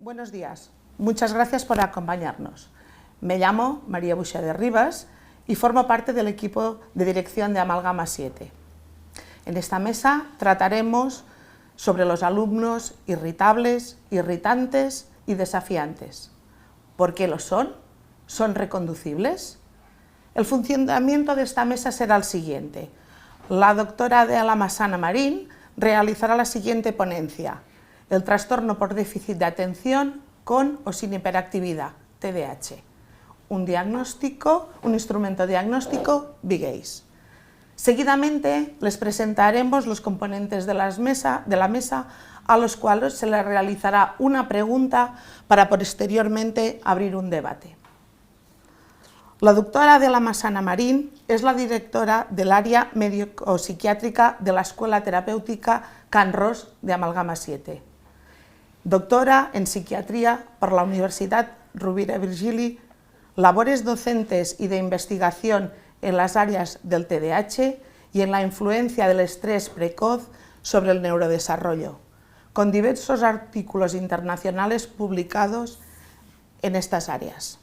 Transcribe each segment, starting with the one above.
Buenos días, muchas gracias por acompañarnos. Me llamo María Buxade Rivas y formo parte del equipo de dirección de Amalgama 7. En esta mesa trataremos sobre los alumnos irritables, irritantes y desafiantes. ¿Por qué lo son? ¿Son reconducibles? El funcionamiento de esta mesa será el siguiente. La doctora Adela Massana Marín realizará la siguiente ponencia: el trastorno por déficit de atención con o sin hiperactividad, TDAH. Un instrumento diagnóstico, B-Gaze. Seguidamente les presentaremos los componentes de la mesa a los cuales se les realizará una pregunta para posteriormente abrir un debate. La doctora Adela Massana Marín es la directora del área médico-psiquiátrica de la Escuela Terapéutica Can Ros de Amalgama 7. Doctora en psiquiatría por la Universidad Rovira i Virgili, labores docentes y de investigación en las áreas del TDAH y en la influencia del estrés precoz sobre el neurodesarrollo, con diversos artículos internacionales publicados en estas áreas.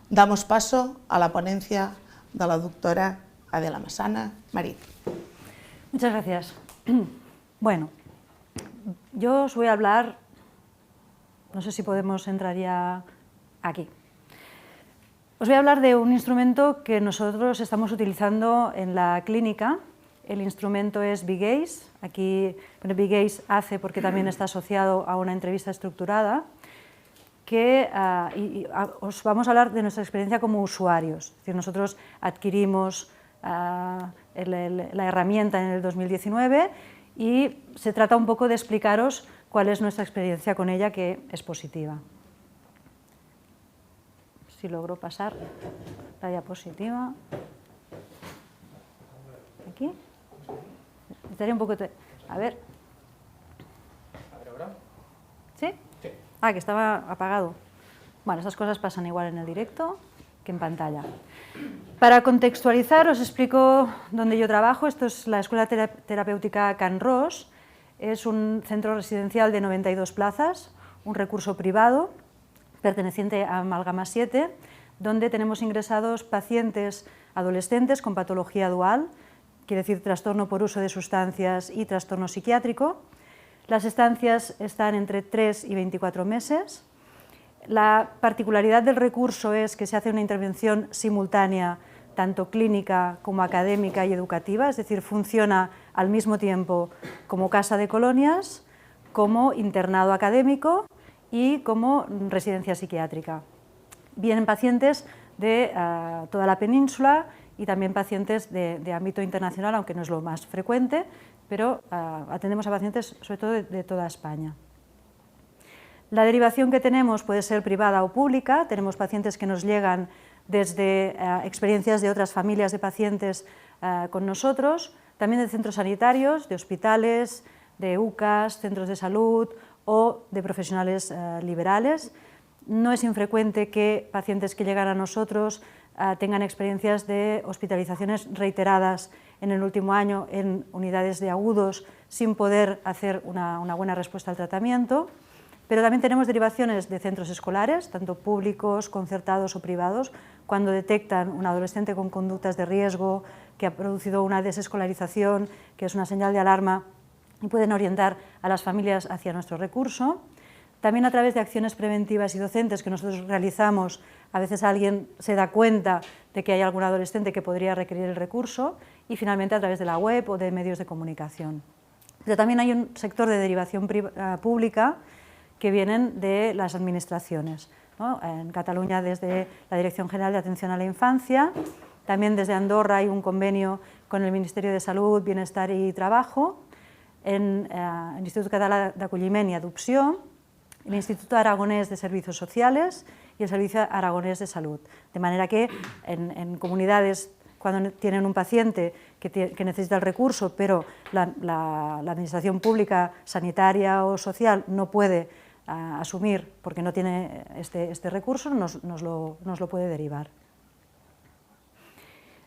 Damos paso a la ponencia de la doctora Adela Massana Marín. Muchas gracias. Bueno, yo os voy a hablar, no sé si podemos entrar ya aquí. Os voy a hablar de un instrumento que nosotros estamos utilizando en la clínica. El instrumento es B-Gaze. Aquí B-Gaze hace porque también está asociado a una entrevista estructurada. Os vamos a hablar de nuestra experiencia como usuarios. Es decir, nosotros adquirimos la herramienta en el 2019 y se trata un poco de explicaros cuál es nuestra experiencia con ella, que es positiva. Si logro pasar la diapositiva. Aquí. Estaría un poco... A ver. A ver ahora. ¿Sí? Sí. Ah, que estaba apagado. Bueno, esas cosas pasan igual en el directo que en pantalla. Para contextualizar, os explico dónde yo trabajo. Esto es la Escuela Terapéutica Can Ros. Es un centro residencial de 92 plazas, un recurso privado perteneciente a Amalgama 7, donde tenemos ingresados pacientes adolescentes con patología dual, quiere decir trastorno por uso de sustancias y trastorno psiquiátrico. Las estancias están entre 3 y 24 meses. La particularidad del recurso es que se hace una intervención simultánea, tanto clínica como académica y educativa, es decir, funciona al mismo tiempo como casa de colonias, como internado académico y como residencia psiquiátrica. Vienen pacientes de toda la península y también pacientes de ámbito internacional, aunque no es lo más frecuente, pero atendemos a pacientes sobre todo de toda España. La derivación que tenemos puede ser privada o pública. Tenemos pacientes que nos llegan desde experiencias de otras familias de pacientes con nosotros, también de centros sanitarios, de hospitales, de UCAs, centros de salud o de profesionales liberales. No es infrecuente que pacientes que llegan a nosotros tengan experiencias de hospitalizaciones reiteradas en el último año en unidades de agudos sin poder hacer una buena respuesta al tratamiento. Pero también tenemos derivaciones de centros escolares, tanto públicos, concertados o privados, cuando detectan un adolescente con conductas de riesgo, que ha producido una desescolarización, que es una señal de alarma, y pueden orientar a las familias hacia nuestro recurso. También a través de acciones preventivas y docentes que nosotros realizamos, a veces alguien se da cuenta de que hay algún adolescente que podría requerir el recurso, y finalmente a través de la web o de medios de comunicación. Pero también hay un sector de derivación pública que vienen de las administraciones, ¿no? En Cataluña desde la Dirección General de Atención a la Infancia, también desde Andorra hay un convenio con el Ministerio de Salud, Bienestar y Trabajo, en l'Institut Català d'Acolliment i Adopció, el Instituto Aragonés de Servicios Sociales y el Servicio Aragonés de Salud. De manera que en comunidades, cuando tienen un paciente que necesita el recurso, pero la administración pública, sanitaria o social no puede asumir porque no tiene este recurso, nos lo puede derivar.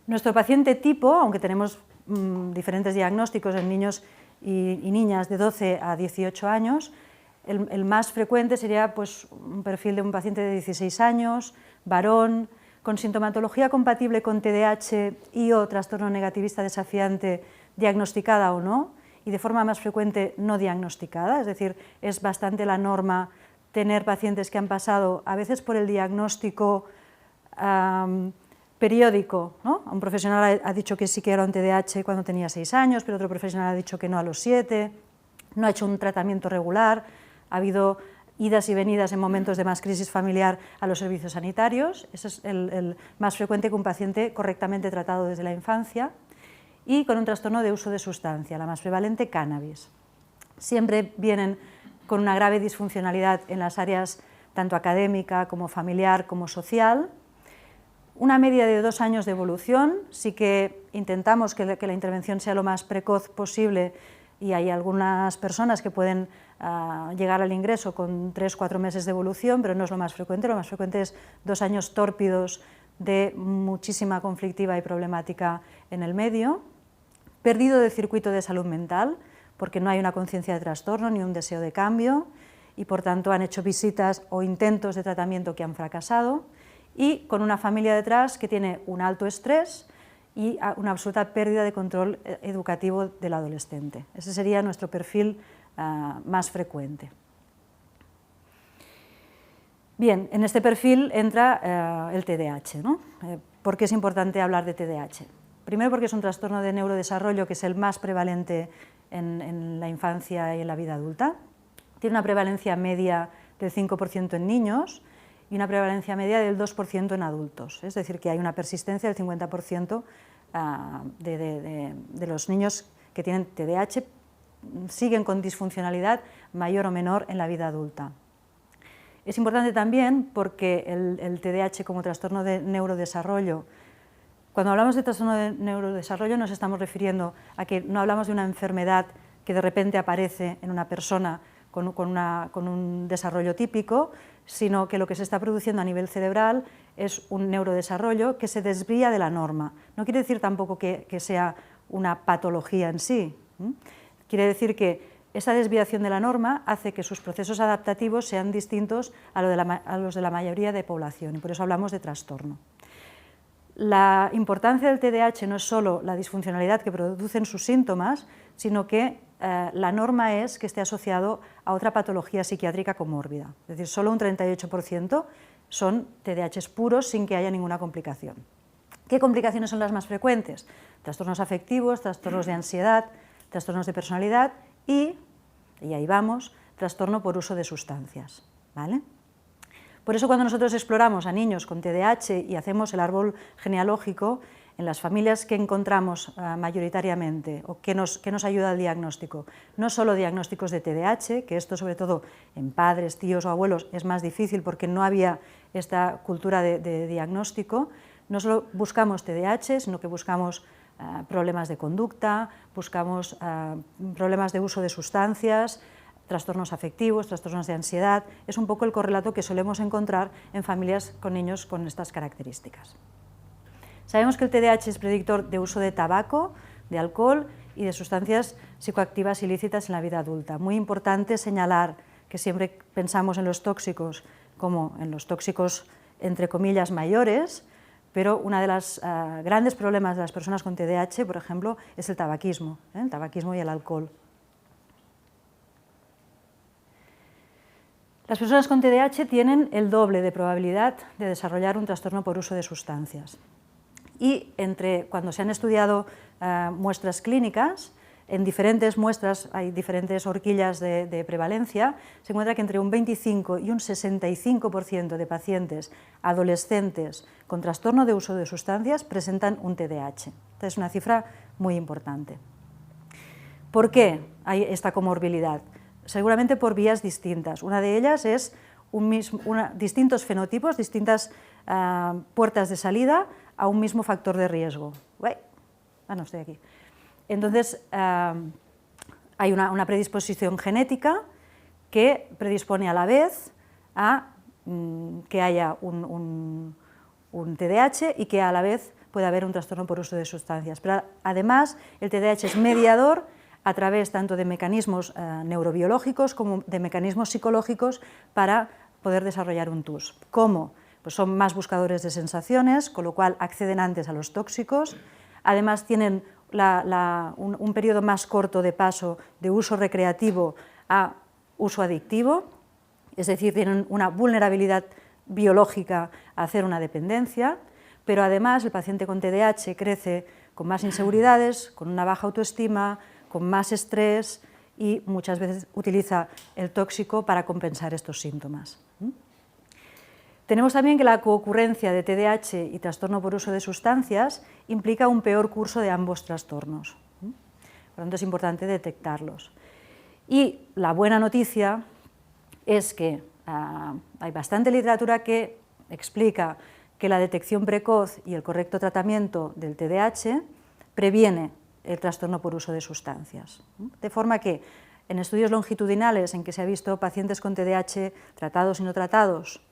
Nuestro paciente tipo, aunque tenemos diferentes diagnósticos en niños y niñas de 12 a 18 años, el más frecuente sería pues, un perfil de un paciente de 16 años, varón, con sintomatología compatible con TDAH y o trastorno negativista desafiante, diagnosticada o no, y de forma más frecuente no diagnosticada, es decir, es bastante la norma tener pacientes que han pasado a veces por el diagnóstico periódico, ¿no? Un profesional ha dicho que sí que era un TDAH cuando tenía 6 años, pero otro profesional ha dicho que no a los 7, no ha hecho un tratamiento regular, ha habido idas y venidas en momentos de más crisis familiar a los servicios sanitarios, ese es el más frecuente que un paciente correctamente tratado desde la infancia, y con un trastorno de uso de sustancia, la más prevalente, cannabis. Siempre vienen con una grave disfuncionalidad en las áreas tanto académica como familiar como social. Una media de 2 años de evolución, sí que intentamos que la intervención sea lo más precoz posible y hay algunas personas que pueden llegar al ingreso con 3-4 meses de evolución, pero no es lo más frecuente es 2 años tórpidos de muchísima conflictiva y problemática en el medio. Perdido del circuito de salud mental, porque no hay una conciencia de trastorno ni un deseo de cambio, y por tanto han hecho visitas o intentos de tratamiento que han fracasado, y con una familia detrás que tiene un alto estrés y una absoluta pérdida de control educativo del adolescente. Ese sería nuestro perfil más frecuente. Bien, en este perfil entra el TDAH, ¿no? ¿Por qué es importante hablar de TDAH? Primero porque es un trastorno de neurodesarrollo que es el más prevalente en la infancia y en la vida adulta. Tiene una prevalencia media del 5% en niños y una prevalencia media del 2% en adultos. Es decir, que hay una persistencia del 50% de los niños que tienen TDAH siguen con disfuncionalidad mayor o menor en la vida adulta. Es importante también porque el TDAH como trastorno de neurodesarrollo, cuando hablamos de trastorno de neurodesarrollo nos estamos refiriendo a que no hablamos de una enfermedad que de repente aparece en una persona con un desarrollo típico, sino que lo que se está produciendo a nivel cerebral es un neurodesarrollo que se desvía de la norma. No quiere decir tampoco que sea una patología en sí. Quiere decir que esa desviación de la norma hace que sus procesos adaptativos sean distintos a los de la mayoría de población, y por eso hablamos de trastorno. La importancia del TDAH no es solo la disfuncionalidad que producen sus síntomas, sino que la norma es que esté asociado a otra patología psiquiátrica comórbida. Es decir, solo un 38% son TDAHs puros sin que haya ninguna complicación. ¿Qué complicaciones son las más frecuentes? Trastornos afectivos, trastornos de ansiedad, trastornos de personalidad y ahí vamos, trastorno por uso de sustancias, ¿vale? Por eso cuando nosotros exploramos a niños con TDAH y hacemos el árbol genealógico, en las familias que encontramos mayoritariamente o que nos ayuda al diagnóstico, no solo diagnósticos de TDAH, que esto sobre todo en padres, tíos o abuelos es más difícil porque no había esta cultura de diagnóstico, no solo buscamos TDAH, sino que buscamos problemas de conducta, buscamos problemas de uso de sustancias, trastornos afectivos, trastornos de ansiedad. Es un poco el correlato que solemos encontrar en familias con niños con estas características. Sabemos que el TDAH es predictor de uso de tabaco, de alcohol y de sustancias psicoactivas ilícitas en la vida adulta. Muy importante señalar que siempre pensamos en los tóxicos como en los tóxicos entre comillas mayores, pero uno de los grandes problemas de las personas con TDAH, por ejemplo, es el tabaquismo y el alcohol. Las personas con TDAH tienen el doble de probabilidad de desarrollar un trastorno por uso de sustancias. Y cuando se han estudiado muestras clínicas, en diferentes muestras hay diferentes horquillas de prevalencia, se encuentra que entre un 25 y un 65% de pacientes adolescentes con trastorno de uso de sustancias presentan un TDAH. Esta es una cifra muy importante. ¿Por qué hay esta comorbilidad? Seguramente por vías distintas. Una de ellas es distintos fenotipos, distintas puertas de salida a un mismo factor de riesgo. No estoy aquí. Entonces, hay una predisposición genética que predispone a la vez a que haya un TDAH y que a la vez puede haber un trastorno por uso de sustancias. Pero además, el TDAH es mediador a través tanto de mecanismos neurobiológicos como de mecanismos psicológicos para poder desarrollar un TUS. ¿Cómo? Pues son más buscadores de sensaciones, con lo cual acceden antes a los tóxicos, además tienen un periodo más corto de paso de uso recreativo a uso adictivo, es decir, tienen una vulnerabilidad biológica a hacer una dependencia, pero además el paciente con TDAH crece con más inseguridades, con una baja autoestima, con más estrés y muchas veces utiliza el tóxico para compensar estos síntomas. Tenemos también que la coocurrencia de TDAH y trastorno por uso de sustancias implica un peor curso de ambos trastornos. Por lo tanto, es importante detectarlos. Y la buena noticia es que hay bastante literatura que explica que la detección precoz y el correcto tratamiento del TDAH previene el trastorno por uso de sustancias. De forma que en estudios longitudinales en que se ha visto pacientes con TDAH tratados y no tratados,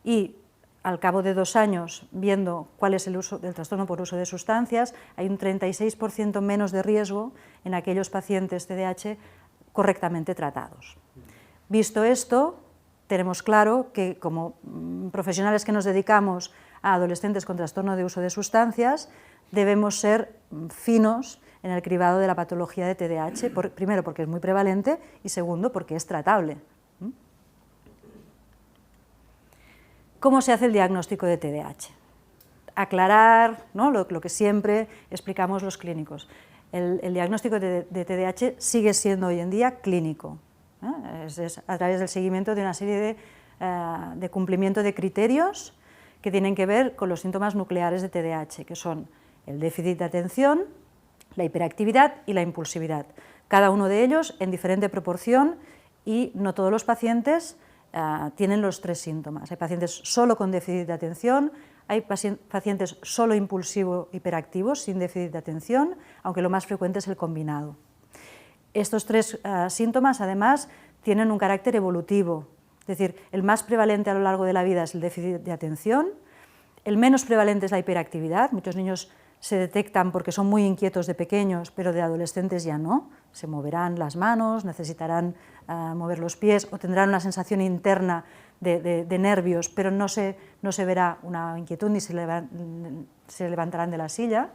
y al cabo de 2 años viendo cuál es el uso del trastorno por uso de sustancias, hay un 36% menos de riesgo en aquellos pacientes TDAH correctamente tratados. Visto esto, tenemos claro que como profesionales que nos dedicamos a adolescentes con trastorno de uso de sustancias, debemos ser finos en el cribado de la patología de TDAH, primero porque es muy prevalente y segundo porque es tratable. ¿Cómo se hace el diagnóstico de TDAH? Aclarar, ¿no?, lo que siempre explicamos los clínicos. El diagnóstico de TDAH sigue siendo hoy en día clínico. Es a través del seguimiento de una serie de cumplimiento de criterios que tienen que ver con los síntomas nucleares de TDAH, que son el déficit de atención, la hiperactividad y la impulsividad. Cada uno de ellos en diferente proporción y no todos los pacientes tienen los 3 síntomas. Hay pacientes solo con déficit de atención, hay pacientes solo impulsivo hiperactivos sin déficit de atención, aunque lo más frecuente es el combinado. Estos 3 síntomas además tienen un carácter evolutivo, es decir, el más prevalente a lo largo de la vida es el déficit de atención, el menos prevalente es la hiperactividad. Muchos niños se detectan porque son muy inquietos de pequeños, pero de adolescentes ya no, se moverán las manos, necesitarán mover los pies o tendrán una sensación interna de nervios, pero no se verá una inquietud ni se levantarán de la silla.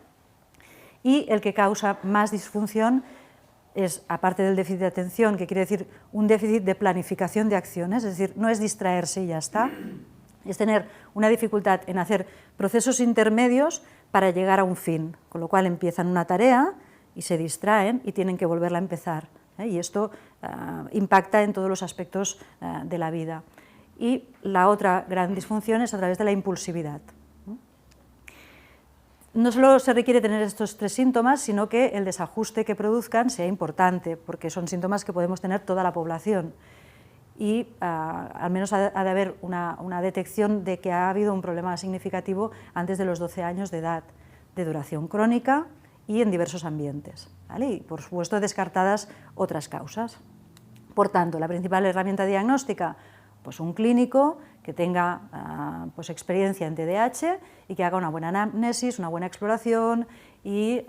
Y el que causa más disfunción es, aparte del déficit de atención, que quiere decir un déficit de planificación de acciones, es decir, no es distraerse y ya está, es tener una dificultad en hacer procesos intermedios para llegar a un fin, con lo cual empiezan una tarea y se distraen y tienen que volverla a empezar, y esto impacta en todos los aspectos de la vida. Y la otra gran disfunción es a través de la impulsividad. No solo se requiere tener estos 3 síntomas, sino que el desajuste que produzcan sea importante, porque son síntomas que podemos tener toda la población. Y al menos ha de haber una detección de que ha habido un problema significativo antes de los 12 años de edad, de duración crónica y en diversos ambientes, ¿vale? Y por supuesto descartadas otras causas. Por tanto, la principal herramienta diagnóstica, pues un clínico que tenga pues experiencia en TDAH y que haga una buena anamnesis, una buena exploración y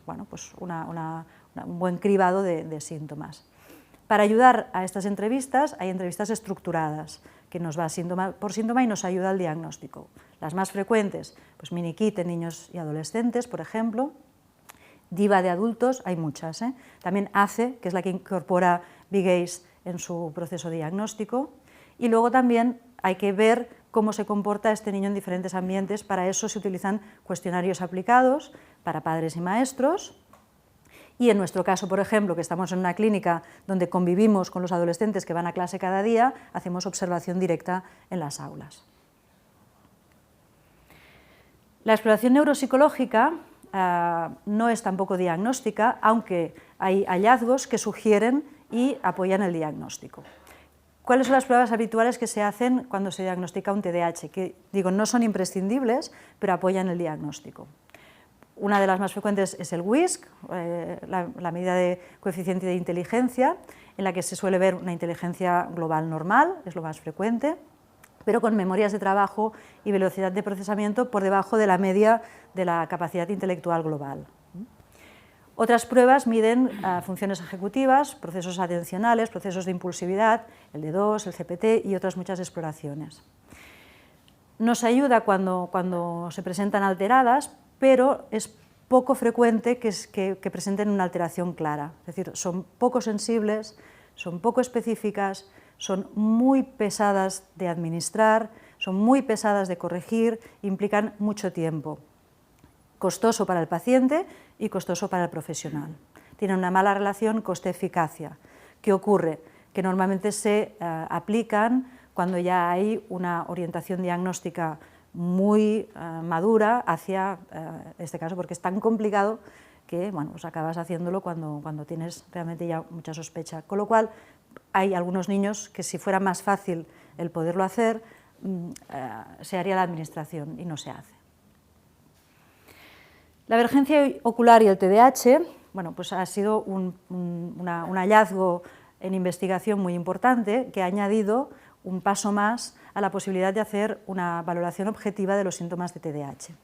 bueno, pues un buen cribado de síntomas. Para ayudar a estas entrevistas, hay entrevistas estructuradas, que nos va síntoma por síntoma y nos ayuda al diagnóstico. Las más frecuentes, pues mini-kit en niños y adolescentes, por ejemplo. DIVA de adultos, hay muchas. También ACE, que es la que incorpora Big Ace en su proceso diagnóstico. Y luego también hay que ver cómo se comporta este niño en diferentes ambientes. Para eso se utilizan cuestionarios aplicados para padres y maestros. Y en nuestro caso, por ejemplo, que estamos en una clínica donde convivimos con los adolescentes que van a clase cada día, hacemos observación directa en las aulas. La exploración neuropsicológica no es tampoco diagnóstica, aunque hay hallazgos que sugieren y apoyan el diagnóstico. ¿Cuáles son las pruebas habituales que se hacen cuando se diagnostica un TDAH? Que, digo, no son imprescindibles, pero apoyan el diagnóstico. Una de las más frecuentes es el WISC, la medida de coeficiente de inteligencia, en la que se suele ver una inteligencia global normal, es lo más frecuente, pero con memorias de trabajo y velocidad de procesamiento por debajo de la media de la capacidad intelectual global. Otras pruebas miden funciones ejecutivas, procesos atencionales, procesos de impulsividad, el D2, el CPT y otras muchas exploraciones. Nos ayuda cuando se presentan alteradas, pero es poco frecuente que presenten una alteración clara. Es decir, son poco sensibles, son poco específicas, son muy pesadas de administrar, son muy pesadas de corregir, implican mucho tiempo. Costoso para el paciente y costoso para el profesional. Tienen una mala relación coste-eficacia. ¿Qué ocurre? Que normalmente se aplican cuando ya hay una orientación diagnóstica muy madura hacia este caso, porque es tan complicado que bueno, pues acabas haciéndolo cuando tienes realmente ya mucha sospecha. Con lo cual, hay algunos niños que si fuera más fácil el poderlo hacer, se haría la administración y no se hace. La emergencia ocular y el TDAH, bueno, pues ha sido un hallazgo en investigación muy importante que ha añadido un paso más a la posibilidad de hacer una valoración objetiva de los síntomas de TDAH.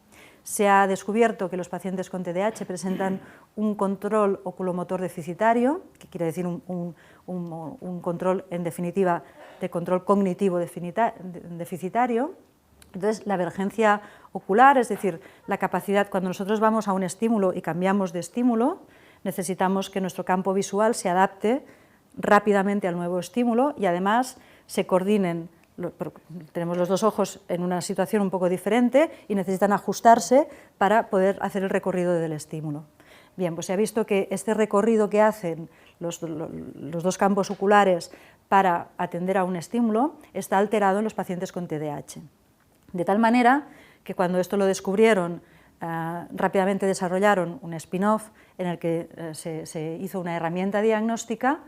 Se ha descubierto que los pacientes con TDAH presentan un control oculomotor deficitario, que quiere decir un control, en definitiva, de control cognitivo deficitario. Entonces, la emergencia ocular, es decir, la capacidad, cuando nosotros vamos a un estímulo y cambiamos de estímulo, necesitamos que nuestro campo visual se adapte rápidamente al nuevo estímulo y además se coordinen. Tenemos los dos ojos en una situación un poco diferente y necesitan ajustarse para poder hacer el recorrido del estímulo. Bien, pues se ha visto que este recorrido que hacen los dos campos oculares para atender a un estímulo está alterado en los pacientes con TDAH. De tal manera que cuando esto lo descubrieron, rápidamente desarrollaron un spin-off en el que se hizo una herramienta diagnóstica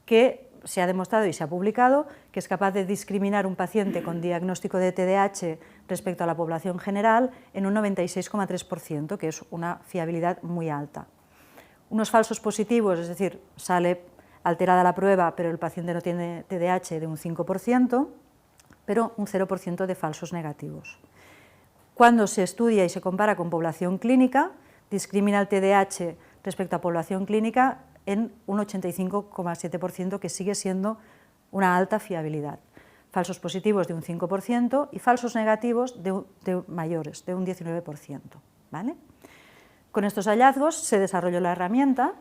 que se ha demostrado y se ha publicado que es capaz de discriminar un paciente con diagnóstico de TDAH respecto a la población general en un 96,3%, que es una fiabilidad muy alta. Unos falsos positivos, es decir, sale alterada la prueba, pero el paciente no tiene TDAH, de un 5%, pero un 0% de falsos negativos. Cuando se estudia y se compara con población clínica, discrimina el TDAH respecto a población clínica en un 85,7%, que sigue siendo una alta fiabilidad. Falsos positivos de un 5% y falsos negativos de mayores, de un 19%. ¿Vale? Con estos hallazgos se desarrolló la herramienta.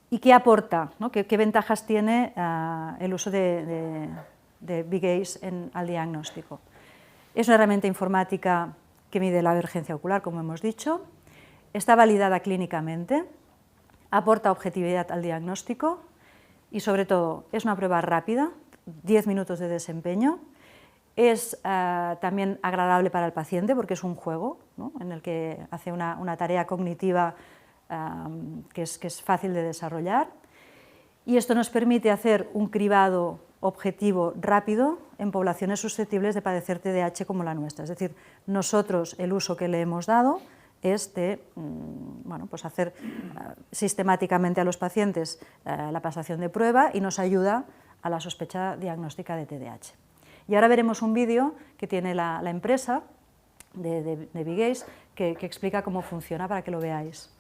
¿Y qué aporta? ¿No? ¿Qué ventajas tiene el uso de BGACE al diagnóstico? Es una herramienta informática que mide la emergencia ocular, como hemos dicho, está validada clínicamente, aporta objetividad al diagnóstico y, sobre todo, es una prueba rápida, 10 minutos de desempeño, es también agradable para el paciente porque es un juego, ¿no? En el que hace una tarea cognitiva que es fácil de desarrollar, y esto nos permite hacer un cribado objetivo rápido en poblaciones susceptibles de padecer TDAH como la nuestra. Es decir, nosotros el uso que le hemos dado es de bueno, pues hacer sistemáticamente a los pacientes la pasación de prueba y nos ayuda a la sospecha diagnóstica de TDAH. Y ahora veremos un vídeo que tiene la empresa de BGACE que explica cómo funciona para que lo veáis.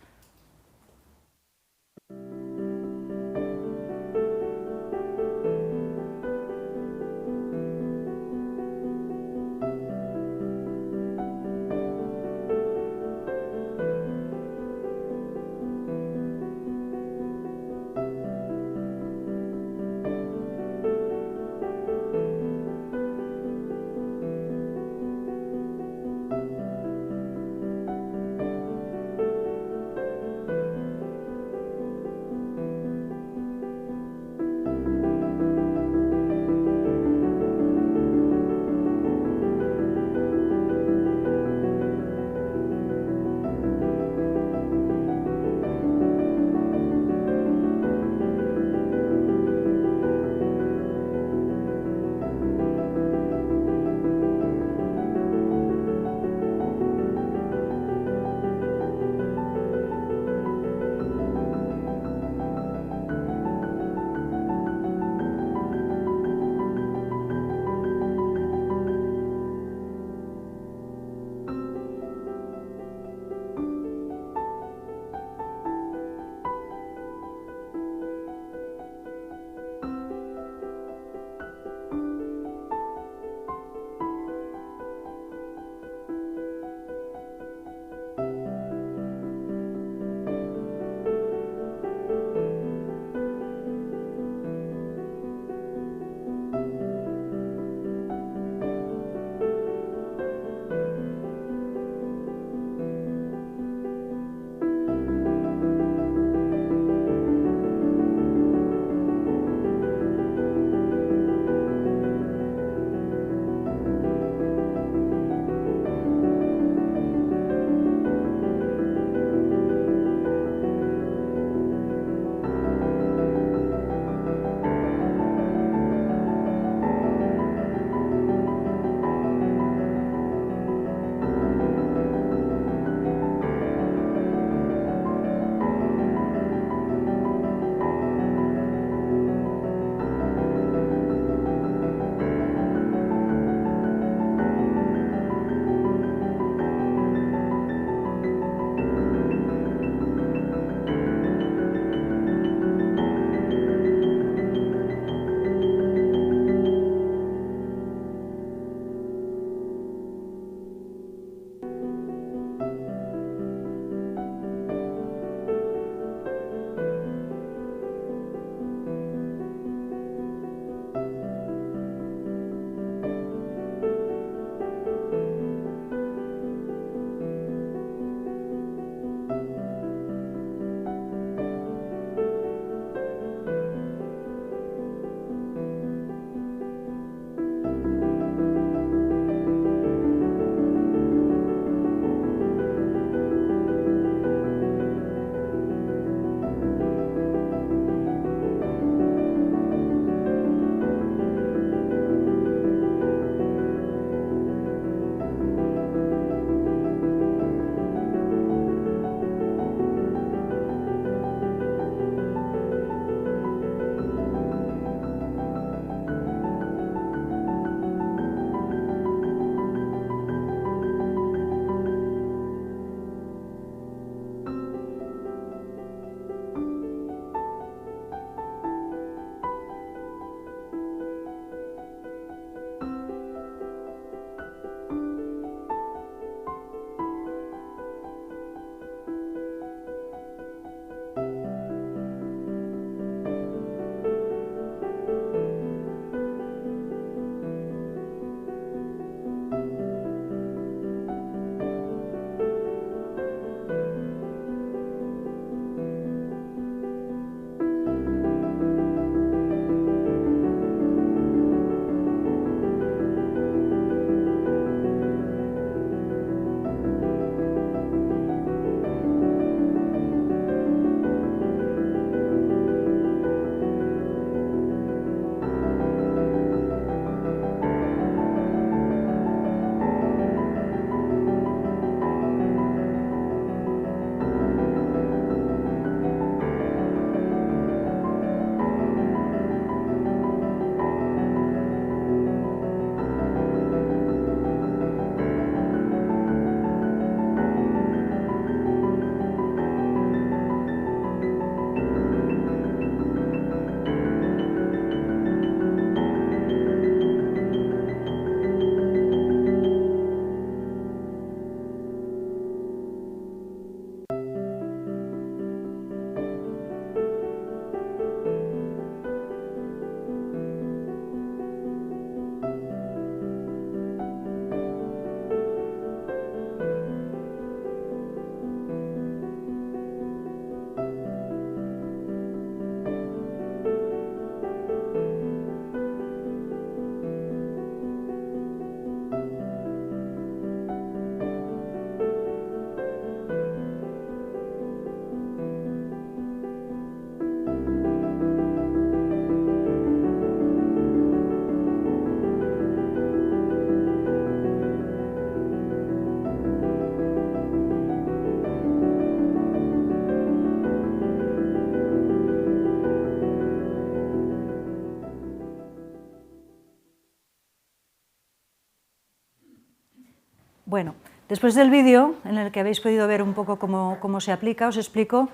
Bueno, después del vídeo, en el que habéis podido ver un poco cómo se aplica, os explico.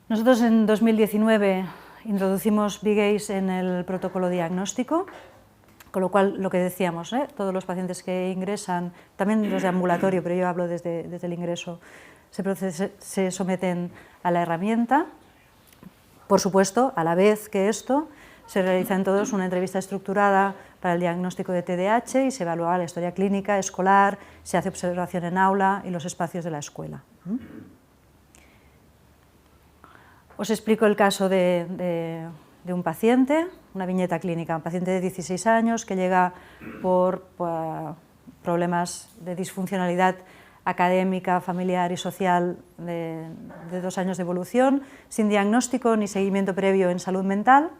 Nosotros en 2019 introducimos B-Gaze en el protocolo diagnóstico, con lo cual, lo que decíamos, todos los pacientes que ingresan, también los de ambulatorio, pero yo hablo desde el ingreso, se someten a la herramienta. Por supuesto, a la vez que esto, se realiza en todos una entrevista estructurada para el diagnóstico de TDAH y se evalúa la historia clínica, escolar, se hace observación en aula y los espacios de la escuela. Os explico el caso de un paciente, una viñeta clínica, un paciente de 16 años que llega por problemas de disfuncionalidad académica, familiar y social de 2 años de evolución, sin diagnóstico ni seguimiento previo en salud mental,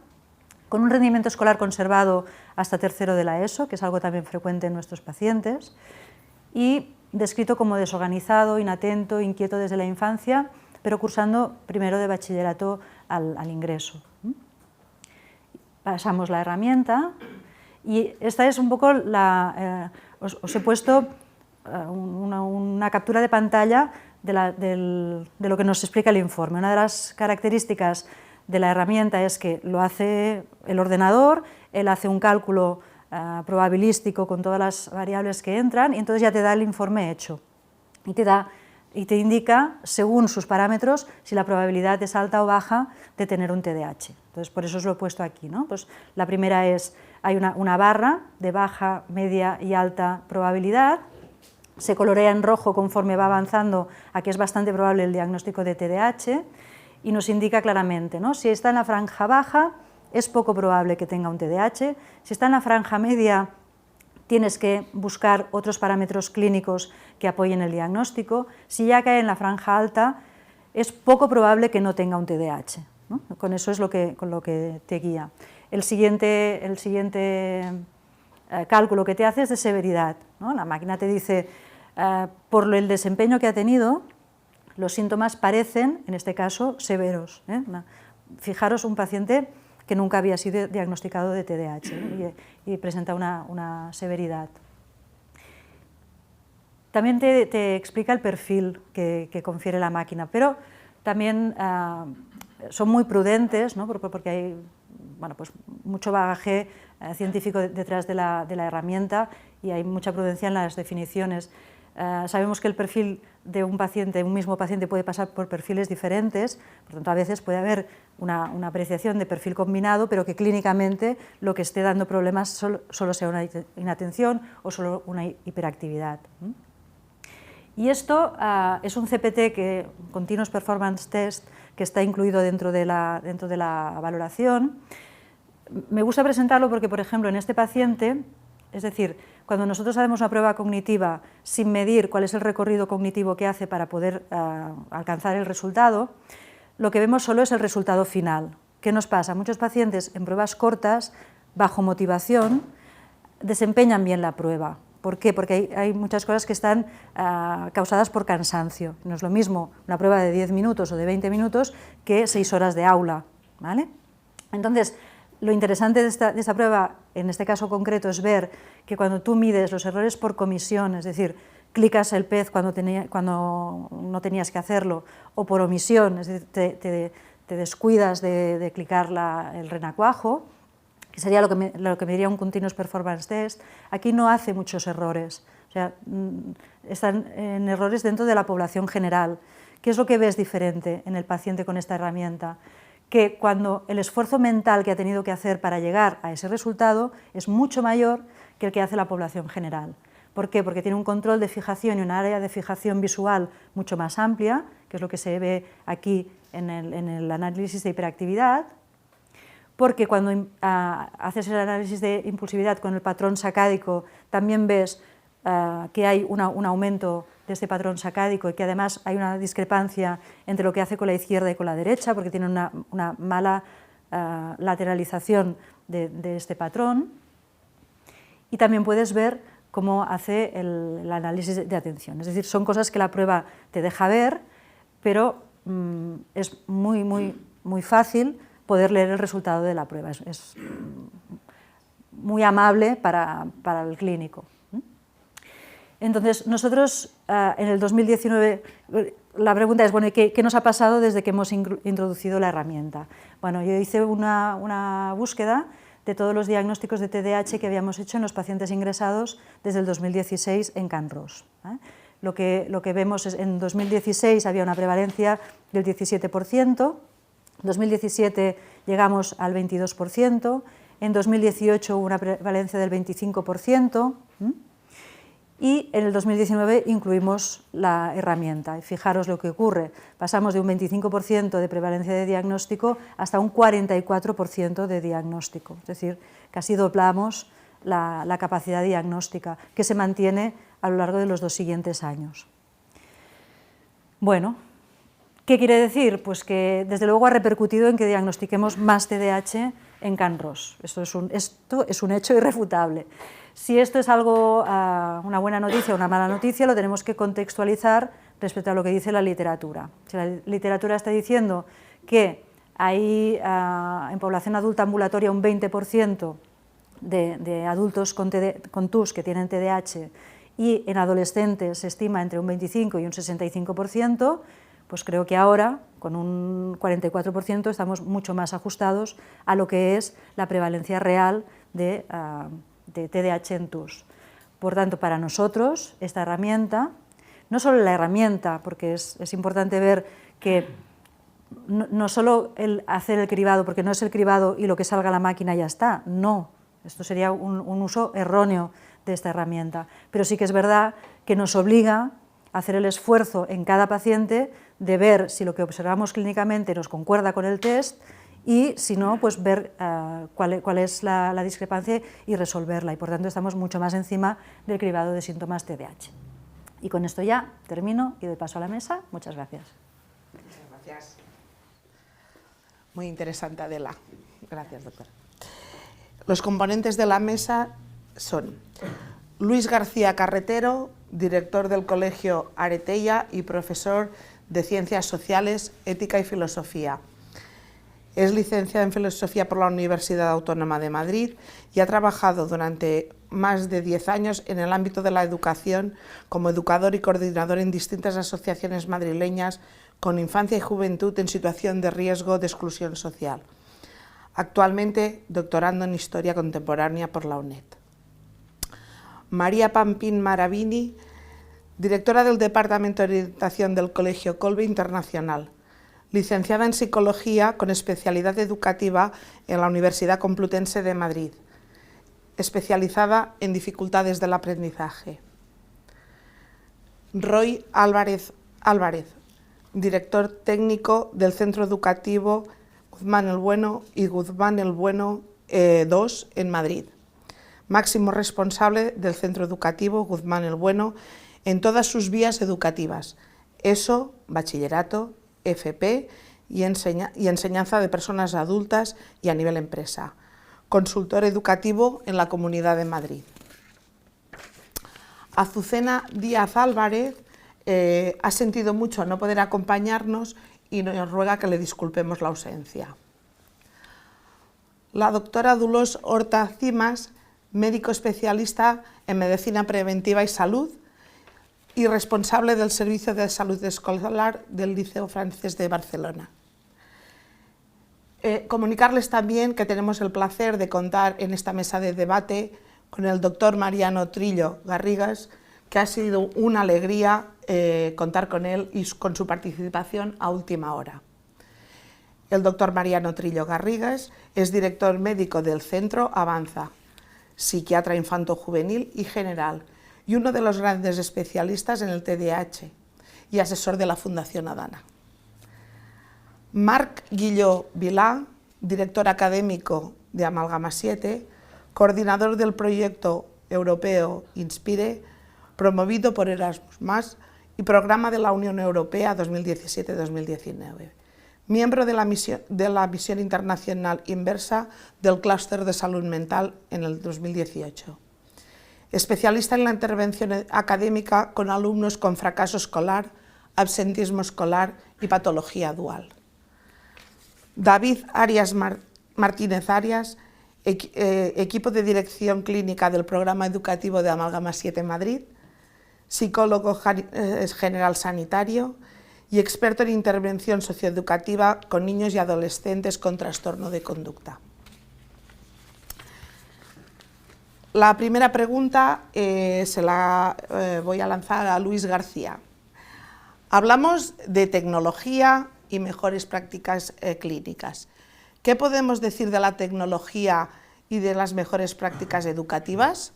con un rendimiento escolar conservado hasta tercero de la ESO, que es algo también frecuente en nuestros pacientes, y descrito como desorganizado, inatento, inquieto desde la infancia, pero cursando primero de bachillerato al ingreso. Pasamos la herramienta y esta es un poco os he puesto una captura de pantalla de lo que nos explica el informe. Una de las características de la herramienta es que lo hace el ordenador, él hace un cálculo probabilístico con todas las variables que entran y entonces ya te da el informe hecho y te indica, según sus parámetros, si la probabilidad es alta o baja de tener un TDAH. Entonces, por eso os lo he puesto aquí, ¿no? Pues la primera es, hay una barra de baja, media y alta probabilidad, se colorea en rojo conforme va avanzando a que es bastante probable el diagnóstico de TDAH y nos indica claramente, ¿no? Si está en la franja baja, es poco probable que tenga un TDAH, si está en la franja media, tienes que buscar otros parámetros clínicos que apoyen el diagnóstico, si ya cae en la franja alta, es poco probable que no tenga un TDAH, ¿no? Con eso es con lo que te guía. El siguiente cálculo que te hace es de severidad, ¿no? La máquina te dice, por el desempeño que ha tenido, los síntomas parecen, en este caso, severos. Fijaros, un paciente que nunca había sido diagnosticado de TDAH y presenta una severidad. También te explica el perfil que confiere la máquina, pero también son muy prudentes, ¿no? Porque hay pues mucho bagaje científico detrás de la herramienta y hay mucha prudencia en las definiciones. Sabemos que el perfil de un mismo paciente puede pasar por perfiles diferentes, por tanto a veces puede haber una apreciación de perfil combinado, pero que clínicamente lo que esté dando problemas solo sea una inatención o solo una hiperactividad. Y esto es un CPT, Continuous Performance Test, que está incluido dentro de la valoración. Me gusta presentarlo porque, por ejemplo, en este paciente, es decir, cuando nosotros hacemos una prueba cognitiva sin medir cuál es el recorrido cognitivo que hace para poder alcanzar el resultado, lo que vemos solo es el resultado final. ¿Qué nos pasa? Muchos pacientes en pruebas cortas, bajo motivación, desempeñan bien la prueba. ¿Por qué? Porque hay muchas cosas que están causadas por cansancio. No es lo mismo una prueba de 10 minutos o de 20 minutos que 6 horas de aula, ¿vale? Entonces, lo interesante de esta prueba, en este caso concreto, es ver que cuando tú mides los errores por comisión, es decir, clicas el pez cuando no tenías que hacerlo, o por omisión, es decir, te descuidas de clicar el renacuajo, que sería lo que me diría un Continuous Performance Test, aquí no hace muchos errores, o sea, están en errores dentro de la población general. ¿Qué es lo que ves diferente en el paciente con esta herramienta? Que cuando el esfuerzo mental que ha tenido que hacer para llegar a ese resultado es mucho mayor que el que hace la población general. ¿Por qué? Porque tiene un control de fijación y un área de fijación visual mucho más amplia, que es lo que se ve aquí en el análisis de hiperactividad, porque cuando haces el análisis de impulsividad con el patrón sacádico también ves que hay un aumento de este patrón sacádico y que además hay una discrepancia entre lo que hace con la izquierda y con la derecha, porque tiene una mala lateralización de este patrón. Y también puedes ver cómo hace el análisis de atención. Es decir, son cosas que la prueba te deja ver, pero es muy fácil poder leer el resultado de la prueba. Es muy amable para el clínico. Entonces, nosotros en el 2019, la pregunta es, bueno, ¿qué nos ha pasado desde que hemos introducido la herramienta? Bueno, yo hice una búsqueda de todos los diagnósticos de TDAH que habíamos hecho en los pacientes ingresados desde el 2016 en Can-Ros. Lo que vemos es que en 2016 había una prevalencia del 17%, en 2017 llegamos al 22%, en 2018 hubo una prevalencia del 25%, y en el 2019 incluimos la herramienta. Y fijaros lo que ocurre, pasamos de un 25% de prevalencia de diagnóstico hasta un 44% de diagnóstico, es decir, casi doblamos la capacidad diagnóstica, que se mantiene a lo largo de los 2 siguientes años. Bueno, ¿qué quiere decir? Pues que desde luego ha repercutido en que diagnostiquemos más TDAH en Can-Ros. Esto es un hecho irrefutable. Si esto es algo, una buena noticia o una mala noticia, lo tenemos que contextualizar respecto a lo que dice la literatura. Si la literatura está diciendo que hay en población adulta ambulatoria un 20% de adultos con TUS que tienen TDAH y en adolescentes se estima entre un 25 y un 65%, pues creo que ahora, con un 44%, estamos mucho más ajustados a lo que es la prevalencia real de TDAH en TUS. Por tanto, para nosotros, esta herramienta, no solo la herramienta, porque es importante ver que no solo el hacer el cribado, porque no es el cribado y lo que salga a la máquina ya está, no, esto sería un uso erróneo de esta herramienta, pero sí que es verdad que nos obliga a hacer el esfuerzo en cada paciente de ver si lo que observamos clínicamente nos concuerda con el test y si no, pues ver cuál es la discrepancia y resolverla, y por tanto estamos mucho más encima del cribado de síntomas TDAH. Y con esto ya termino y doy paso a la mesa. Muchas gracias. Muchas gracias. Muy interesante, Adela. Gracias, doctora. Los componentes de la mesa son Luis García Carretero, director del Colegio Aretella y profesor de Ciencias Sociales, Ética y Filosofía. Es licenciado en Filosofía por la Universidad Autónoma de Madrid y ha trabajado durante más de 10 años en el ámbito de la educación como educador y coordinador en distintas asociaciones madrileñas con infancia y juventud en situación de riesgo de exclusión social. Actualmente doctorando en Historia Contemporánea por la UNED. María Pampín Maravini, directora del Departamento de Orientación del Colegio Colbe Internacional, licenciada en Psicología con especialidad educativa en la Universidad Complutense de Madrid, especializada en dificultades del aprendizaje. Roy Álvarez, director técnico del Centro Educativo Guzmán el Bueno y Guzmán el Bueno II en Madrid, máximo responsable del Centro Educativo Guzmán el Bueno en todas sus vías educativas, ESO, bachillerato, FP y enseñanza de personas adultas y a nivel empresa, consultor educativo en la Comunidad de Madrid. Azucena Díaz Álvarez ha sentido mucho no poder acompañarnos y nos ruega que le disculpemos la ausencia. La doctora Dolors Horta Cimas, médico especialista en medicina preventiva y salud y responsable del Servicio de Salud Escolar del Liceo Francés de Barcelona. Comunicarles también que tenemos el placer de contar en esta mesa de debate con el doctor Mariano Trillo Garrigas, que ha sido una alegría contar con él y con su participación a última hora. El doctor Mariano Trillo Garrigas es director médico del Centro Avanza, psiquiatra infanto-juvenil y general, y uno de los grandes especialistas en el TDAH y asesor de la Fundación Adana. Marc Guilló Vilà, director académico de Amalgama 7, coordinador del proyecto europeo Inspire, promovido por Erasmus+, y programa de la Unión Europea 2017-2019, miembro de la misión internacional inversa del Clúster de Salud Mental en el 2018. Especialista en la intervención académica con alumnos con fracaso escolar, absentismo escolar y patología dual. David Arias Martínez Arias equipo de dirección clínica del programa educativo de Amalgama 7 en Madrid, psicólogo general sanitario y experto en intervención socioeducativa con niños y adolescentes con trastorno de conducta. La primera pregunta se la voy a lanzar a Luis García. Hablamos de tecnología y mejores prácticas clínicas. ¿Qué podemos decir de la tecnología y de las mejores prácticas educativas?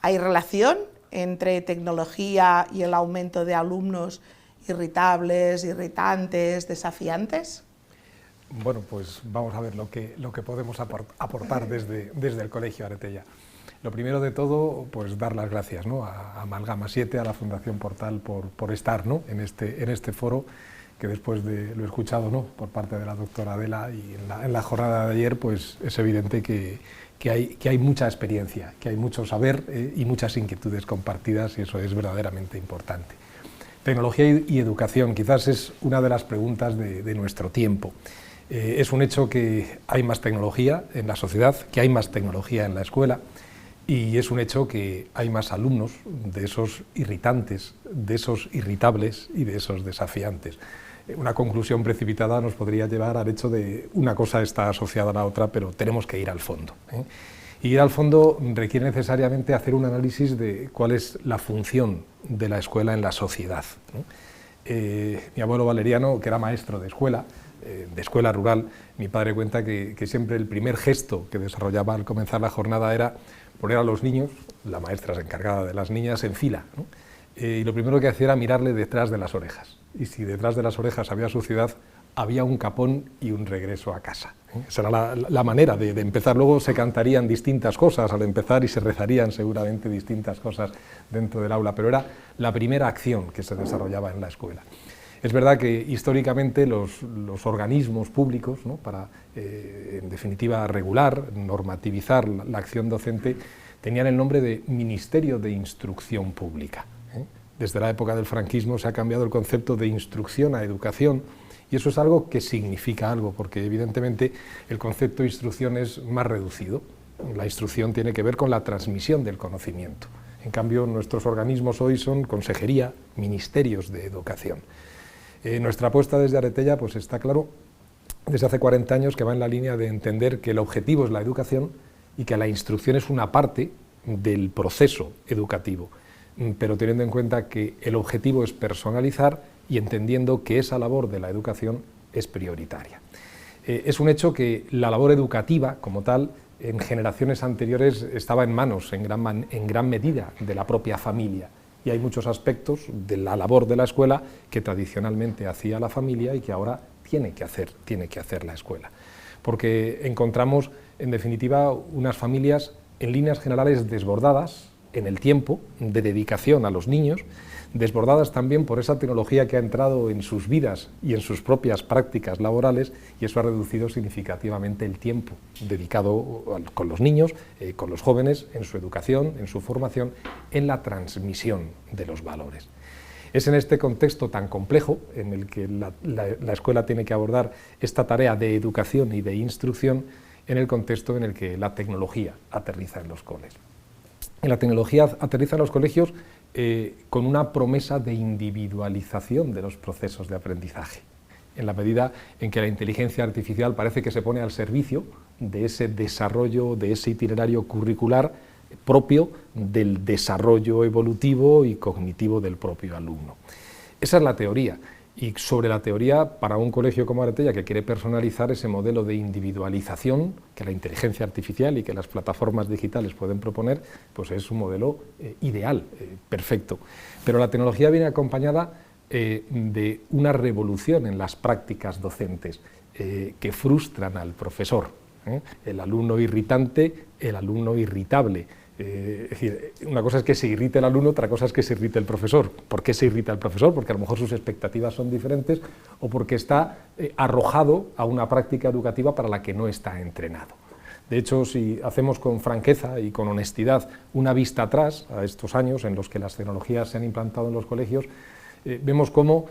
¿Hay relación entre tecnología y el aumento de alumnos irritables, irritantes, desafiantes? Bueno, pues vamos a ver lo que podemos aportar desde el Colegio Aretella. Lo primero de todo, pues dar las gracias, ¿no?, a Amalgama 7, a la Fundación Portal por estar, ¿no?, en este foro, que después de lo escuchado, ¿no?, por parte de la doctora Adela y en la jornada de ayer, pues es evidente que hay mucha experiencia, que hay mucho saber y muchas inquietudes compartidas, y eso es verdaderamente importante. Tecnología y educación quizás es una de las preguntas de nuestro tiempo. Es un hecho que hay más tecnología en la sociedad, que hay más tecnología en la escuela, y es un hecho que hay más alumnos de esos irritantes, de esos irritables y de esos desafiantes. Una conclusión precipitada nos podría llevar al hecho de una cosa está asociada a la otra, pero tenemos que ir al fondo, ¿eh? Y ir al fondo requiere necesariamente hacer un análisis de cuál es la función de la escuela en la sociedad, ¿no? Mi abuelo Valeriano, que era maestro de escuela rural, mi padre cuenta que siempre el primer gesto que desarrollaba al comenzar la jornada era poner a los niños, la maestra se encargaba de las niñas, en fila, ¿no? Y lo primero que hacía era mirarle detrás de las orejas, y si detrás de las orejas había suciedad, había un capón y un regreso a casa, ¿eh? Esa era la manera de empezar. Luego se cantarían distintas cosas al empezar y se rezarían seguramente distintas cosas dentro del aula, pero era la primera acción que se desarrollaba en la escuela. Es verdad que históricamente los organismos públicos, ¿no?, para, en definitiva, regular, normativizar la acción docente, tenían el nombre de Ministerio de Instrucción Pública, ¿eh? Desde la época del franquismo se ha cambiado el concepto de instrucción a educación, y eso es algo que significa algo, porque evidentemente el concepto de instrucción es más reducido. La instrucción tiene que ver con la transmisión del conocimiento. En cambio, nuestros organismos hoy son consejería, ministerios de educación. Nuestra apuesta desde Aretella, pues está claro, desde hace 40 años, que va en la línea de entender que el objetivo es la educación y que la instrucción es una parte del proceso educativo, pero teniendo en cuenta que el objetivo es personalizar y entendiendo que esa labor de la educación es prioritaria. Es un hecho que la labor educativa, como tal, en generaciones anteriores estaba en manos, en gran medida, de la propia familia. Y hay muchos aspectos de la labor de la escuela que tradicionalmente hacía la familia y que ahora tiene que hacer la escuela. Porque encontramos, en definitiva, unas familias en líneas generales desbordadas en el tiempo de dedicación a los niños, desbordadas también por esa tecnología que ha entrado en sus vidas y en sus propias prácticas laborales, y eso ha reducido significativamente el tiempo dedicado con los niños, con los jóvenes, en su educación, en su formación, en la transmisión de los valores. Es en este contexto tan complejo en el que la escuela tiene que abordar esta tarea de educación y de instrucción, en el contexto en el que la tecnología aterriza en los coles. La tecnología aterriza en los colegios con una promesa de individualización de los procesos de aprendizaje, en la medida en que la inteligencia artificial parece que se pone al servicio de ese desarrollo, de ese itinerario curricular propio del desarrollo evolutivo y cognitivo del propio alumno. Esa es la teoría. Y sobre la teoría, para un colegio como Aretella, que quiere personalizar ese modelo de individualización que la inteligencia artificial y que las plataformas digitales pueden proponer, pues es un modelo ideal, perfecto. Pero la tecnología viene acompañada de una revolución en las prácticas docentes que frustran al profesor, el alumno irritante, el alumno irritable. Es decir, una cosa es que se irrite el alumno, otra cosa es que se irrite el profesor. ¿Por qué se irrita el profesor? Porque a lo mejor sus expectativas son diferentes o porque está arrojado a una práctica educativa para la que no está entrenado. De hecho, si hacemos con franqueza y con honestidad una vista atrás a estos años en los que las tecnologías se han implantado en los colegios, vemos cómo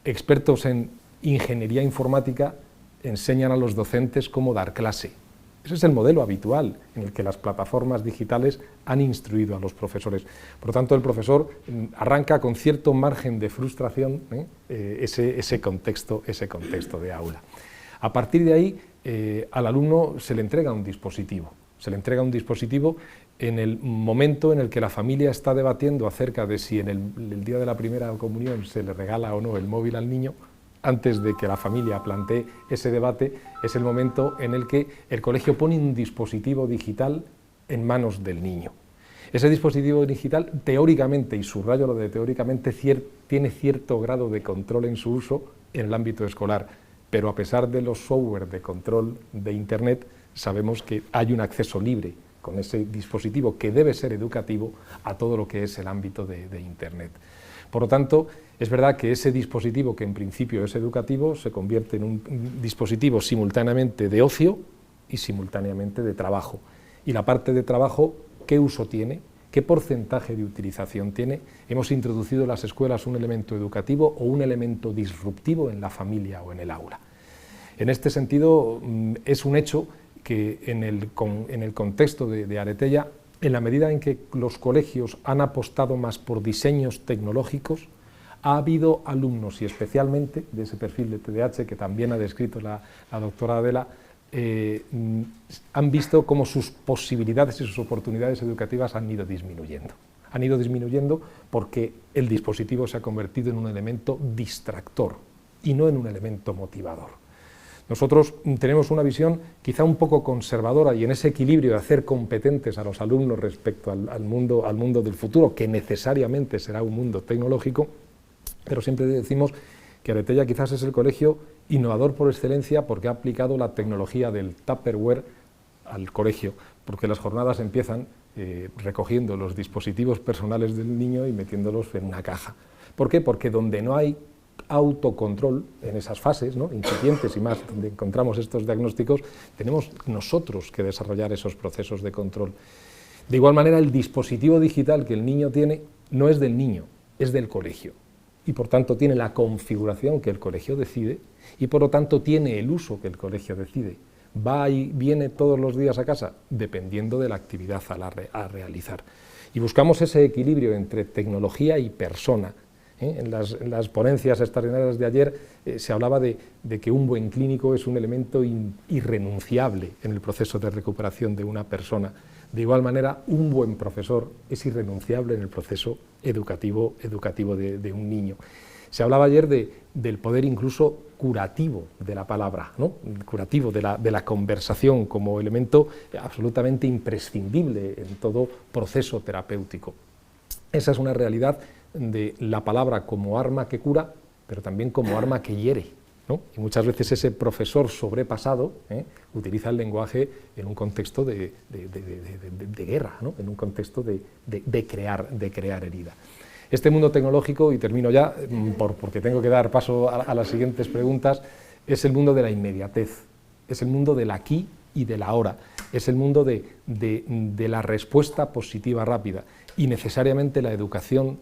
expertos en ingeniería informática enseñan a los docentes cómo dar clase. Ese es el modelo habitual en el que las plataformas digitales han instruido a los profesores. Por lo tanto, el profesor arranca con cierto margen de frustración ese contexto de aula. A partir de ahí, al alumno se le entrega un dispositivo. Se le entrega un dispositivo en el momento en el que la familia está debatiendo acerca de si en el día de la primera comunión se le regala o no el móvil al niño. Antes de que la familia plantee ese debate, es el momento en el que el colegio pone un dispositivo digital en manos del niño. Ese dispositivo digital, teóricamente, y subrayo lo de teóricamente, tiene cierto grado de control en su uso en el ámbito escolar, pero a pesar de los software de control de Internet, sabemos que hay un acceso libre con ese dispositivo que debe ser educativo a todo lo que es el ámbito de Internet. Por lo tanto, es verdad que ese dispositivo, que en principio es educativo, se convierte en un dispositivo simultáneamente de ocio y simultáneamente de trabajo. Y la parte de trabajo, ¿qué uso tiene? ¿Qué porcentaje de utilización tiene? Hemos introducido en las escuelas un elemento educativo o un elemento disruptivo en la familia o en el aula. En este sentido, es un hecho que en el contexto de Aretella, en la medida en que los colegios han apostado más por diseños tecnológicos, ha habido alumnos, y especialmente de ese perfil de TDAH que también ha descrito la doctora Adela, han visto cómo sus posibilidades y sus oportunidades educativas han ido disminuyendo. Han ido disminuyendo porque el dispositivo se ha convertido en un elemento distractor y no en un elemento motivador. Nosotros tenemos una visión quizá un poco conservadora y en ese equilibrio de hacer competentes a los alumnos respecto al mundo del futuro, que necesariamente será un mundo tecnológico, pero siempre decimos que Aretella quizás es el colegio innovador por excelencia porque ha aplicado la tecnología del Tupperware al colegio, porque las jornadas empiezan recogiendo los dispositivos personales del niño y metiéndolos en una caja. ¿Por qué? Porque donde no hay autocontrol en esas fases, ¿no?, incipientes y más, donde encontramos estos diagnósticos, tenemos nosotros que desarrollar esos procesos de control. De igual manera, el dispositivo digital que el niño tiene no es del niño, es del colegio. Y por tanto tiene la configuración que el colegio decide y por lo tanto tiene el uso que el colegio decide. ¿Va y viene todos los días a casa? Dependiendo de la actividad a realizar. Y buscamos ese equilibrio entre tecnología y persona. En las ponencias extraordinarias de ayer se hablaba de que un buen clínico es un elemento irrenunciable en el proceso de recuperación de una persona. De igual manera, un buen profesor es irrenunciable en el proceso educativo de un niño. Se hablaba ayer del poder incluso curativo de la palabra, ¿no?, curativo de la conversación como elemento absolutamente imprescindible en todo proceso terapéutico. Esa es una realidad de la palabra como arma que cura, pero también como arma que hiere, ¿no? Y muchas veces ese profesor sobrepasado utiliza el lenguaje en un contexto de guerra, ¿no?, en un contexto de crear herida. Este mundo tecnológico, y termino ya porque tengo que dar paso a las siguientes preguntas, es el mundo de la inmediatez, es el mundo del aquí y del ahora, es el mundo de la respuesta positiva rápida, y necesariamente la educación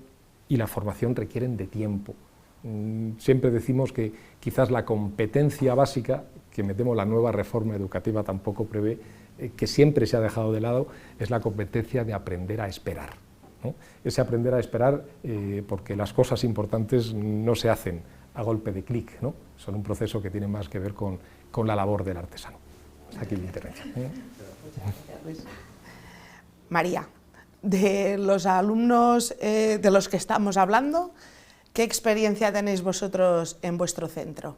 y la formación requieren de tiempo. Siempre decimos que quizás la competencia básica, que me temo la nueva reforma educativa tampoco prevé, que siempre se ha dejado de lado, es la competencia de aprender a esperar, ¿no? Ese aprender a esperar, porque las cosas importantes no se hacen a golpe de clic, ¿no? Son un proceso que tiene más que ver con la labor del artesano. Hasta aquí mi intervención. María, de los alumnos de los que estamos hablando, ¿qué experiencia tenéis vosotros en vuestro centro?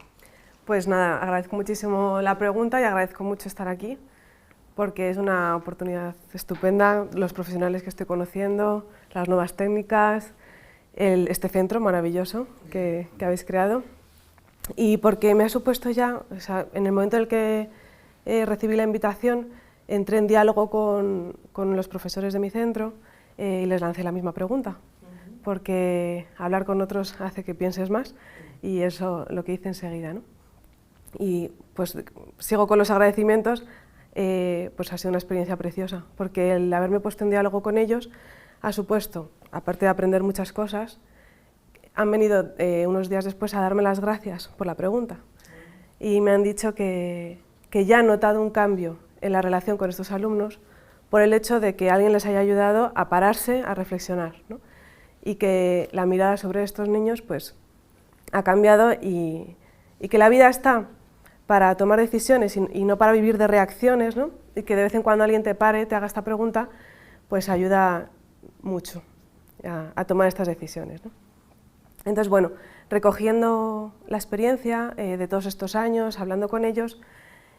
Pues nada, agradezco muchísimo la pregunta y agradezco mucho estar aquí, porque es una oportunidad estupenda, los profesionales que estoy conociendo, las nuevas técnicas, este centro maravilloso que habéis creado, y porque me ha supuesto ya, o sea, en el momento en el que recibí la invitación, entré en diálogo con los profesores de mi centro y les lancé la misma pregunta, porque hablar con otros hace que pienses más, y eso lo que hice enseguida, ¿no? Y pues sigo con los agradecimientos. Pues ha sido una experiencia preciosa, porque el haberme puesto en diálogo con ellos ha supuesto, aparte de aprender muchas cosas, han venido unos días después a darme las gracias por la pregunta, y me han dicho que ya han notado un cambio en la relación con estos alumnos por el hecho de que alguien les haya ayudado a pararse, a reflexionar, ¿no? Y que la mirada sobre estos niños pues, ha cambiado y que la vida está para tomar decisiones y no para vivir de reacciones, ¿no? Y que de vez en cuando alguien te pare, te haga esta pregunta, pues ayuda mucho a tomar estas decisiones, ¿no? Entonces, bueno, recogiendo la experiencia de todos estos años, hablando con ellos,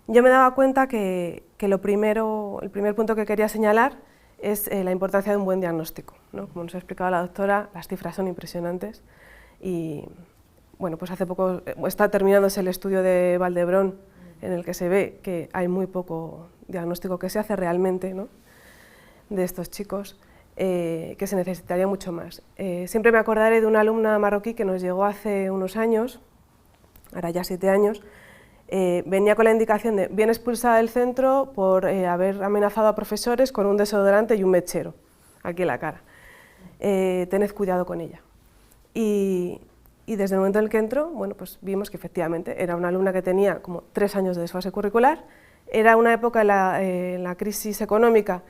yo me daba cuenta que el primer punto que quería señalar es la importancia de un buen diagnóstico, ¿no? Como nos ha explicado la doctora, las cifras son impresionantes y bueno, pues hace poco está terminándose el estudio de Valdebrón en el que se ve que hay muy poco diagnóstico que se hace realmente, ¿no? De estos chicos, que se necesitaría mucho más. Siempre me acordaré de una alumna marroquí que nos llegó hace unos años, ahora ya 7 años, venía con la indicación de viene expulsada del centro por haber amenazado a profesores con un desodorante y un mechero, aquí en la cara. Tened cuidado con ella. Y desde el momento en el que entró, bueno, pues vimos que efectivamente era una alumna que tenía como 3 años de desfase curricular, era una época en la crisis económica,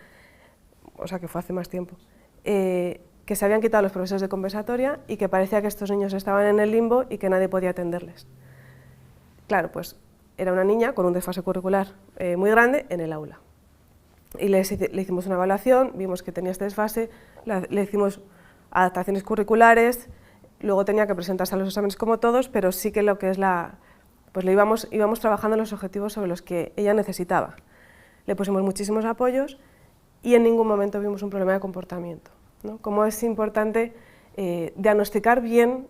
o sea que fue hace más tiempo, que se habían quitado los profesores de compensatoria y que parecía que estos niños estaban en el limbo y que nadie podía atenderles. Claro, pues era una niña con un desfase curricular muy grande en el aula. Y le hicimos una evaluación, vimos que tenía este desfase, le hicimos adaptaciones curriculares, luego tenía que presentarse a los exámenes como todos, pero sí que lo que es pues le íbamos trabajando los objetivos sobre los que ella necesitaba. Le pusimos muchísimos apoyos y en ningún momento vimos un problema de comportamiento, ¿no? Como es importante diagnosticar bien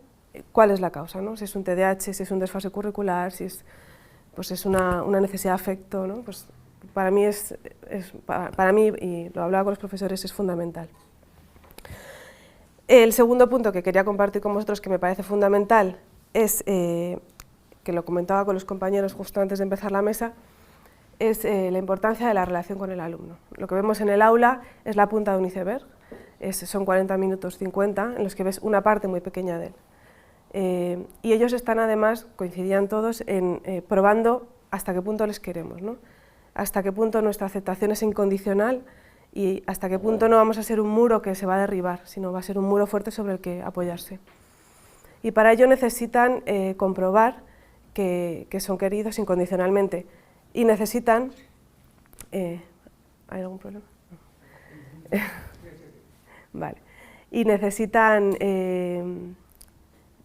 cuál es la causa, ¿no? Si es un TDAH, si es un desfase curricular, si es, pues es una necesidad de afecto, ¿no? Pues para mí, para mí, y lo hablaba con los profesores, es fundamental. El segundo punto que quería compartir con vosotros, que me parece fundamental, es, que lo comentaba con los compañeros justo antes de empezar la mesa, es la importancia de la relación con el alumno. Lo que vemos en el aula es la punta de un iceberg, son 40 minutos 50 en los que ves una parte muy pequeña de él. Y ellos están además, coincidían todos, en probando hasta qué punto les queremos, ¿no? Hasta qué punto nuestra aceptación es incondicional y hasta qué punto no vamos a ser un muro que se va a derribar, sino va a ser un muro fuerte sobre el que apoyarse. Y para ello necesitan comprobar que son queridos incondicionalmente y necesitan... ¿hay algún problema? Vale. Y necesitan...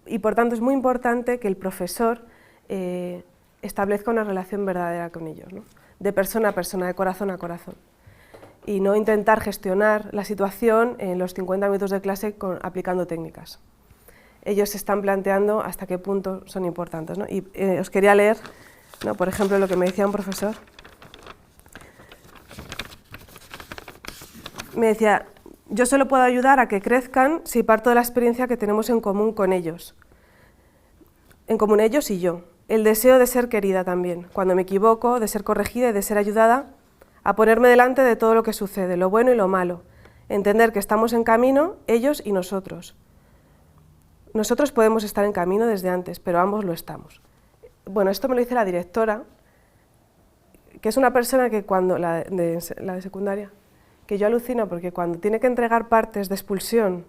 y por tanto es muy importante que el profesor establezca una relación verdadera con ellos, ¿no? De persona a persona, de corazón a corazón. Y no intentar gestionar la situación en los 50 minutos de clase aplicando técnicas. Ellos se están planteando hasta qué punto son importantes, ¿no? Y os quería leer, ¿no? Por ejemplo, lo que me decía un profesor. Me decía, yo solo puedo ayudar a que crezcan si parto de la experiencia que tenemos en común con ellos. En común ellos y yo. El deseo de ser querida también, cuando me equivoco, de ser corregida y de ser ayudada, a ponerme delante de todo lo que sucede, lo bueno y lo malo, entender que estamos en camino, ellos y nosotros. Nosotros podemos estar en camino desde antes, pero ambos lo estamos. Bueno, esto me lo dice la directora, que es una persona que cuando, la de secundaria, que yo alucino porque cuando tiene que entregar partes de expulsión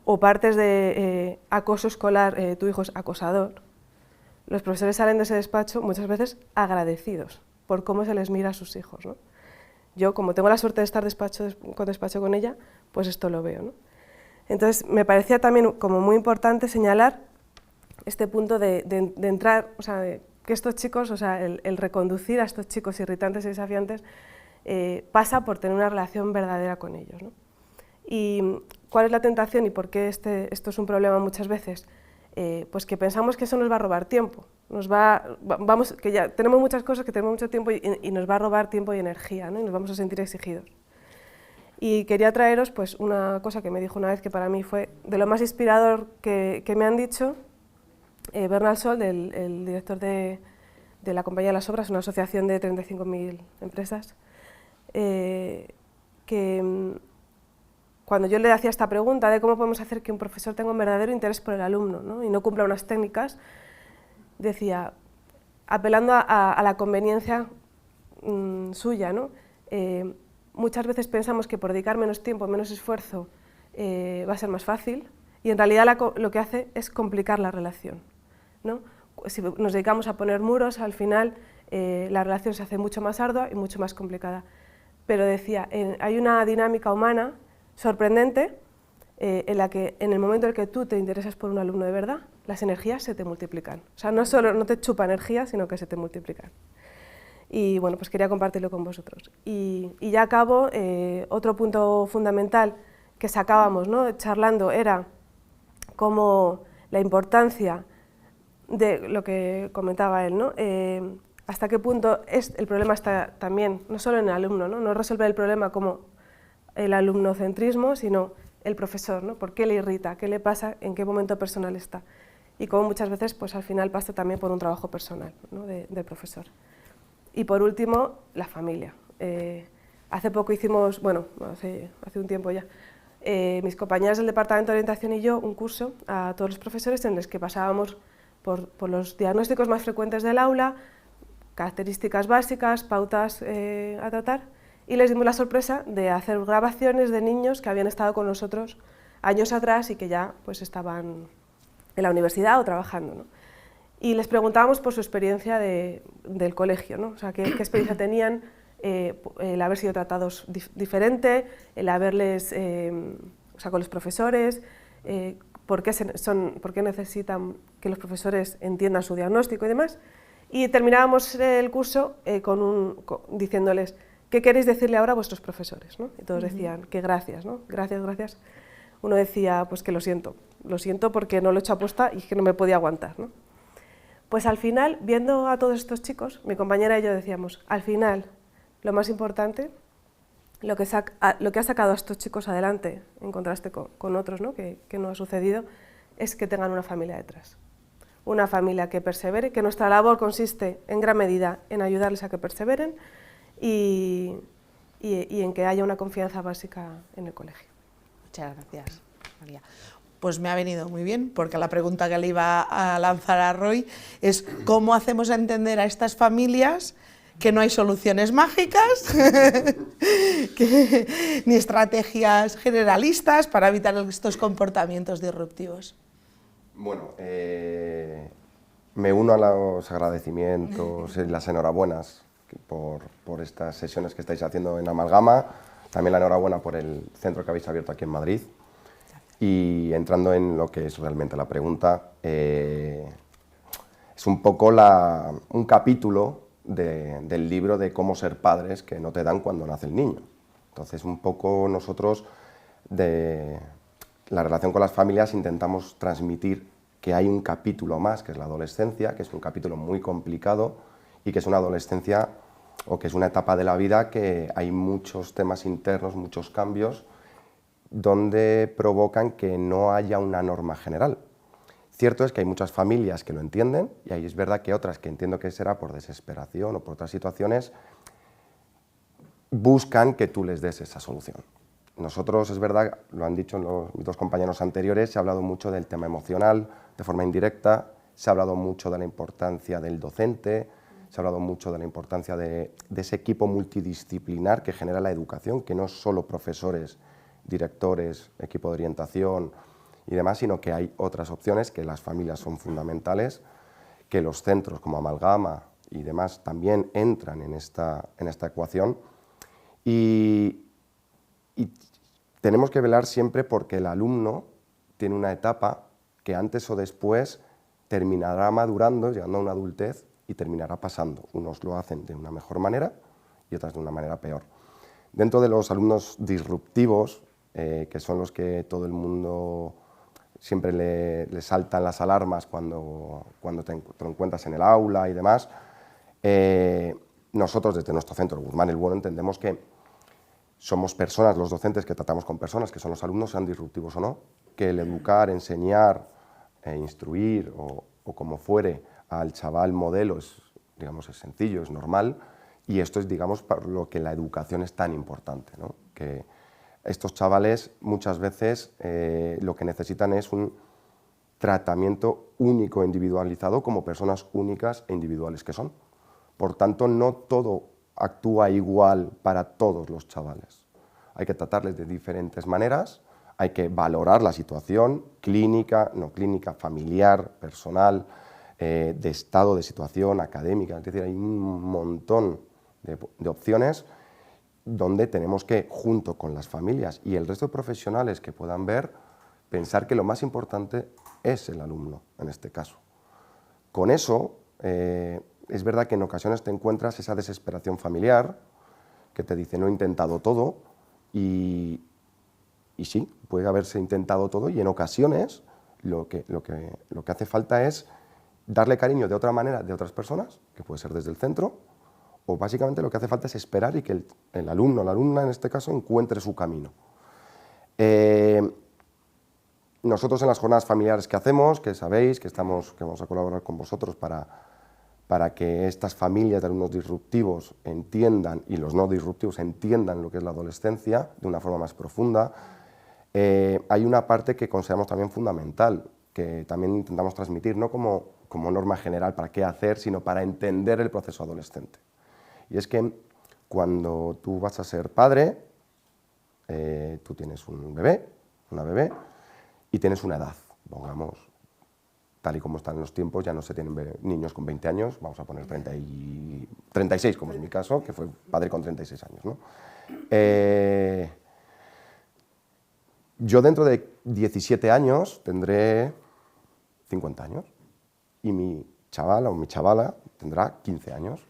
o partes de acoso escolar, tu hijo es acosador, los profesores salen de ese despacho muchas veces agradecidos por cómo se les mira a sus hijos, ¿no? Yo, como tengo la suerte de estar despacho con ella, pues esto lo veo, ¿no? Entonces, me parecía también como muy importante señalar este punto de entrar, o sea, que estos chicos, o sea, el reconducir a estos chicos irritantes y desafiantes pasa por tener una relación verdadera con ellos, ¿no? ¿Y cuál es la tentación y por qué esto es un problema muchas veces? Pues que pensamos que eso nos va a robar tiempo, que ya tenemos muchas cosas, que tenemos mucho tiempo y nos va a robar tiempo y energía, ¿no? Y nos vamos a sentir exigidos. Y quería traeros pues, una cosa que me dijo una vez que para mí fue de lo más inspirador que me han dicho, Bernal Sol, el director de la Compañía de las Obras, una asociación de 35.000 empresas, que cuando yo le hacía esta pregunta de cómo podemos hacer que un profesor tenga un verdadero interés por el alumno, ¿no? Y no cumpla unas técnicas, decía, apelando a la conveniencia suya, ¿no? Muchas veces pensamos que por dedicar menos tiempo, menos esfuerzo, va a ser más fácil, y en realidad lo que hace es complicar la relación, ¿no? Si nos dedicamos a poner muros, al final la relación se hace mucho más ardua y mucho más complicada. Pero decía, hay una dinámica humana sorprendente en la que en el momento en el que tú te interesas por un alumno de verdad, las energías se te multiplican. O sea, no solo no te chupa energía, sino que se te multiplican. Y bueno, pues quería compartirlo con vosotros. Y ya acabo, otro punto fundamental que sacábamos, ¿no?, charlando, era como la importancia de lo que comentaba él, ¿no? Hasta qué punto el problema está también, no solo en el alumno, ¿no? No resolver el problema como el alumnocentrismo, sino el profesor, ¿no? ¿Por qué le irrita? ¿Qué le pasa? ¿En qué momento personal está? Y como muchas veces, pues al final pasa también por un trabajo personal, ¿no?, del profesor. Y por último, la familia. Hace poco hicimos, bueno, hace un tiempo ya, mis compañeras del Departamento de Orientación y yo, un curso a todos los profesores en los que pasábamos por los diagnósticos más frecuentes del aula, características básicas, pautas a tratar, y les dimos la sorpresa de hacer grabaciones de niños que habían estado con nosotros años atrás y que ya pues estaban en la universidad o trabajando, ¿no? Y les preguntábamos por su experiencia del colegio, ¿no? O sea, qué experiencia tenían, el haber sido tratados diferente, el haberles, o sea, con los profesores, por qué necesitan que los profesores entiendan su diagnóstico y demás. Y terminábamos el curso diciéndoles, ¿qué queréis decirle ahora a vuestros profesores, ¿no? Y todos decían que gracias, ¿no? Gracias, gracias. Uno decía, pues que lo siento porque no lo he hecho aposta y que no me podía aguantar, ¿no? Pues al final, viendo a todos estos chicos, mi compañera y yo decíamos, al final, lo más importante, lo que ha sacado a estos chicos adelante, en contraste con otros, ¿no?, que no ha sucedido, es que tengan una familia detrás. Una familia que persevere, que nuestra labor consiste en gran medida en ayudarles a que perseveren y en que haya una confianza básica en el colegio. Muchas gracias, María. Pues me ha venido muy bien, porque la pregunta que le iba a lanzar a Roy es ¿cómo hacemos entender a estas familias que no hay soluciones mágicas, ni estrategias generalistas para evitar estos comportamientos disruptivos? Bueno, me uno a los agradecimientos y las enhorabuenas por estas sesiones que estáis haciendo en Amalgama, también la enhorabuena por el centro que habéis abierto aquí en Madrid. Y entrando en lo que es realmente la pregunta, es un poco un capítulo del libro de cómo ser padres que no te dan cuando nace el niño. Entonces, un poco nosotros, de la relación con las familias, intentamos transmitir que hay un capítulo más, que es la adolescencia, que es un capítulo muy complicado y que es una adolescencia o que es una etapa de la vida que hay muchos temas internos, muchos cambios, donde provocan que no haya una norma general. Cierto es que hay muchas familias que lo entienden, y ahí es verdad que otras, que entiendo que será por desesperación o por otras situaciones, buscan que tú les des esa solución. Nosotros, es verdad, lo han dicho mis dos compañeros anteriores, se ha hablado mucho del tema emocional, de forma indirecta, se ha hablado mucho de la importancia del docente, se ha hablado mucho de la importancia de ese equipo multidisciplinar que genera la educación, que no es solo profesores, directores, equipo de orientación y demás, sino que hay otras opciones, que las familias son fundamentales, que los centros como Amalgama y demás también entran en esta ecuación, y tenemos que velar siempre porque el alumno tiene una etapa que antes o después terminará madurando, llegando a una adultez y terminará pasando. Unos lo hacen de una mejor manera y otras de una manera peor. Dentro de los alumnos disruptivos, que son los que todo el mundo siempre le saltan las alarmas cuando te lo encuentras en el aula y demás, nosotros desde nuestro centro, Guzmán el Bueno, entendemos que somos personas, los docentes que tratamos con personas, que son los alumnos, sean disruptivos o no, que el educar, enseñar, instruir o como fuere al chaval modelo es sencillo, es normal, y esto es, digamos, por lo que la educación es tan importante, ¿no? Que estos chavales muchas veces lo que necesitan es un tratamiento único, individualizado, como personas únicas e individuales que son. Por tanto, no todo actúa igual para todos los chavales. Hay que tratarles de diferentes maneras, hay que valorar la situación clínica, no clínica, familiar, personal, de estado de situación académica, es decir, hay un montón de opciones donde tenemos que, junto con las familias y el resto de profesionales que puedan ver, pensar que lo más importante es el alumno, en este caso. Con eso, es verdad que en ocasiones te encuentras esa desesperación familiar, que te dice, no he intentado todo, y sí, puede haberse intentado todo, y en ocasiones lo que hace falta es darle cariño de otra manera de otras personas, que puede ser desde el centro, o básicamente lo que hace falta es esperar y que el alumno o la alumna, en este caso, encuentre su camino. Nosotros en las jornadas familiares que hacemos, que sabéis que vamos a colaborar con vosotros para que estas familias de alumnos disruptivos entiendan, y los no disruptivos entiendan lo que es la adolescencia de una forma más profunda, hay una parte que consideramos también fundamental, que también intentamos transmitir, no como norma general para qué hacer, sino para entender el proceso adolescente. Y es que cuando tú vas a ser padre, tú tienes un bebé, una bebé, y tienes una edad, pongamos, tal y como están los tiempos, ya no se tienen niños con 20 años, vamos a poner 36, como es mi caso, que fue padre con 36 años, ¿no? Yo dentro de 17 años tendré 50 años y mi chaval o mi chavala tendrá 15 años.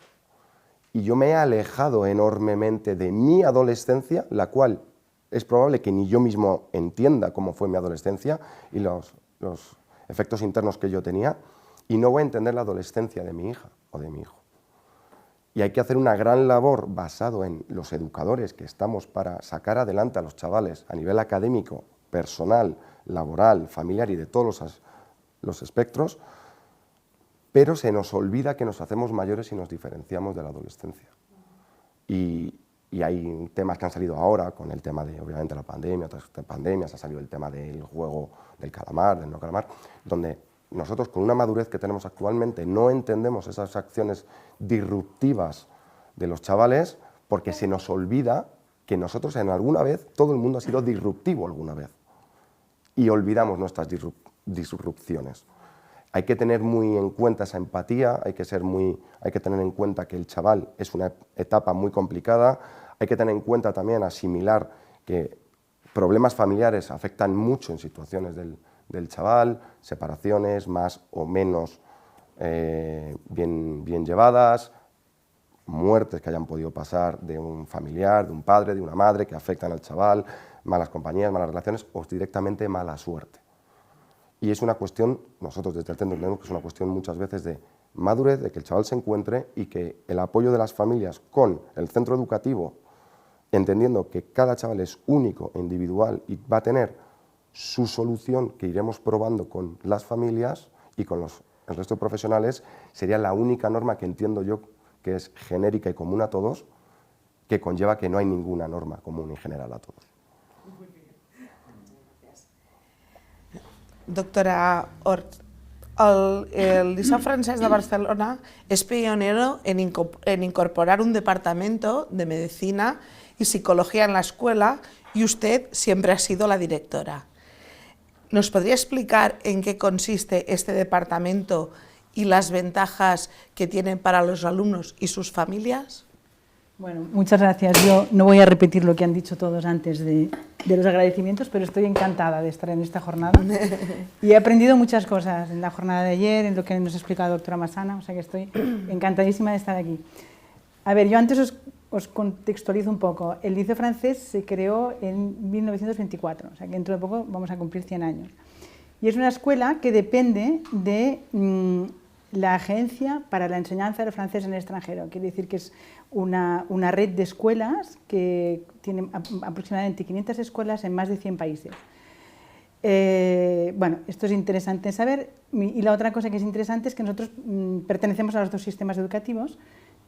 Y yo me he alejado enormemente de mi adolescencia, la cual es probable que ni yo mismo entienda cómo fue mi adolescencia y los efectos internos que yo tenía, y no voy a entender la adolescencia de mi hija o de mi hijo. Y hay que hacer una gran labor basado en los educadores que estamos para sacar adelante a los chavales a nivel académico, personal, laboral, familiar y de todos los espectros, pero se nos olvida que nos hacemos mayores y nos diferenciamos de la adolescencia. Y hay temas que han salido ahora, con el tema de, obviamente, la pandemia, otras pandemias, ha salido el tema del juego del calamar, del no calamar, donde nosotros, con una madurez que tenemos actualmente, no entendemos esas acciones disruptivas de los chavales, porque se nos olvida que nosotros en alguna vez, todo el mundo ha sido disruptivo alguna vez, y olvidamos nuestras disrupciones. Hay que tener muy en cuenta esa empatía, hay que tener en cuenta que el chaval es una etapa muy complicada, hay que tener en cuenta también asimilar que problemas familiares afectan mucho en situaciones del chaval, separaciones más o menos bien llevadas, muertes que hayan podido pasar de un familiar, de un padre, de una madre, que afectan al chaval, malas compañías, malas relaciones o directamente mala suerte. Y es una cuestión, nosotros desde el centro entendemos que es una cuestión muchas veces de madurez, de que el chaval se encuentre y que el apoyo de las familias con el centro educativo, entendiendo que cada chaval es único e individual y va a tener su solución que iremos probando con las familias y con el resto de profesionales, sería la única norma que entiendo yo que es genérica y común a todos, que conlleva que no hay ninguna norma común y general a todos. Doctora Hort, el Liceu Francés de Barcelona es pionero en incorporar un departamento de medicina y psicología en la escuela, y usted siempre ha sido la directora. ¿Nos podría explicar en qué consiste este departamento y las ventajas que tiene para los alumnos y sus familias? Bueno, muchas gracias. Yo no voy a repetir lo que han dicho todos antes de los agradecimientos, pero estoy encantada de estar en esta jornada y he aprendido muchas cosas en la jornada de ayer, en lo que nos ha explicado la doctora Massana, o sea que estoy encantadísima de estar aquí. A ver, yo antes os contextualizo un poco. El Liceo Francés se creó en 1924, o sea que dentro de poco vamos a cumplir 100 años. Y es una escuela que depende de la Agencia para la Enseñanza del Francés en el Extranjero. Quiere decir que es una red de escuelas que tiene aproximadamente 500 escuelas en más de 100 países. Bueno, esto es interesante saber. Y la otra cosa que es interesante es que nosotros pertenecemos a los dos sistemas educativos,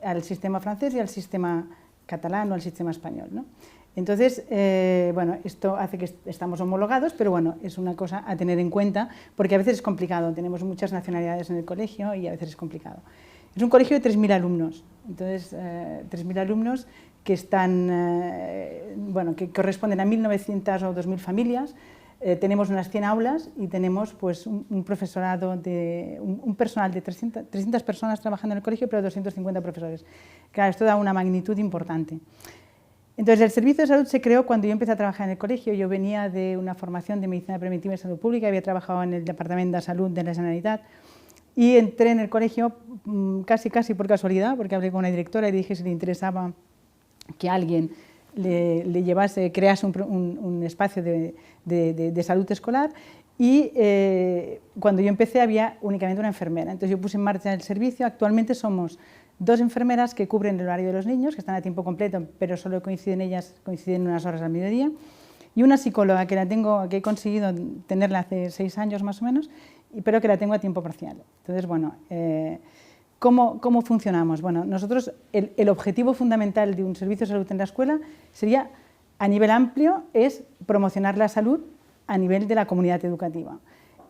al sistema francés y al sistema catalán o al sistema español, ¿no? Entonces, bueno, esto hace que estamos homologados, pero bueno, es una cosa a tener en cuenta, porque a veces es complicado, tenemos muchas nacionalidades en el colegio y a veces es complicado. Es un colegio de 3.000 alumnos, Entonces, 3.000 alumnos que están, bueno, que corresponden a 1.900 o 2.000 familias. Tenemos unas 100 aulas y tenemos pues, un profesorado, un personal de 300 personas trabajando en el colegio, pero 250 profesores. Claro, esto da una magnitud importante. Entonces, el servicio de salud se creó cuando yo empecé a trabajar en el colegio. Yo venía de una formación de medicina preventiva y salud pública, había trabajado en el Departamento de Salud de la Generalitat y entré en el colegio casi por casualidad, porque hablé con una directora y dije si le interesaba que alguien le llevase, crease un espacio de salud escolar. Y cuando yo empecé había únicamente una enfermera, entonces yo puse en marcha el servicio. Actualmente somos 2 enfermeras que cubren el horario de los niños, que están a tiempo completo, pero solo coinciden unas horas al mediodía, y una psicóloga que he conseguido tenerla hace 6 años más o menos, pero que la tengo a tiempo parcial. Entonces, bueno, ¿cómo funcionamos? Bueno, nosotros, el objetivo fundamental de un servicio de salud en la escuela sería, a nivel amplio, es promocionar la salud a nivel de la comunidad educativa,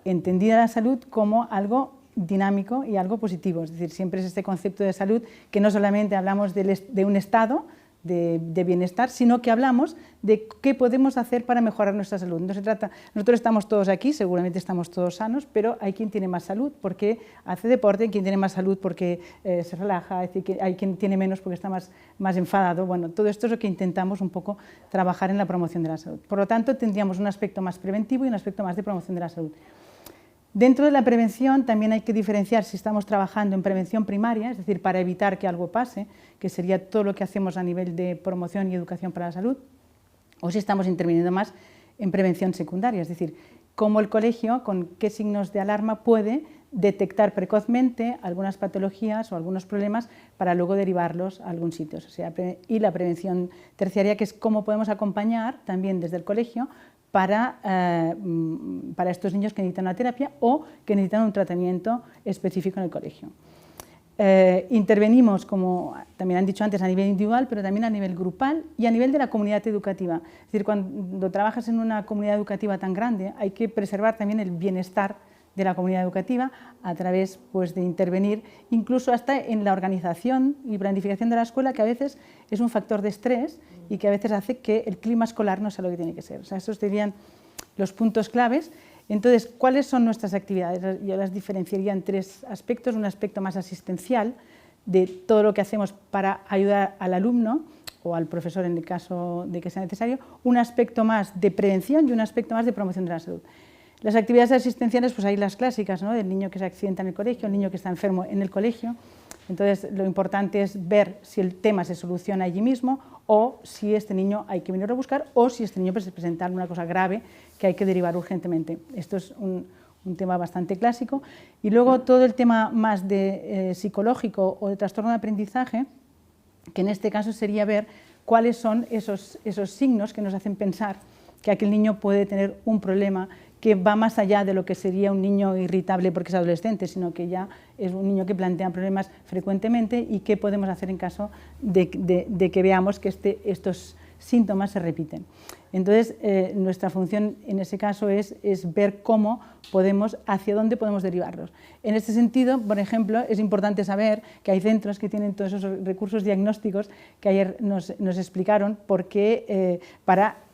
entendida la salud como algo dinámico y algo positivo, es decir, siempre es este concepto de salud que no solamente hablamos de un estado de bienestar, sino que hablamos de qué podemos hacer para mejorar nuestra salud. No se trata, nosotros estamos todos aquí, seguramente estamos todos sanos, pero hay quien tiene más salud porque hace deporte, hay quien tiene más salud porque se relaja, es decir, que hay quien tiene menos porque está más enfadado. Bueno, todo esto es lo que intentamos un poco trabajar en la promoción de la salud. Por lo tanto, tendríamos un aspecto más preventivo y un aspecto más de promoción de la salud. Dentro de la prevención también hay que diferenciar si estamos trabajando en prevención primaria, es decir, para evitar que algo pase, que sería todo lo que hacemos a nivel de promoción y educación para la salud, o si estamos interviniendo más en prevención secundaria, es decir, cómo el colegio, con qué signos de alarma puede detectar precozmente algunas patologías o algunos problemas para luego derivarlos a algún sitio. O sea, y la prevención terciaria, que es cómo podemos acompañar también desde el colegio para estos niños que necesitan una terapia o que necesitan un tratamiento específico en el colegio. Intervenimos, como también han dicho antes, a nivel individual, pero también a nivel grupal y a nivel de la comunidad educativa. Es decir, cuando trabajas en una comunidad educativa tan grande, hay que preservar también el bienestar de la comunidad educativa a través pues, de intervenir incluso hasta en la organización y planificación de la escuela, que a veces es un factor de estrés y que a veces hace que el clima escolar no sea lo que tiene que ser. O sea, esos serían los puntos claves. Entonces, ¿cuáles son nuestras actividades? Yo las diferenciaría en 3 aspectos. Un aspecto más asistencial, de todo lo que hacemos para ayudar al alumno o al profesor en el caso de que sea necesario, un aspecto más de prevención y un aspecto más de promoción de la salud. Las actividades asistenciales, pues hay las clásicas, ¿no? Del niño que se accidenta en el colegio, el niño que está enfermo en el colegio. Entonces, lo importante es ver si el tema se soluciona allí mismo o si este niño hay que venirlo a buscar o si este niño presenta alguna cosa grave que hay que derivar urgentemente. Esto es un tema bastante clásico. Y luego todo el tema más de psicológico o de trastorno de aprendizaje, que en este caso sería ver cuáles son esos signos que nos hacen pensar que aquel niño puede tener un problema que va más allá de lo que sería un niño irritable porque es adolescente, sino que ya es un niño que plantea problemas frecuentemente y qué podemos hacer en caso de que veamos que estos síntomas se repiten. Entonces, nuestra función en ese caso es ver cómo podemos, hacia dónde podemos derivarlos. En este sentido, por ejemplo, es importante saber que hay centros que tienen todos esos recursos diagnósticos que ayer nos explicaron por qué,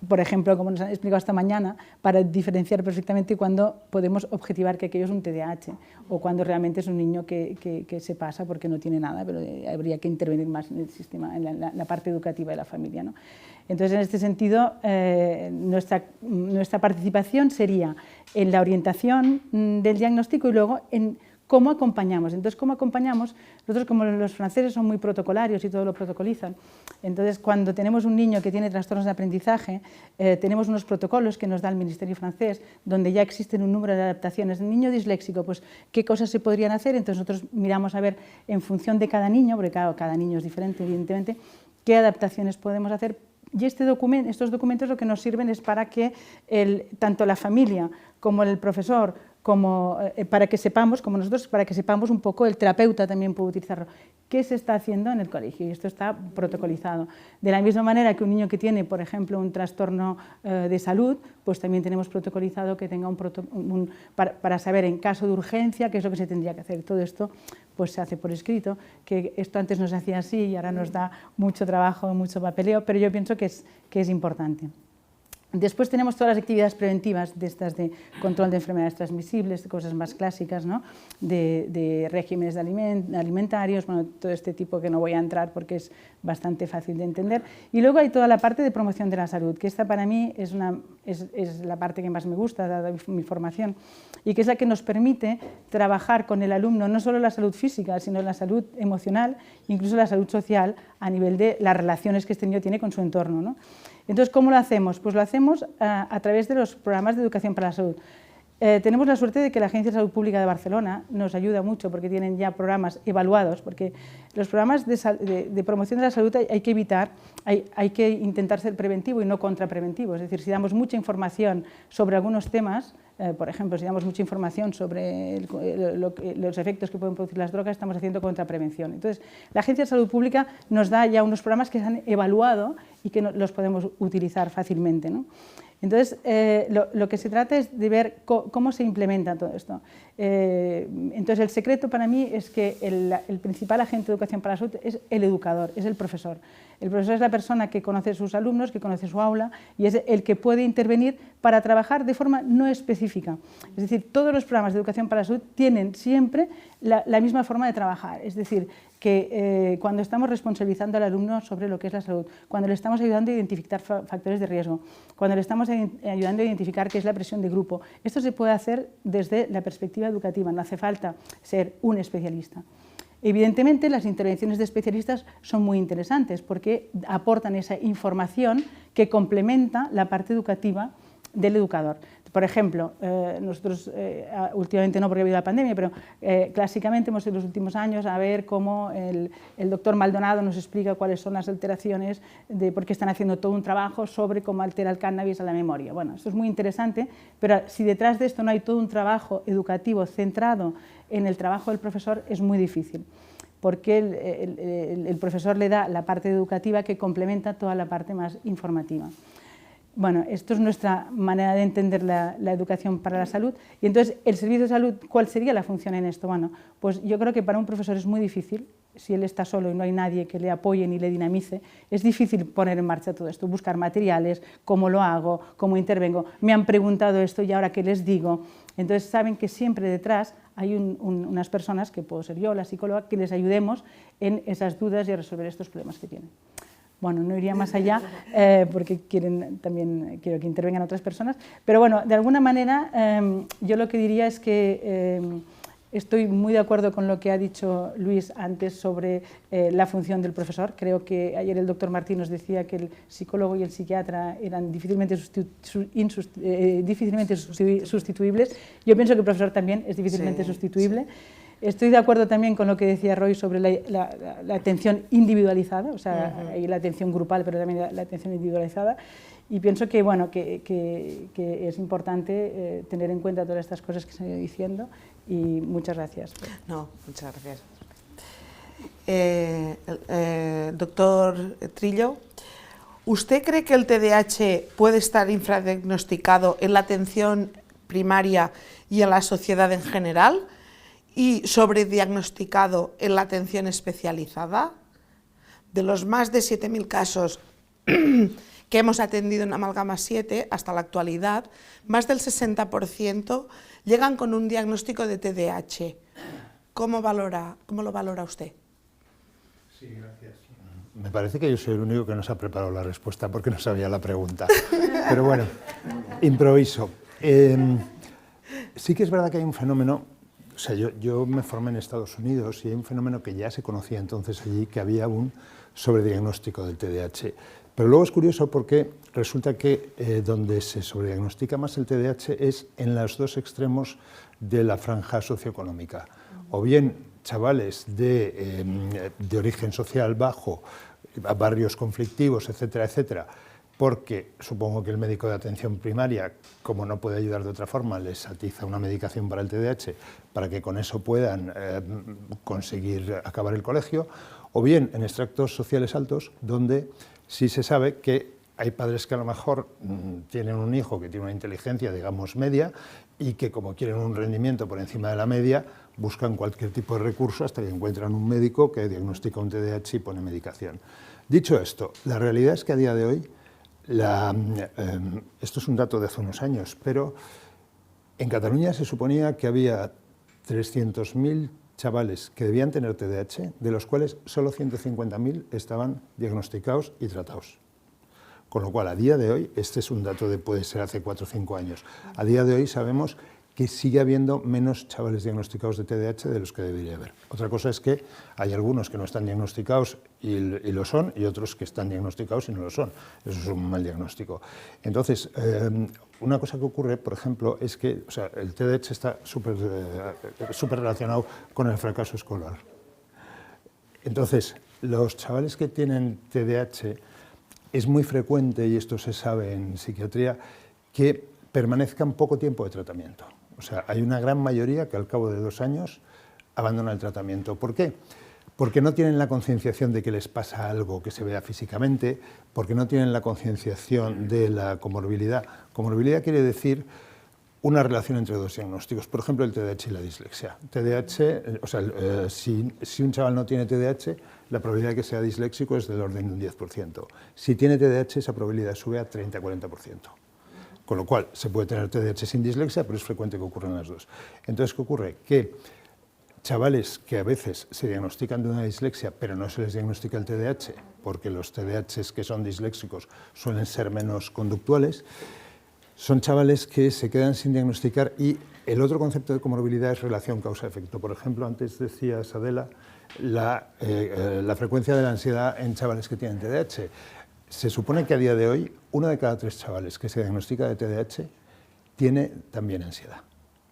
por ejemplo, como nos han explicado esta mañana, para diferenciar perfectamente cuándo podemos objetivar que aquello es un TDAH o cuando realmente es un niño que se pasa porque no tiene nada, pero habría que intervenir más en el sistema, en la parte educativa de la familia, ¿no? Entonces, en este sentido, nuestra participación sería en la orientación del diagnóstico y luego en cómo acompañamos. Entonces, ¿cómo acompañamos? Nosotros, como los franceses son muy protocolarios y todo lo protocolizan, entonces cuando tenemos un niño que tiene trastornos de aprendizaje, tenemos unos protocolos que nos da el Ministerio francés, donde ya existen un número de adaptaciones. El niño disléxico, pues, ¿qué cosas se podrían hacer? Entonces nosotros miramos a ver, en función de cada niño, porque claro, cada niño es diferente, evidentemente, qué adaptaciones podemos hacer. Y estos documentos lo que nos sirven es para que tanto la familia como el profesor, como para que sepamos, como nosotros, para que sepamos un poco, el terapeuta también puede utilizarlo. ¿Qué se está haciendo en el colegio? Y esto está protocolizado. De la misma manera que un niño que tiene, por ejemplo, un trastorno de salud, pues también tenemos protocolizado que tenga para saber en caso de urgencia qué es lo que se tendría que hacer. Todo esto pues se hace por escrito, que esto antes no se hacía así y ahora nos da mucho trabajo, mucho papeleo, pero yo pienso que es importante. Después tenemos todas las actividades preventivas de estas de control de enfermedades transmisibles, de cosas más clásicas, ¿no? de regímenes alimentarios, bueno, todo este tipo que no voy a entrar porque es bastante fácil de entender. Y luego hay toda la parte de promoción de la salud, que esta para mí es la parte que más me gusta, dada mi formación, y que es la que nos permite trabajar con el alumno no solo la salud física, sino la salud emocional, incluso la salud social, a nivel de las relaciones que este niño tiene con su entorno, ¿no? Entonces, ¿cómo lo hacemos? Pues lo hacemos a través de los programas de educación para la salud. Tenemos la suerte de que la Agencia de Salud Pública de Barcelona nos ayuda mucho porque tienen ya programas evaluados, porque los programas de promoción de la salud hay que evitar, hay que intentar ser preventivo y no contrapreventivo. Es decir, si damos mucha información sobre algunos temas, por ejemplo, si damos mucha información sobre los efectos que pueden producir las drogas, estamos haciendo contraprevención. Entonces, la Agencia de Salud Pública nos da ya unos programas que se han evaluado y que los podemos utilizar fácilmente, ¿no? Entonces, lo que se trata es de ver cómo se implementa todo esto. Entonces, el secreto para mí es que el principal agente de educación para la salud es el educador, es el profesor. El profesor es la persona que conoce a sus alumnos, que conoce su aula y es el que puede intervenir para trabajar de forma no específica. Es decir, todos los programas de educación para la salud tienen siempre la misma forma de trabajar. Es decir, que cuando estamos responsabilizando al alumno sobre lo que es la salud, cuando le estamos ayudando a identificar factores de riesgo, cuando le estamos ayudando a identificar qué es la presión de grupo, esto se puede hacer desde la perspectiva educativa, no hace falta ser un especialista. Evidentemente, las intervenciones de especialistas son muy interesantes porque aportan esa información que complementa la parte educativa del educador. Por ejemplo, nosotros últimamente no porque ha habido la pandemia, pero clásicamente hemos en los últimos años a ver cómo el doctor Maldonado nos explica cuáles son las alteraciones, porque están haciendo todo un trabajo sobre cómo altera el cannabis a la memoria. Bueno, esto es muy interesante, pero si detrás de esto no hay todo un trabajo educativo centrado en el trabajo del profesor, es muy difícil, porque el profesor le da la parte educativa que complementa toda la parte más informativa. Bueno, esto es nuestra manera de entender la educación para la salud. Y entonces, el servicio de salud, ¿cuál sería la función en esto? Bueno, pues yo creo que para un profesor es muy difícil, si él está solo y no hay nadie que le apoye ni le dinamice, es difícil poner en marcha todo esto, buscar materiales, cómo lo hago, cómo intervengo, me han preguntado esto y ahora qué les digo. Entonces saben que siempre detrás hay unas personas, que puedo ser yo, la psicóloga, que les ayudemos en esas dudas y a resolver estos problemas que tienen. Bueno, no iría más allá porque también quiero que intervengan otras personas, pero bueno, de alguna manera yo lo que diría es que estoy muy de acuerdo con lo que ha dicho Luis antes sobre la función del profesor. Creo que ayer el doctor Martín nos decía que el psicólogo y el psiquiatra eran difícilmente sustituibles. Yo pienso que el profesor también es difícilmente sustituible. Sí. Estoy de acuerdo también con lo que decía Roy sobre la atención individualizada, o sea, hay la atención grupal, pero también la atención individualizada, y pienso que, bueno, que es importante tener en cuenta todas estas cosas que se han ido diciendo, y muchas gracias. No, muchas gracias. Doctor Trillo, ¿usted cree que el TDAH puede estar infradiagnosticado en la atención primaria y en la sociedad en general? ¿Y sobrediagnosticado en la atención especializada? De los más de 7.000 casos que hemos atendido en Amalgama 7 hasta la actualidad, más del 60% llegan con un diagnóstico de TDAH. ¿Cómo lo valora usted? Sí, gracias. Me parece que yo soy el único que no se ha preparado la respuesta porque no sabía la pregunta. Pero bueno, improviso. Sí que es verdad que hay un fenómeno. O sea, yo me formé en Estados Unidos y hay un fenómeno que ya se conocía entonces allí, que había un sobrediagnóstico del TDAH. Pero luego es curioso porque resulta que donde se sobrediagnostica más el TDAH es en los dos extremos de la franja socioeconómica. O bien chavales de origen social bajo, barrios conflictivos, etcétera, etcétera, porque supongo que el médico de atención primaria, como no puede ayudar de otra forma, les atiza una medicación para el TDAH para que con eso puedan conseguir acabar el colegio, o bien en extractos sociales altos, donde sí se sabe que hay padres que a lo mejor tienen un hijo que tiene una inteligencia, digamos, media, y que como quieren un rendimiento por encima de la media, buscan cualquier tipo de recurso hasta que encuentran un médico que diagnostica un TDAH y pone medicación. Dicho esto, la realidad es que a día de hoy, esto es un dato de hace unos años, pero en Cataluña se suponía que había 300.000 chavales que debían tener TDAH, de los cuales solo 150.000 estaban diagnosticados y tratados. Con lo cual, a día de hoy, este es un dato de puede ser hace 4 o 5 años, a día de hoy sabemos que sigue habiendo menos chavales diagnosticados de TDAH de los que debería haber. Otra cosa es que hay algunos que no están diagnosticados y lo son, y otros que están diagnosticados y no lo son. Eso es un mal diagnóstico. Entonces, una cosa que ocurre, por ejemplo, es que el TDAH está súper relacionado con el fracaso escolar. Entonces, los chavales que tienen TDAH, es muy frecuente, y esto se sabe en psiquiatría, que permanezcan poco tiempo de tratamiento. O sea, hay una gran mayoría que al cabo de 2 años abandona el tratamiento. ¿Por qué? Porque no tienen la concienciación de que les pasa algo que se vea físicamente, porque no tienen la concienciación de la comorbilidad. Comorbilidad quiere decir una relación entre 2 diagnósticos, por ejemplo, el TDAH y la dislexia. Si un chaval no tiene TDAH, la probabilidad de que sea disléxico es del orden de un 10%. Si tiene TDAH, esa probabilidad sube a 30-40%. Con lo cual, se puede tener TDAH sin dislexia, pero es frecuente que ocurran las dos. Entonces, ¿qué ocurre? Que chavales que a veces se diagnostican de una dislexia, pero no se les diagnostica el TDAH, porque los TDAHs que son disléxicos suelen ser menos conductuales, son chavales que se quedan sin diagnosticar. Y el otro concepto de comorbilidad es relación causa-efecto. Por ejemplo, antes decías, Adela, la frecuencia de la ansiedad en chavales que tienen TDAH. Se supone que a día de hoy, 1 de cada 3 chavales que se diagnostica de TDAH tiene también ansiedad,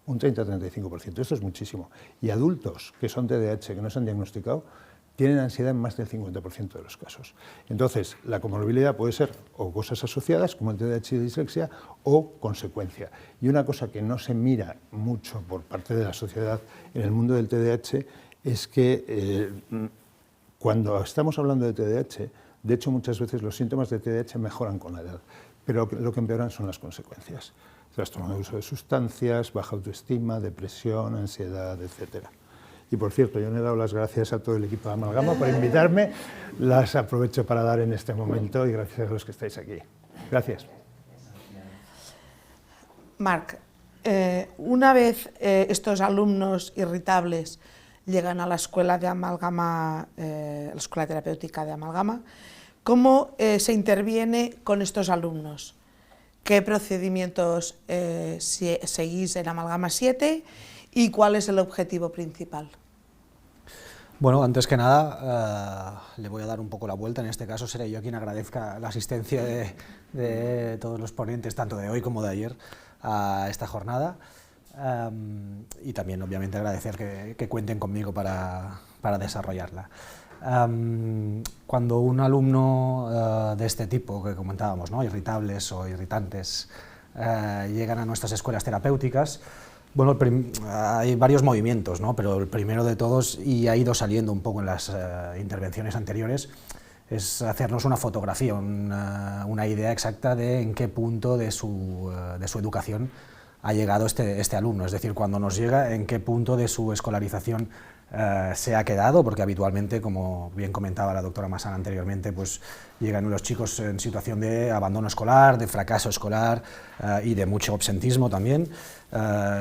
un 30-35%, esto es muchísimo. Y adultos que son TDAH, que no se han diagnosticado, tienen ansiedad en más del 50% de los casos. Entonces, la comorbilidad puede ser o cosas asociadas, como el TDAH y la dislexia, o consecuencia. Y una cosa que no se mira mucho por parte de la sociedad en el mundo del TDAH es que cuando estamos hablando de TDAH, de hecho, muchas veces los síntomas de TDAH mejoran con la edad, pero lo que empeoran son las consecuencias. Trastorno de uso de sustancias, baja autoestima, depresión, ansiedad, etc. Y por cierto, yo le he dado las gracias a todo el equipo de Amalgama por invitarme, las aprovecho para dar en este momento y gracias a los que estáis aquí. Gracias. Marc, una vez estos alumnos irritables llegan a la escuela de Amalgama, la escuela terapéutica de Amalgama, ¿cómo se interviene con estos alumnos? ¿Qué procedimientos seguís en Amalgama 7 y cuál es el objetivo principal? Bueno, antes que nada, le voy a dar un poco la vuelta. En este caso seré yo quien agradezca la asistencia de todos los ponentes, tanto de hoy como de ayer, a esta jornada. Y también, obviamente, agradecer que cuenten conmigo para desarrollarla. Cuando un alumno de este tipo que comentábamos, ¿no?, irritables o irritantes, llegan a nuestras escuelas terapéuticas, bueno, hay varios movimientos, ¿no?, pero el primero de todos, y ha ido saliendo un poco en las intervenciones anteriores, es hacernos una fotografía, una idea exacta de en qué punto de su educación ha llegado este alumno, es decir, cuando nos llega, en qué punto de su escolarización se ha quedado, porque habitualmente, como bien comentaba la doctora Massana anteriormente, pues llegan los chicos en situación de abandono escolar, de fracaso escolar y de mucho absentismo también.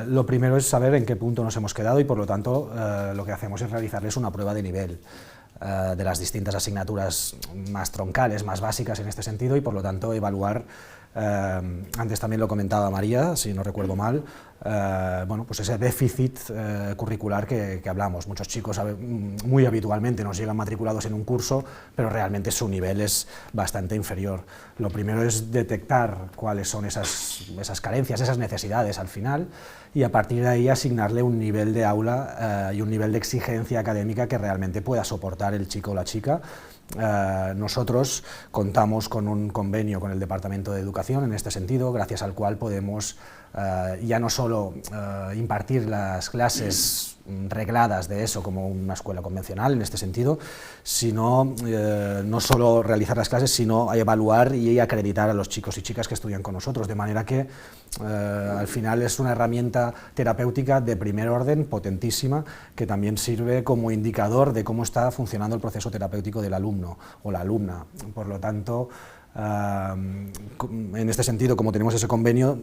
Lo primero es saber en qué punto nos hemos quedado y, por lo tanto, lo que hacemos es realizarles una prueba de nivel de las distintas asignaturas más troncales, más básicas en este sentido, y por lo tanto evaluar, antes también lo comentaba María, si no recuerdo mal, bueno, pues ese déficit curricular que hablamos. Muchos chicos muy habitualmente nos llegan matriculados en un curso, pero realmente su nivel es bastante inferior. Lo primero es detectar cuáles son esas carencias, esas necesidades al final, y a partir de ahí asignarle un nivel de aula y un nivel de exigencia académica que realmente pueda soportar el chico o la chica. Nosotros contamos con un convenio con el Departamento de Educación en este sentido, gracias al cual podemos ya no solo impartir las clases regladas de eso como una escuela convencional en este sentido, sino no solo realizar las clases, sino evaluar y acreditar a los chicos y chicas que estudian con nosotros, de manera que al final es una herramienta terapéutica de primer orden, potentísima, que también sirve como indicador de cómo está funcionando el proceso terapéutico del alumno o la alumna. Por lo tanto, en este sentido, como tenemos ese convenio,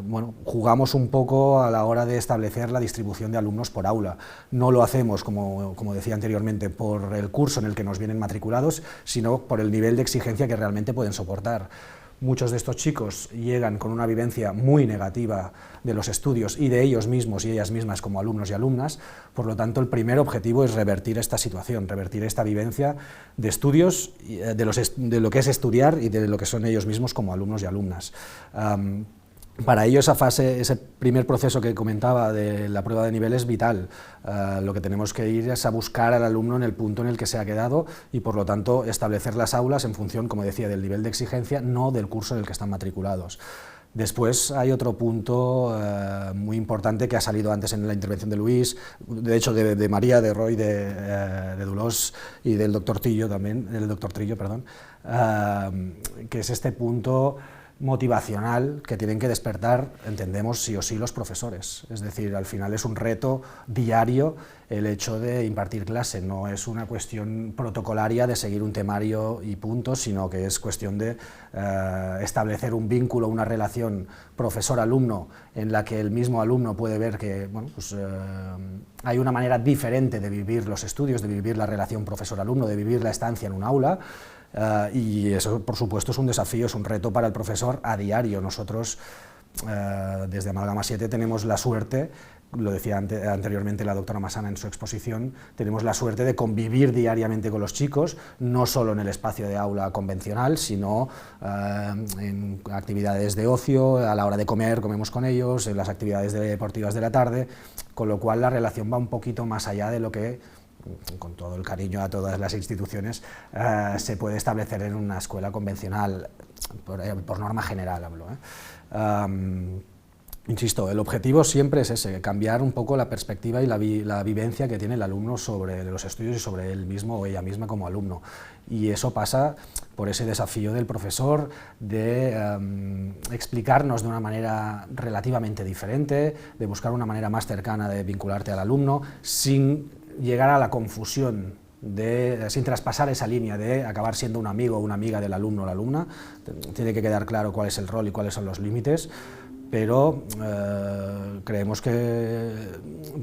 bueno, jugamos un poco a la hora de establecer la distribución de alumnos por aula. No lo hacemos, como decía anteriormente, por el curso en el que nos vienen matriculados, sino por el nivel de exigencia que realmente pueden soportar. Muchos de estos chicos llegan con una vivencia muy negativa de los estudios y de ellos mismos y ellas mismas como alumnos y alumnas, por lo tanto el primer objetivo es revertir esta situación, revertir esta vivencia de estudios, de lo que es estudiar y de lo que son ellos mismos como alumnos y alumnas. Para ello esa fase, ese primer proceso que comentaba de la prueba de nivel es vital. Lo que tenemos que ir es a buscar al alumno en el punto en el que se ha quedado y por lo tanto establecer las aulas en función, como decía, del nivel de exigencia, no del curso en el que están matriculados. Después hay otro punto muy importante que ha salido antes en la intervención de Luis, de hecho de María, de Roy, de Dolors y del doctor Trillo también, que es este punto motivacional que tienen que despertar, entendemos, sí o sí los profesores. Es decir, al final es un reto diario el hecho de impartir clase, no es una cuestión protocolaria de seguir un temario y punto, sino que es cuestión de establecer un vínculo, una relación profesor-alumno en la que el mismo alumno puede ver que bueno, pues, hay una manera diferente de vivir los estudios, de vivir la relación profesor-alumno, de vivir la estancia en un aula. Y eso, por supuesto, es un desafío, es un reto para el profesor a diario. Nosotros, desde Amalgama 7, tenemos la suerte, lo decía anteriormente la doctora Massana en su exposición, tenemos la suerte de convivir diariamente con los chicos, no solo en el espacio de aula convencional, sino en actividades de ocio, a la hora de comer, comemos con ellos, en las actividades deportivas de la tarde, con lo cual la relación va un poquito más allá de lo que, con todo el cariño a todas las instituciones, se puede establecer en una escuela convencional, por norma general hablo. Insisto, el objetivo siempre es ese, cambiar un poco la perspectiva y la vivencia que tiene el alumno sobre los estudios y sobre él mismo o ella misma como alumno. Y eso pasa por ese desafío del profesor de explicarnos de una manera relativamente diferente, de buscar una manera más cercana de vincularte al alumno, sin llegar a la confusión, sin traspasar esa línea de acabar siendo un amigo o una amiga del alumno o la alumna. Tiene que quedar claro cuál es el rol y cuáles son los límites, pero creemos que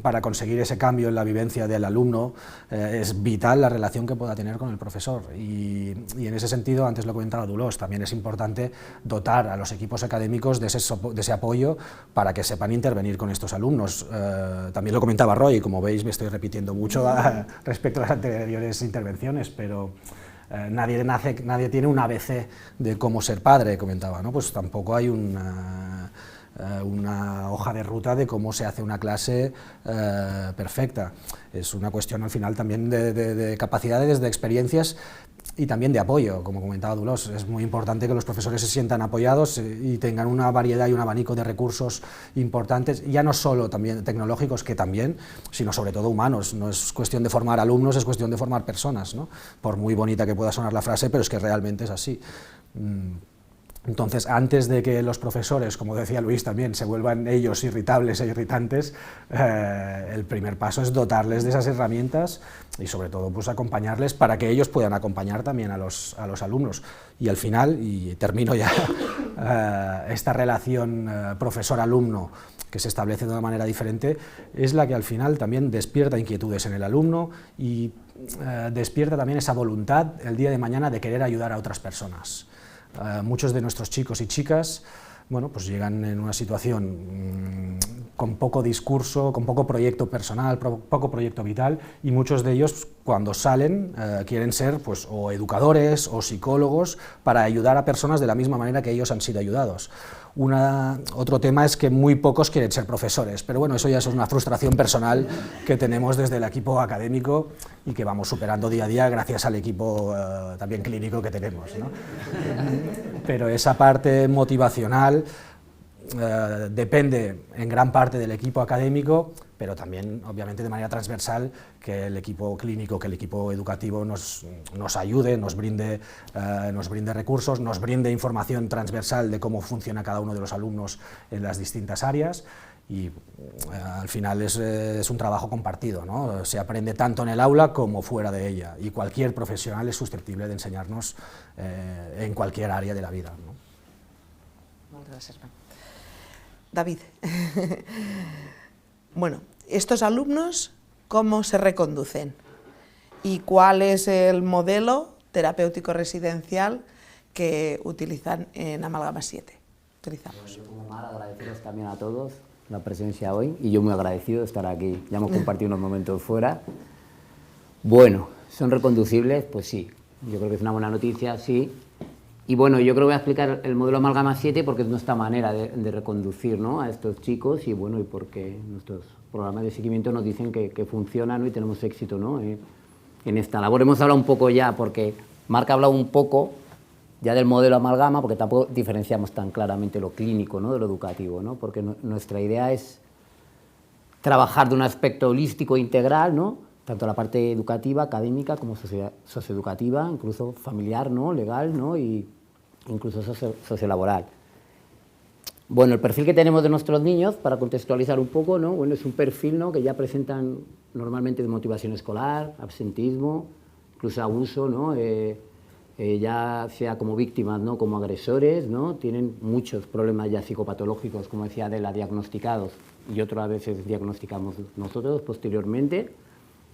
para conseguir ese cambio en la vivencia del alumno es vital la relación que pueda tener con el profesor y en ese sentido, antes lo comentaba Dolors, también es importante dotar a los equipos académicos de ese apoyo para que sepan intervenir con estos alumnos. También lo comentaba Roy, como veis me estoy repitiendo mucho respecto a las anteriores intervenciones, pero nadie tiene un ABC de cómo ser padre, comentaba, ¿no? Pues tampoco hay una hoja de ruta de cómo se hace una clase perfecta. Es una cuestión al final también de capacidades, de experiencias y también de apoyo, como comentaba Dolors. Es muy importante que los profesores se sientan apoyados y tengan una variedad y un abanico de recursos importantes, ya no solo también tecnológicos, que también, sino sobre todo humanos. No es cuestión de formar alumnos, es cuestión de formar personas, ¿no? Por muy bonita que pueda sonar la frase, pero es que realmente es así. Entonces, antes de que los profesores, como decía Luis también, se vuelvan ellos irritables e irritantes, el primer paso es dotarles de esas herramientas y sobre todo pues acompañarles para que ellos puedan acompañar también a los alumnos. Y al final, y termino ya, esta relación profesor-alumno que se establece de una manera diferente es la que al final también despierta inquietudes en el alumno y despierta también esa voluntad el día de mañana de querer ayudar a otras personas. Muchos de nuestros chicos y chicas bueno, pues llegan en una situación con poco discurso, con poco proyecto personal, poco proyecto vital, y muchos de ellos cuando salen quieren ser pues, o educadores o psicólogos para ayudar a personas de la misma manera que ellos han sido ayudados. Otro tema es que muy pocos quieren ser profesores, pero bueno, eso ya es una frustración personal que tenemos desde el equipo académico y que vamos superando día a día gracias al equipo también clínico que tenemos, ¿no? Pero esa parte motivacional depende en gran parte del equipo académico, pero también obviamente de manera transversal que el equipo clínico, que el equipo educativo nos ayude, nos brinde recursos, nos brinde información transversal de cómo funciona cada uno de los alumnos en las distintas áreas, y al final es un trabajo compartido, ¿no? Se aprende tanto en el aula como fuera de ella, y cualquier profesional es susceptible de enseñarnos en cualquier área de la vida, ¿no? Muchas gracias. David, bueno, estos alumnos, ¿cómo se reconducen? ¿Y cuál es el modelo terapéutico residencial que utilizan en Amalgama 7? Utilizamos. Yo como Mar, agradeceros también a todos la presencia hoy, y yo muy agradecido de estar aquí. Ya hemos compartido unos momentos fuera. Bueno, ¿son reconducibles? Pues sí, yo creo que es una buena noticia, sí. Y bueno, yo creo que voy a explicar el modelo Amalgama 7 porque es nuestra manera de reconducir, ¿no?, a estos chicos, y bueno, y porque nuestros programas de seguimiento nos dicen que funcionan, ¿no?, y tenemos éxito, ¿no?, en esta labor. Hemos hablado un poco ya, porque Marc ha hablado un poco ya del modelo Amalgama, porque tampoco diferenciamos tan claramente lo clínico, ¿no?, de lo educativo, ¿no?, porque nuestra idea es trabajar de un aspecto holístico e integral, ¿no?, tanto la parte educativa, académica, como socioeducativa, incluso familiar, ¿no?, legal, ¿no?, y incluso sociolaboral. Bueno, el perfil que tenemos de nuestros niños, para contextualizar un poco, ¿no?, bueno, es un perfil, ¿no?, que ya presentan normalmente de motivación escolar, absentismo, incluso abuso, ¿no?, ya sea como víctimas, ¿no?, como agresores, ¿no?, tienen muchos problemas ya psicopatológicos, como decía Adela, diagnosticados, y otros a veces diagnosticamos nosotros posteriormente,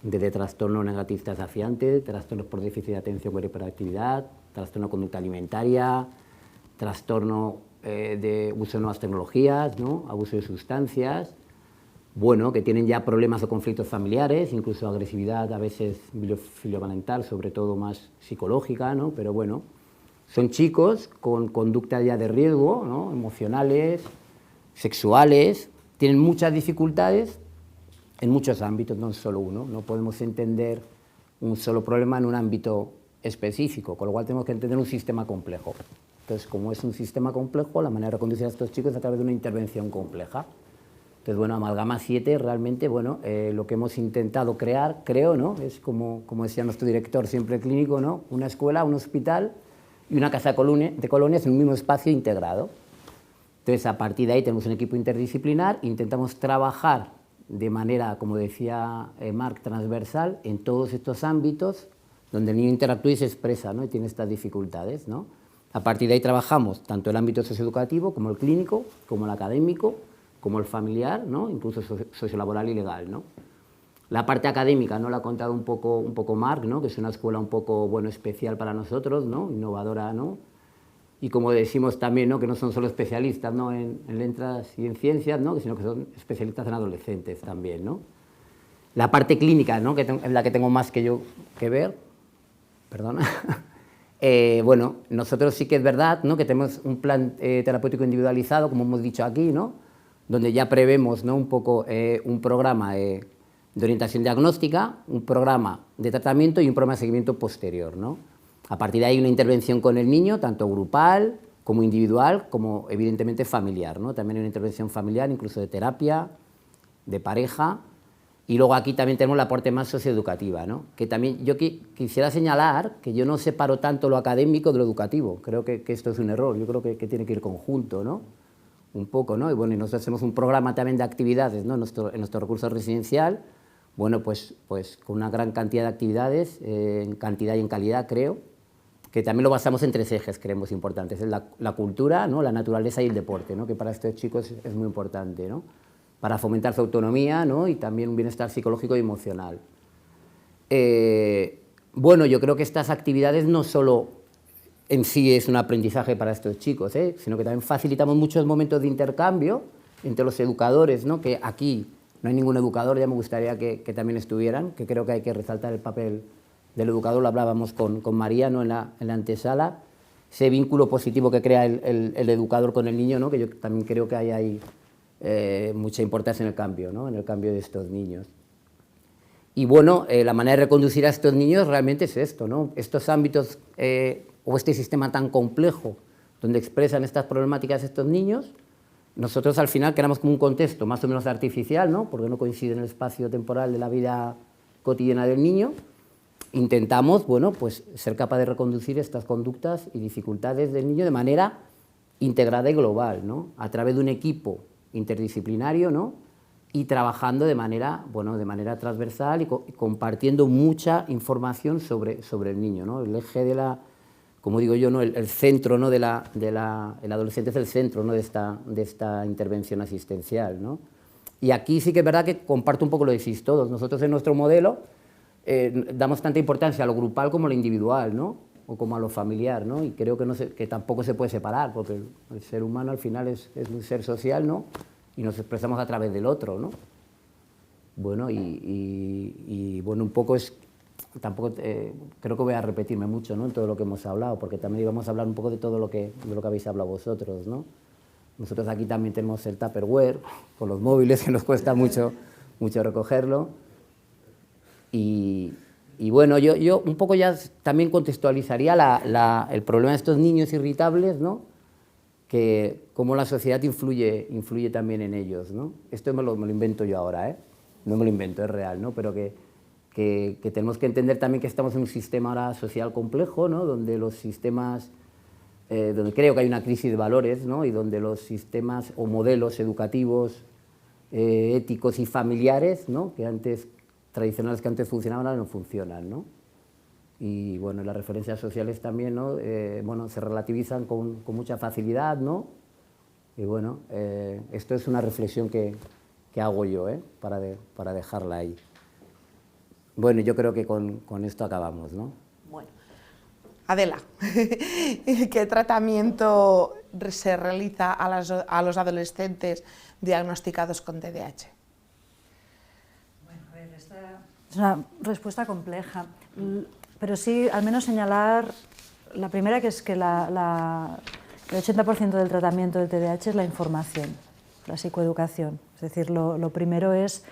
desde trastorno negativo desafiante, trastornos por déficit de atención con hiperactividad, trastorno de conducta alimentaria, trastorno de uso de nuevas tecnologías, ¿no?, abuso de sustancias, bueno, que tienen ya problemas o conflictos familiares, incluso agresividad a veces filioparental, sobre todo más psicológica, ¿no?, pero bueno, son chicos con conductas ya de riesgo, ¿no?, emocionales, sexuales, tienen muchas dificultades en muchos ámbitos, no solo uno. No podemos entender un solo problema en un ámbito específico, con lo cual tenemos que entender un sistema complejo. Entonces, como es un sistema complejo, la manera de reconducir a estos chicos es a través de una intervención compleja. Entonces, bueno, Amalgama 7 realmente, bueno, lo que hemos intentado crear, creo, ¿no?, es como decía nuestro director siempre clínico, ¿no?, una escuela, un hospital y una casa de colonias en un mismo espacio integrado. Entonces, a partir de ahí tenemos un equipo interdisciplinar, intentamos trabajar de manera, como decía Marc, transversal en todos estos ámbitos donde el niño interactúa y se expresa, ¿no?, y tiene estas dificultades, ¿no? A partir de ahí trabajamos tanto el ámbito socioeducativo como el clínico, como el académico, como el familiar, ¿no?, incluso sociolaboral y legal, ¿no? La parte académica, ¿no?, la ha contado un poco Marc, ¿no?, que es una escuela un poco, bueno, especial para nosotros, ¿no?, innovadora, ¿no?, y como decimos también, ¿no?, que no son solo especialistas, ¿no?, en letras y en ciencias, ¿no?, sino que son especialistas en adolescentes también, ¿no? La parte clínica, ¿no?, que es la que tengo más que yo que ver, perdona, bueno, nosotros sí que es verdad, ¿no?, que tenemos un plan terapéutico individualizado, como hemos dicho aquí, ¿no?, donde ya prevemos, ¿no?, un poco un programa de orientación diagnóstica, un programa de tratamiento y un programa de seguimiento posterior, ¿no? A partir de ahí una intervención con el niño, tanto grupal como individual, como evidentemente familiar, ¿no? También hay una intervención familiar, incluso de terapia, de pareja, y luego aquí también tenemos la parte más socioeducativa, ¿no?, que también yo quisiera señalar que yo no separo tanto lo académico de lo educativo, creo que esto es un error, yo creo que tiene que ir conjunto, ¿no?, un poco, ¿no? Y bueno, y nosotros hacemos un programa también de actividades, ¿no?, en nuestro recurso residencial, bueno, pues con una gran cantidad de actividades, en cantidad y en calidad, creo, que también lo basamos en 3 ejes, creemos importantes, es la cultura, ¿no?, la naturaleza y el deporte, ¿no?, que para estos chicos es muy importante, ¿no?, para fomentar su autonomía, ¿no?, y también un bienestar psicológico y emocional. Bueno, yo creo que estas actividades no solo en sí es un aprendizaje para estos chicos, sino que también facilitamos muchos momentos de intercambio entre los educadores, ¿no? Que aquí no hay ningún educador, ya me gustaría que también estuvieran, que creo que hay que resaltar el papel del educador, lo hablábamos con Mariano en la antesala, ese vínculo positivo que crea el educador con el niño, ¿no? Que yo también creo que hay ahí mucha importancia en el cambio, ¿no? En el cambio de estos niños. Y bueno, la manera de reconducir a estos niños realmente es esto, ¿no? Estos ámbitos o este sistema tan complejo donde expresan estas problemáticas estos niños, nosotros al final creamos como un contexto más o menos artificial, ¿no? Porque no coincide en el espacio temporal de la vida cotidiana del niño. Intentamos, bueno, pues ser capaz de reconducir estas conductas y dificultades del niño de manera integrada y global, ¿no? A través de un equipo interdisciplinario, ¿no? Y trabajando de manera, bueno, de manera transversal y compartiendo mucha información sobre el niño, ¿no? El eje de la, como digo yo, ¿no? el centro, ¿no? el adolescente es el centro, ¿no? de esta intervención asistencial, ¿no? Y aquí sí que es verdad que comparto un poco lo decís todos. Nosotros en nuestro modelo damos tanta importancia a lo grupal como a lo individual, ¿no? O como a lo familiar, ¿no? Y creo que tampoco se puede separar, porque el ser humano al final es un ser social, ¿no? Y nos expresamos a través del otro, ¿no? Bueno, y bueno, un poco es, tampoco creo que voy a repetirme mucho, ¿no? En todo lo que hemos hablado, porque también íbamos a hablar un poco de todo lo que habéis hablado vosotros, ¿no? Nosotros aquí también tenemos el Tupperware, con los móviles, que nos cuesta mucho recogerlo. Y bueno, yo un poco ya también contextualizaría el problema de estos niños irritables, ¿no? Que cómo la sociedad influye también en ellos, ¿no? Esto me lo invento yo ahora, no me lo invento, es real, ¿no? Pero que tenemos que entender también que estamos en un sistema ahora social complejo, ¿no? Donde los sistemas, donde creo que hay una crisis de valores, ¿no? Y donde los sistemas o modelos educativos, éticos y familiares, ¿no? Tradicionales que antes funcionaban, ahora no funcionan, ¿no? Y bueno, las referencias sociales también, ¿no? Bueno, se relativizan con mucha facilidad, ¿no? Y bueno, esto es una reflexión que hago yo, para dejarla ahí. Bueno, yo creo que con esto acabamos, ¿no? Bueno, Adela, ¿qué tratamiento se realiza a los adolescentes diagnosticados con TDAH? Bueno, a ver, esta es una respuesta compleja. Pero sí, al menos señalar la primera, que es que el 80% del tratamiento del TDAH es la información, la psicoeducación. Es decir, lo primero es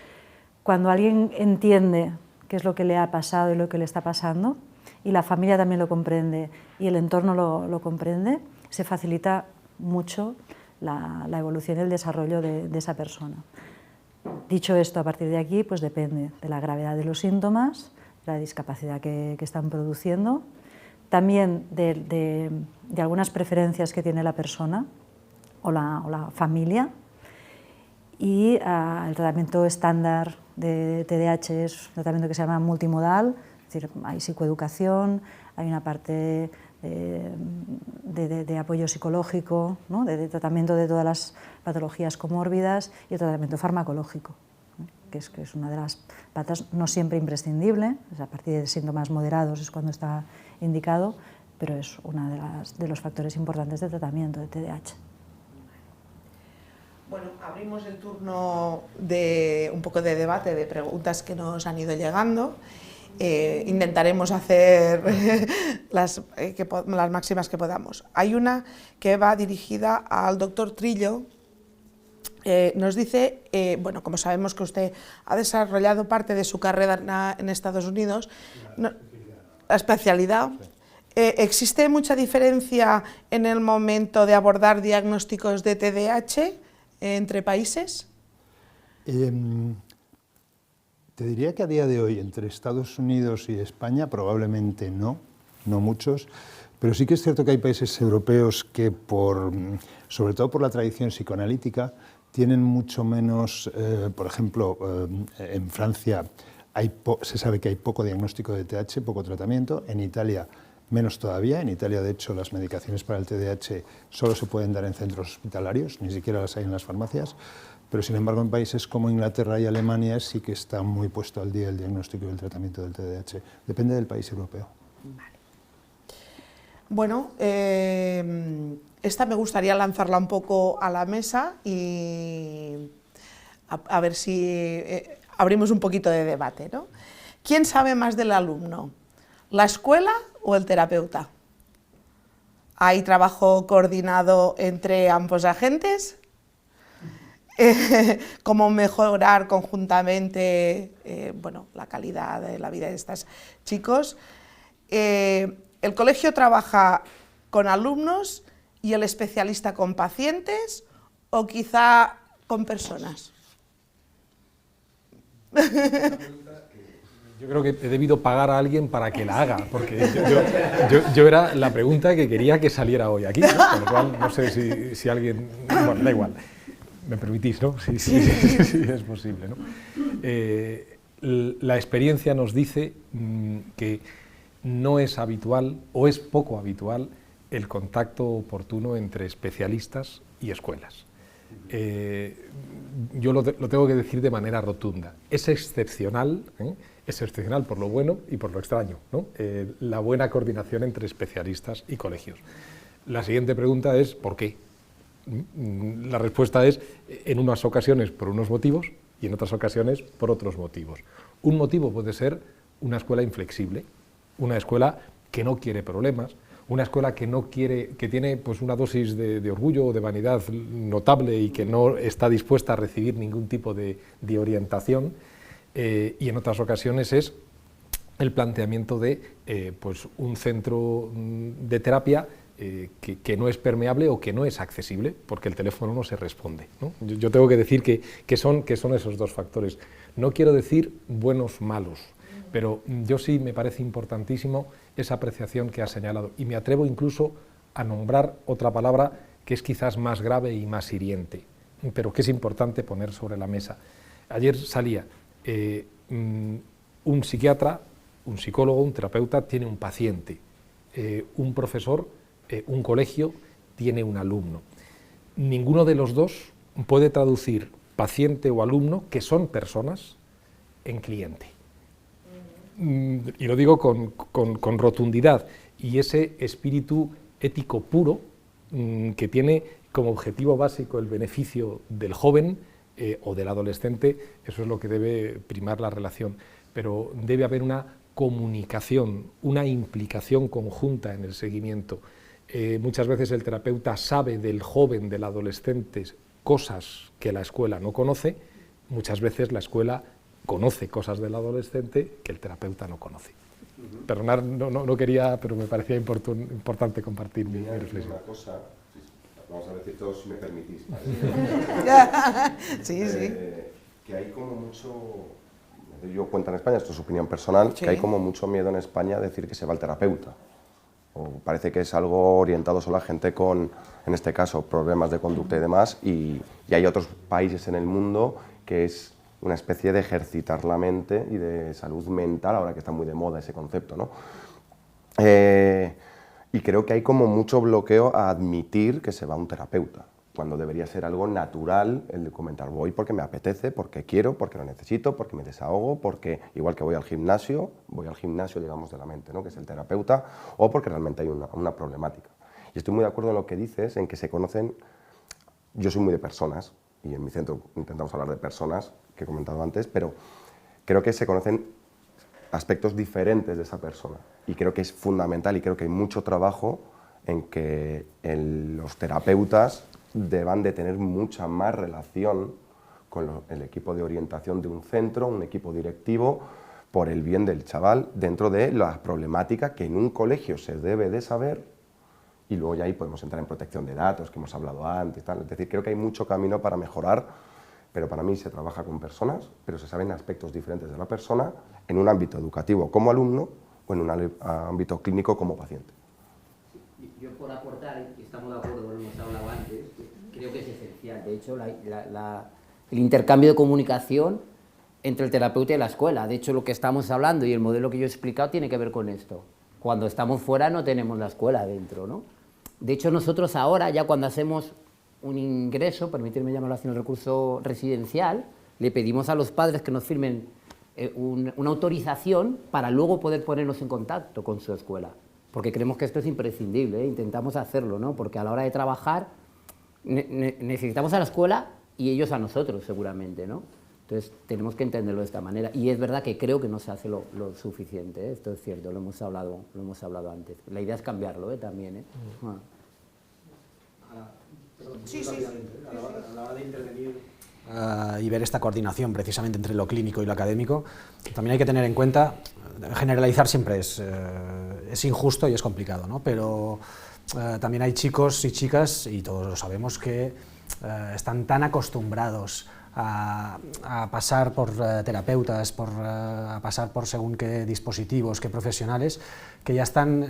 cuando alguien entiende qué es lo que le ha pasado y lo que le está pasando, y la familia también lo comprende y el entorno lo comprende, se facilita mucho la evolución y el desarrollo de esa persona. Dicho esto, a partir de aquí, pues depende de la gravedad de los síntomas, la discapacidad que están produciendo, también de algunas preferencias que tiene la persona o la familia, y el tratamiento estándar de TDAH es un tratamiento que se llama multimodal, es decir, hay psicoeducación, hay una parte de apoyo psicológico, ¿no? de tratamiento de todas las patologías comórbidas, y el tratamiento farmacológico, que es una de las patas, no siempre imprescindible, a partir de síntomas moderados es cuando está indicado, pero es uno de los factores importantes de tratamiento de TDAH. Bueno, abrimos el turno de un poco de debate, de preguntas que nos han ido llegando. Intentaremos hacer las máximas que podamos. Hay una que va dirigida al doctor Trillo. Nos dice, bueno, como sabemos que usted ha desarrollado parte de su carrera en Estados Unidos, la especialidad, ¿existe mucha diferencia en el momento de abordar diagnósticos de TDAH entre países? Te diría que a día de hoy, entre Estados Unidos y España, probablemente no muchos, pero sí que es cierto que hay países europeos que, sobre todo por la tradición psicoanalítica, tienen mucho menos, por ejemplo, en Francia se sabe que hay poco diagnóstico de TDAH, poco tratamiento, en Italia menos todavía, en Italia de hecho las medicaciones para el TDAH solo se pueden dar en centros hospitalarios, ni siquiera las hay en las farmacias, pero sin embargo en países como Inglaterra y Alemania sí que está muy puesto al día el diagnóstico y el tratamiento del TDAH, depende del país europeo. Vale. Bueno, esta me gustaría lanzarla un poco a la mesa y a ver si abrimos un poquito de debate, ¿no? ¿Quién sabe más del alumno? ¿La escuela o el terapeuta? ¿Hay trabajo coordinado entre ambos agentes? ¿Cómo mejorar conjuntamente bueno, la calidad de la vida de estos chicos? ¿El colegio trabaja con alumnos y el especialista con pacientes o quizá con personas? Yo creo que he debido pagar a alguien para que la haga, porque yo era la pregunta que quería que saliera hoy aquí, ¿no? Con lo cual no sé si alguien... Bueno, da igual. ¿Me permitís, no? Sí, es posible, ¿no? La experiencia nos dice que no es habitual o es poco habitual el contacto oportuno entre especialistas y escuelas. Yo lo tengo que decir de manera rotunda. Es excepcional por lo bueno y por lo extraño, ¿no? La buena coordinación entre especialistas y colegios. La siguiente pregunta es ¿por qué? La respuesta es en unas ocasiones por unos motivos y en otras ocasiones por otros motivos. Un motivo puede ser una escuela inflexible, una escuela que no quiere problemas, una escuela que no quiere, que tiene pues una dosis de orgullo o de vanidad notable y que no está dispuesta a recibir ningún tipo de orientación, y en otras ocasiones es el planteamiento de pues un centro de terapia que no es permeable o que no es accesible, porque el teléfono no se responde, ¿no? Yo tengo que decir que son esos dos factores. No quiero decir buenos, malos, pero yo sí me parece importantísimo esa apreciación que ha señalado, y me atrevo incluso a nombrar otra palabra que es quizás más grave y más hiriente, pero que es importante poner sobre la mesa. Ayer salía un psiquiatra, un psicólogo, un terapeuta tiene un paciente, un profesor, un colegio tiene un alumno. Ninguno de los dos puede traducir paciente o alumno, que son personas, en cliente. Y lo digo con rotundidad, y ese espíritu ético puro que tiene como objetivo básico el beneficio del joven o del adolescente, eso es lo que debe primar la relación, pero debe haber una comunicación, una implicación conjunta en el seguimiento. Muchas veces el terapeuta sabe del joven, del adolescente, cosas que la escuela no conoce, muchas veces la escuela conoce cosas del adolescente que el terapeuta no conoce. Perdonad, no quería, pero me parecía importante compartir mi reflexión. Una cosa, vamos a decir todos, si me permitís. Sí. Que hay como mucho, yo cuento en España, esto es opinión personal, sí, que hay como mucho miedo en España a decir que se va al terapeuta. O parece que es algo orientado solo a gente con, en este caso, problemas de conducta y demás, y hay otros países en el mundo que es una especie de ejercitar la mente y de salud mental, ahora que está muy de moda ese concepto, ¿no? Y creo que hay como mucho bloqueo a admitir que se va a un terapeuta, cuando debería ser algo natural el de comentar, voy porque me apetece, porque quiero, porque lo necesito, porque me desahogo, porque igual que voy al gimnasio, digamos, de la mente, ¿no? Que es el terapeuta, o porque realmente hay una problemática. Y estoy muy de acuerdo en lo que dices, en que se conocen, yo soy muy de personas, y en mi centro intentamos hablar de personas, que he comentado antes, pero creo que se conocen aspectos diferentes de esa persona, y creo que es fundamental, y creo que hay mucho trabajo en que los terapeutas deban de tener mucha más relación con el equipo de orientación de un centro, un equipo directivo, por el bien del chaval, dentro de las problemáticas que en un colegio se debe de saber, y luego ya ahí podemos entrar en protección de datos, que hemos hablado antes, tal. Es decir, creo que hay mucho camino para mejorar, pero para mí se trabaja con personas, pero se saben aspectos diferentes de la persona en un ámbito educativo como alumno o en un ámbito clínico como paciente. Yo por aportar, y estamos de acuerdo con lo que hemos hablado antes, creo que es esencial. De hecho, el intercambio de comunicación entre el terapeuta y la escuela. De hecho, lo que estamos hablando y el modelo que yo he explicado tiene que ver con esto. Cuando estamos fuera no tenemos la escuela dentro, ¿no? De hecho, nosotros ahora, ya cuando hacemos un ingreso, permitirme llamarlo así, un recurso residencial, le pedimos a los padres que nos firmen una autorización para luego poder ponernos en contacto con su escuela. porque creemos que esto es imprescindible, intentamos hacerlo, ¿no? Porque a la hora de trabajar necesitamos a la escuela y ellos a nosotros, seguramente, ¿no? Entonces tenemos que entenderlo de esta manera, y es verdad que creo que no se hace lo suficiente, ¿eh? Esto es cierto, lo hemos hablado antes. La idea es cambiarlo, también, ¿eh? Sí. A la hora de intervenir y ver esta coordinación precisamente entre lo clínico y lo académico, también hay que tener en cuenta, generalizar siempre es injusto y es complicado, ¿no? Pero también hay chicos y chicas, y todos lo sabemos, que están tan acostumbrados a pasar por terapeutas, a pasar por según qué dispositivos, qué profesionales, que ya están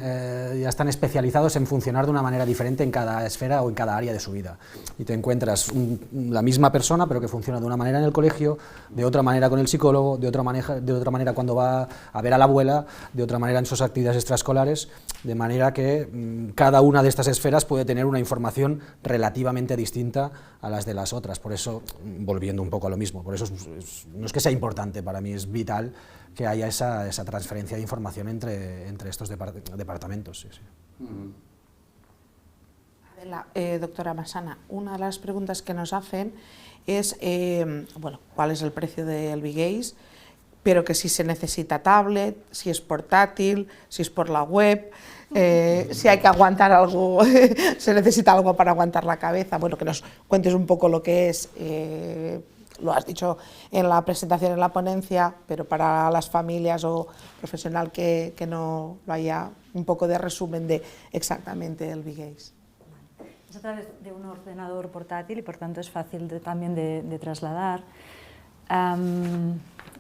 especializados en funcionar de una manera diferente en cada esfera o en cada área de su vida. Y te encuentras la misma persona, pero que funciona de una manera en el colegio, de otra manera con el psicólogo, de otra manera cuando va a ver a la abuela, de otra manera en sus actividades extraescolares, de manera que cada una de estas esferas puede tener una información relativamente distinta a las de las otras. Por eso, volviendo un poco a lo mismo, por eso no es que sea importante, para mí es vital que haya esa transferencia de información entre estos departamentos. Sí, sí. Adela, doctora Massana, una de las preguntas que nos hacen es, bueno, ¿cuál es el precio del Bigaze? Pero que si se necesita tablet, si es portátil, si es por la web, si hay que aguantar algo, se necesita algo para aguantar la cabeza. Bueno, que nos cuentes un poco lo que es, lo has dicho en la presentación, en la ponencia, pero para las familias o profesional que no lo haya, un poco de resumen de exactamente el Bigaze. Es a través de un ordenador portátil y por tanto es fácil también de trasladar.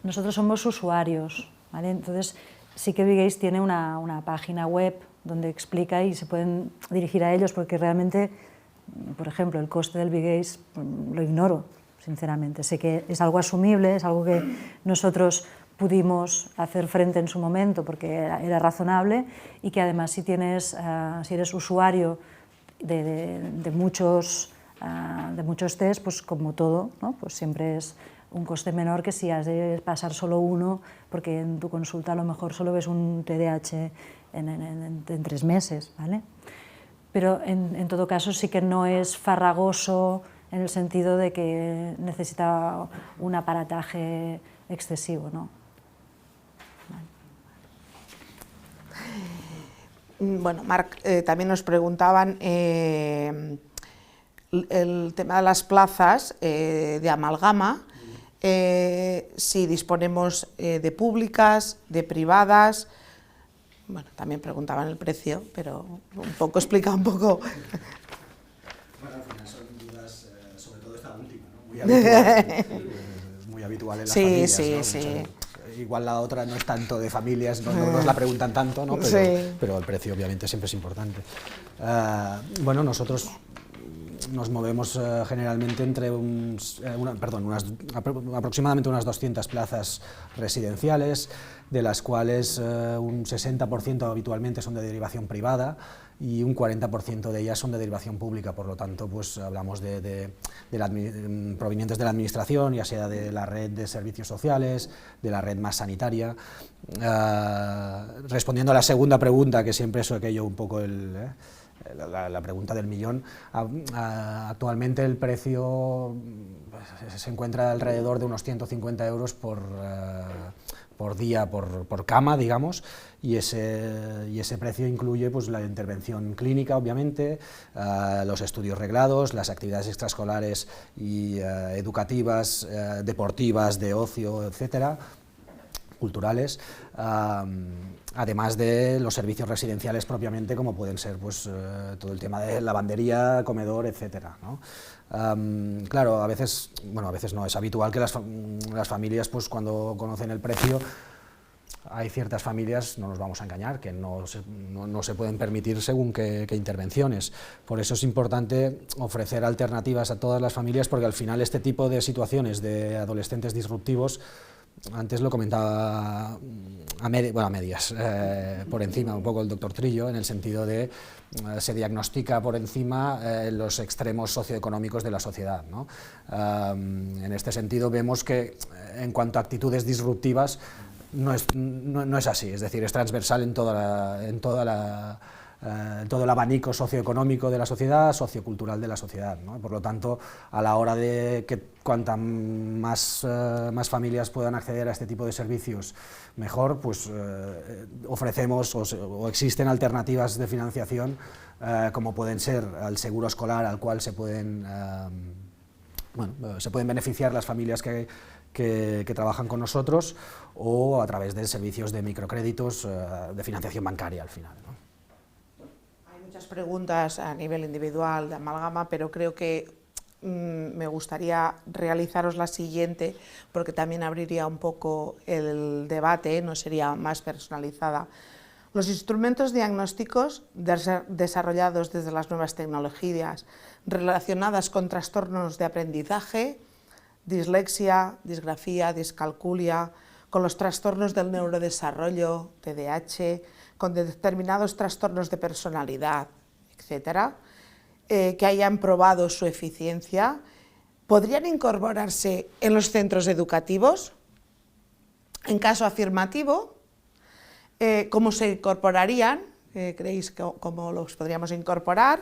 Nosotros somos usuarios, ¿vale? Entonces sí que Bigaze tiene una página web donde explica y se pueden dirigir a ellos, porque realmente, por ejemplo, el coste del Bigaze lo ignoro, sinceramente. Sé que es algo asumible, es algo que nosotros pudimos hacer frente en su momento porque era razonable, y que además si eres usuario de muchos test, pues como todo, ¿no? Pues siempre es un coste menor que si has de pasar solo uno, porque en tu consulta a lo mejor solo ves un TDAH en 3 meses, ¿vale? Pero en todo caso sí que no es farragoso en el sentido de que necesita un aparataje excesivo, ¿no? Vale. Bueno, Marc, también nos preguntaban el tema de las plazas de amalgama, si disponemos de públicas, de privadas. Bueno, también preguntaban el precio, pero explica un poco. Bueno, al final son dudas, sobre todo esta última, ¿no? Muy habitual en las familias, sí, ¿no? Sí. Igual la otra no es tanto de familias, no nos la preguntan tanto, ¿no? Pero el precio obviamente siempre es importante. Bueno, nosotros nos movemos generalmente entre aproximadamente unas 200 plazas residenciales, de las cuales un 60% habitualmente son de derivación privada y un 40% de ellas son de derivación pública. Por lo tanto, pues hablamos provenientes de la administración, ya sea de la red de servicios sociales, de la red más sanitaria. Respondiendo a la segunda pregunta, que siempre es aquello un poco la pregunta del millón, actualmente el precio se encuentra alrededor de unos 150 euros por día, por cama, digamos, y ese precio incluye pues la intervención clínica, obviamente, los estudios reglados, las actividades extraescolares y educativas, deportivas, de ocio, etcétera, culturales, además de los servicios residenciales propiamente, como pueden ser pues, todo el tema de lavandería, comedor, etcétera, ¿no? Claro, a veces no, es habitual que las familias, pues, cuando conocen el precio, hay ciertas familias, no nos vamos a engañar, que no se pueden permitir según qué intervenciones. Por eso es importante ofrecer alternativas a todas las familias, porque al final este tipo de situaciones de adolescentes disruptivos, antes lo comentaba a medias, por encima un poco el doctor Trillo, en el sentido de se diagnostica por encima los extremos socioeconómicos de la sociedad, ¿no? En este sentido vemos que en cuanto a actitudes disruptivas no es así, es decir, es transversal en todo el abanico socioeconómico de la sociedad, sociocultural de la sociedad, ¿no? Por lo tanto, a la hora de que cuantas más familias puedan acceder a este tipo de servicios mejor, pues ofrecemos o existen alternativas de financiación como pueden ser el seguro escolar, al cual se pueden beneficiar las familias que trabajan con nosotros, o a través de servicios de microcréditos de financiación bancaria al final, ¿no? Muchas preguntas a nivel individual de Amalgama, pero creo que me gustaría realizaros la siguiente, porque también abriría un poco el debate, no sería más personalizada. Los instrumentos diagnósticos desarrollados desde las nuevas tecnologías relacionadas con trastornos de aprendizaje, dislexia, disgrafía, discalculia, con los trastornos del neurodesarrollo, TDAH, con determinados trastornos de personalidad, etcétera, que hayan probado su eficiencia, ¿podrían incorporarse en los centros educativos? En caso afirmativo, ¿cómo se incorporarían? ¿Creéis cómo los podríamos incorporar?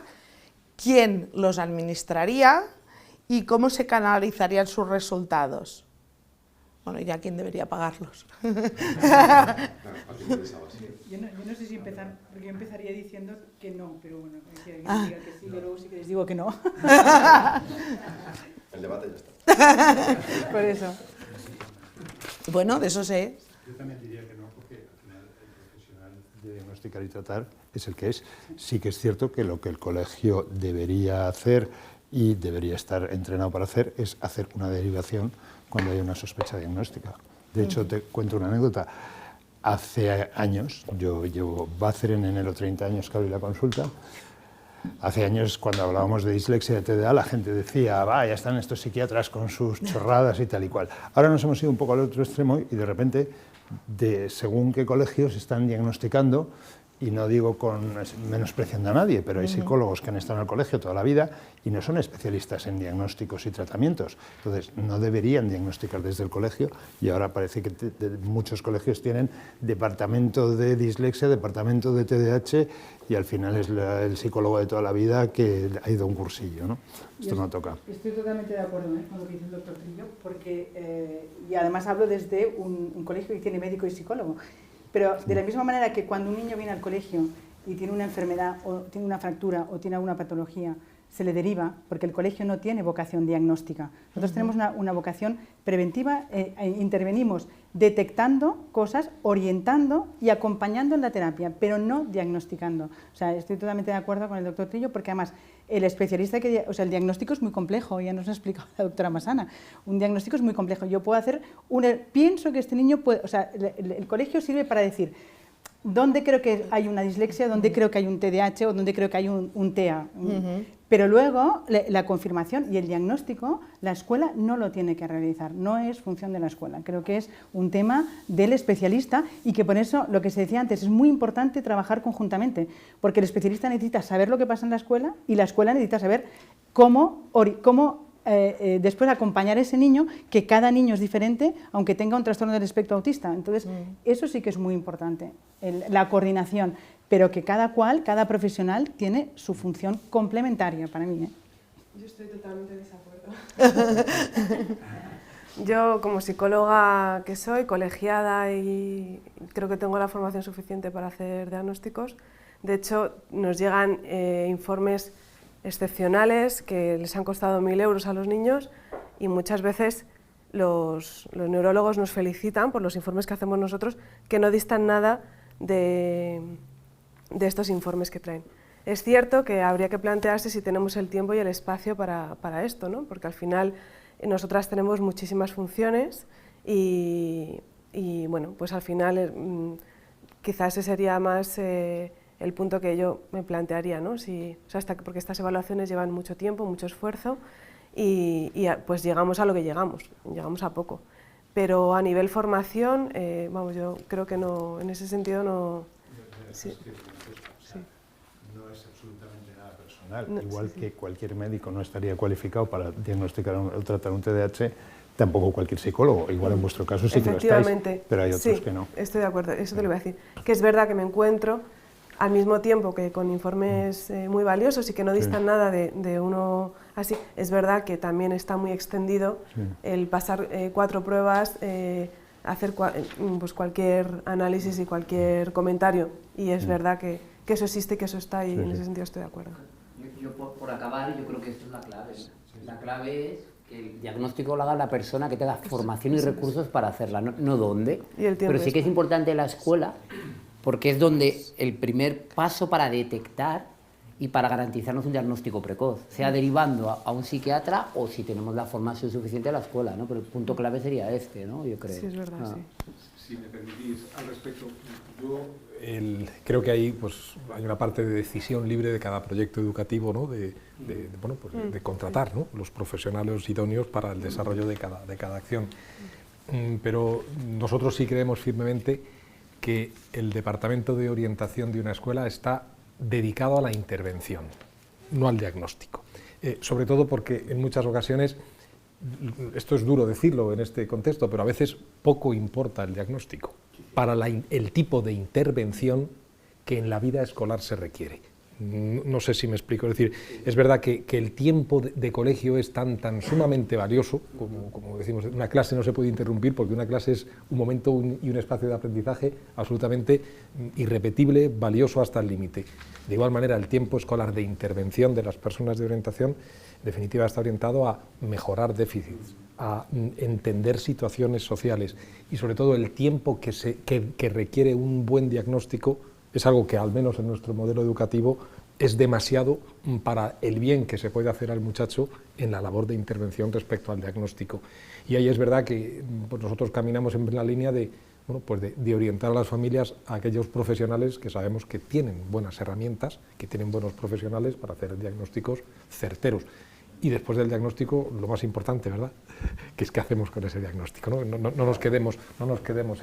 ¿Quién los administraría? ¿Y cómo se canalizarían sus resultados? Bueno, ¿ya quién debería pagarlos? Yo no sé si empezar, porque yo empezaría diciendo que no, pero bueno, que alguien diga que sí, yo luego sí que les digo que no. El debate ya está. Por eso. Bueno, de eso sé. Yo también diría que no, porque al final el profesional de diagnosticar y tratar es el que es. Sí que es cierto que lo que el colegio debería hacer y debería estar entrenado para hacer es hacer una derivación cuando hay una sospecha diagnóstica. De hecho, te cuento una anécdota. Hace años, va a hacer en enero 30 años que abrí la consulta. Hace años, cuando hablábamos de dislexia y de TDA, la gente decía, ya están estos psiquiatras con sus chorradas y tal y cual. Ahora nos hemos ido un poco al otro extremo y de repente, según qué colegios están diagnosticando, y no digo menospreciando a nadie, pero hay psicólogos que han estado en el colegio toda la vida y no son especialistas en diagnósticos y tratamientos. Entonces, no deberían diagnosticar desde el colegio, y ahora parece que muchos colegios tienen departamento de dislexia, departamento de TDAH, y al final es el psicólogo de toda la vida que ha ido a un cursillo, ¿no? Esto no toca. Estoy totalmente de acuerdo con lo que dice el doctor Trillo, porque, y además hablo desde un colegio que tiene médico y psicólogo. Pero de la misma manera que cuando un niño viene al colegio y tiene una enfermedad o tiene una fractura o tiene alguna patología, se le deriva, porque el colegio no tiene vocación diagnóstica. Nosotros tenemos una vocación preventiva, intervenimos detectando cosas, orientando y acompañando en la terapia, pero no diagnosticando. O sea, estoy totalmente de acuerdo con el doctor Trillo, porque además el especialista el diagnóstico es muy complejo, ya nos ha explicado la doctora Massana. Un diagnóstico es muy complejo. Yo puedo hacer pienso que este niño puede, o sea, el colegio sirve para decir dónde creo que hay una dislexia, dónde creo que hay un TDAH o dónde creo que hay un TEA. Pero luego la confirmación y el diagnóstico, la escuela no lo tiene que realizar, no es función de la escuela. Creo que es un tema del especialista, y que por eso, lo que se decía antes, es muy importante trabajar conjuntamente, porque el especialista necesita saber lo que pasa en la escuela y la escuela necesita saber cómo después acompañar a ese niño, que cada niño es diferente, aunque tenga un trastorno del espectro autista. Entonces, eso sí que es muy importante, la coordinación, pero que cada profesional tiene su función complementaria para mí. Yo estoy totalmente de desacuerdo. Yo, como psicóloga que soy, colegiada, y creo que tengo la formación suficiente para hacer diagnósticos. De hecho, nos llegan informes excepcionales que les han costado 1.000 euros a los niños, y muchas veces los neurólogos nos felicitan por los informes que hacemos nosotros, que no distan nada de estos informes que traen. Es cierto que habría que plantearse si tenemos el tiempo y el espacio para esto, ¿no? Porque al final nosotras tenemos muchísimas funciones y bueno, pues al final quizás ese sería más el punto que yo me plantearía, ¿no? Porque estas evaluaciones llevan mucho tiempo, mucho esfuerzo, y pues llegamos a lo que llegamos a poco. Pero a nivel formación, yo creo que no, en ese sentido no... Sí. No es absolutamente nada personal. Igual que cualquier médico no estaría cualificado para diagnosticar o tratar un TDAH, tampoco cualquier psicólogo. Igual en vuestro caso sí que lo estáis, pero hay otros que no. Estoy de acuerdo, eso te lo voy a decir. Que es verdad que me encuentro al mismo tiempo que con informes muy valiosos y que no distan nada de uno así. Es verdad que también está muy extendido el pasar 4 pruebas, hacer pues cualquier análisis y cualquier comentario. Y es verdad que eso existe y que eso está, y en ese sentido estoy de acuerdo. Yo por acabar, yo creo que esto es la clave. La clave es que el diagnóstico lo haga la persona que tenga formación y recursos para hacerla, no dónde. Pero sí que es importante la escuela, porque es donde el primer paso para detectar y para garantizarnos un diagnóstico precoz, sea derivando a un psiquiatra o si tenemos la formación suficiente a la escuela, ¿no? Pero el punto clave sería este, ¿no? Yo creo. Sí, es verdad, sí. Si me permitís al respecto, yo creo que hay una parte de decisión libre de cada proyecto educativo, ¿no? de contratar, ¿no? los profesionales idóneos para el desarrollo de cada acción. Pero nosotros sí creemos firmemente que el departamento de orientación de una escuela está dedicado a la intervención, no al diagnóstico. Sobre todo porque en muchas ocasiones, esto es duro decirlo en este contexto, pero a veces poco importa el diagnóstico para el tipo de intervención que en la vida escolar se requiere. No sé si me explico, es decir, es verdad que el tiempo de colegio es tan sumamente valioso, como decimos, una clase no se puede interrumpir porque una clase es un momento y un espacio de aprendizaje absolutamente irrepetible, valioso hasta el límite. De igual manera, el tiempo escolar de intervención de las personas de orientación, en definitiva, está orientado a mejorar déficits, a entender situaciones sociales y sobre todo el tiempo que requiere un buen diagnóstico es algo que al menos en nuestro modelo educativo es demasiado para el bien que se puede hacer al muchacho en la labor de intervención respecto al diagnóstico. Y ahí es verdad que nosotros caminamos en la línea de orientar a las familias a aquellos profesionales que sabemos que tienen buenas herramientas, que tienen buenos profesionales para hacer diagnósticos certeros. Y después del diagnóstico, lo más importante, ¿verdad?, que es qué hacemos con ese diagnóstico, ¿no? No nos quedemos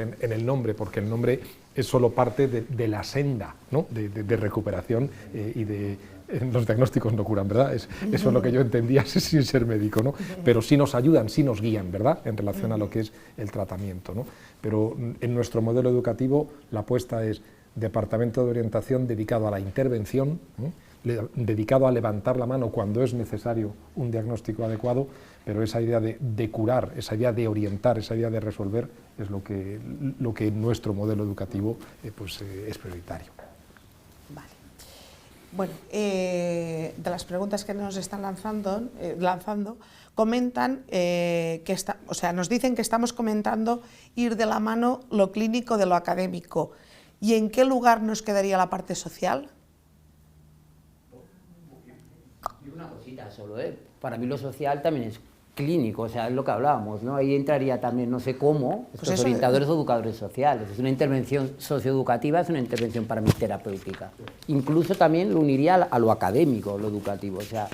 en el nombre, porque el nombre es solo parte de la senda, ¿no?, de recuperación los diagnósticos no curan, ¿verdad? Eso es lo que yo entendía sin ser médico, ¿no? Pero sí nos ayudan, sí nos guían, ¿verdad?, en relación a lo que es el tratamiento, ¿no? Pero en nuestro modelo educativo la apuesta es departamento de orientación dedicado a la intervención, ¿no?, dedicado a levantar la mano cuando es necesario un diagnóstico adecuado, pero esa idea de curar, esa idea de orientar, esa idea de resolver es lo que en nuestro modelo educativo es prioritario. Vale. Bueno, de las preguntas que nos están lanzando comentan nos dicen que estamos comentando ir de la mano lo clínico de lo académico. ¿Y en qué lugar nos quedaría la parte social? Una cosita solo, para mí lo social también es clínico, o sea, es lo que hablábamos, ¿no? Ahí entraría también, no sé cómo, estos orientadores o educadores sociales. Es una intervención socioeducativa, es una intervención para mí terapéutica. Incluso también lo uniría a lo académico, lo educativo, o sea,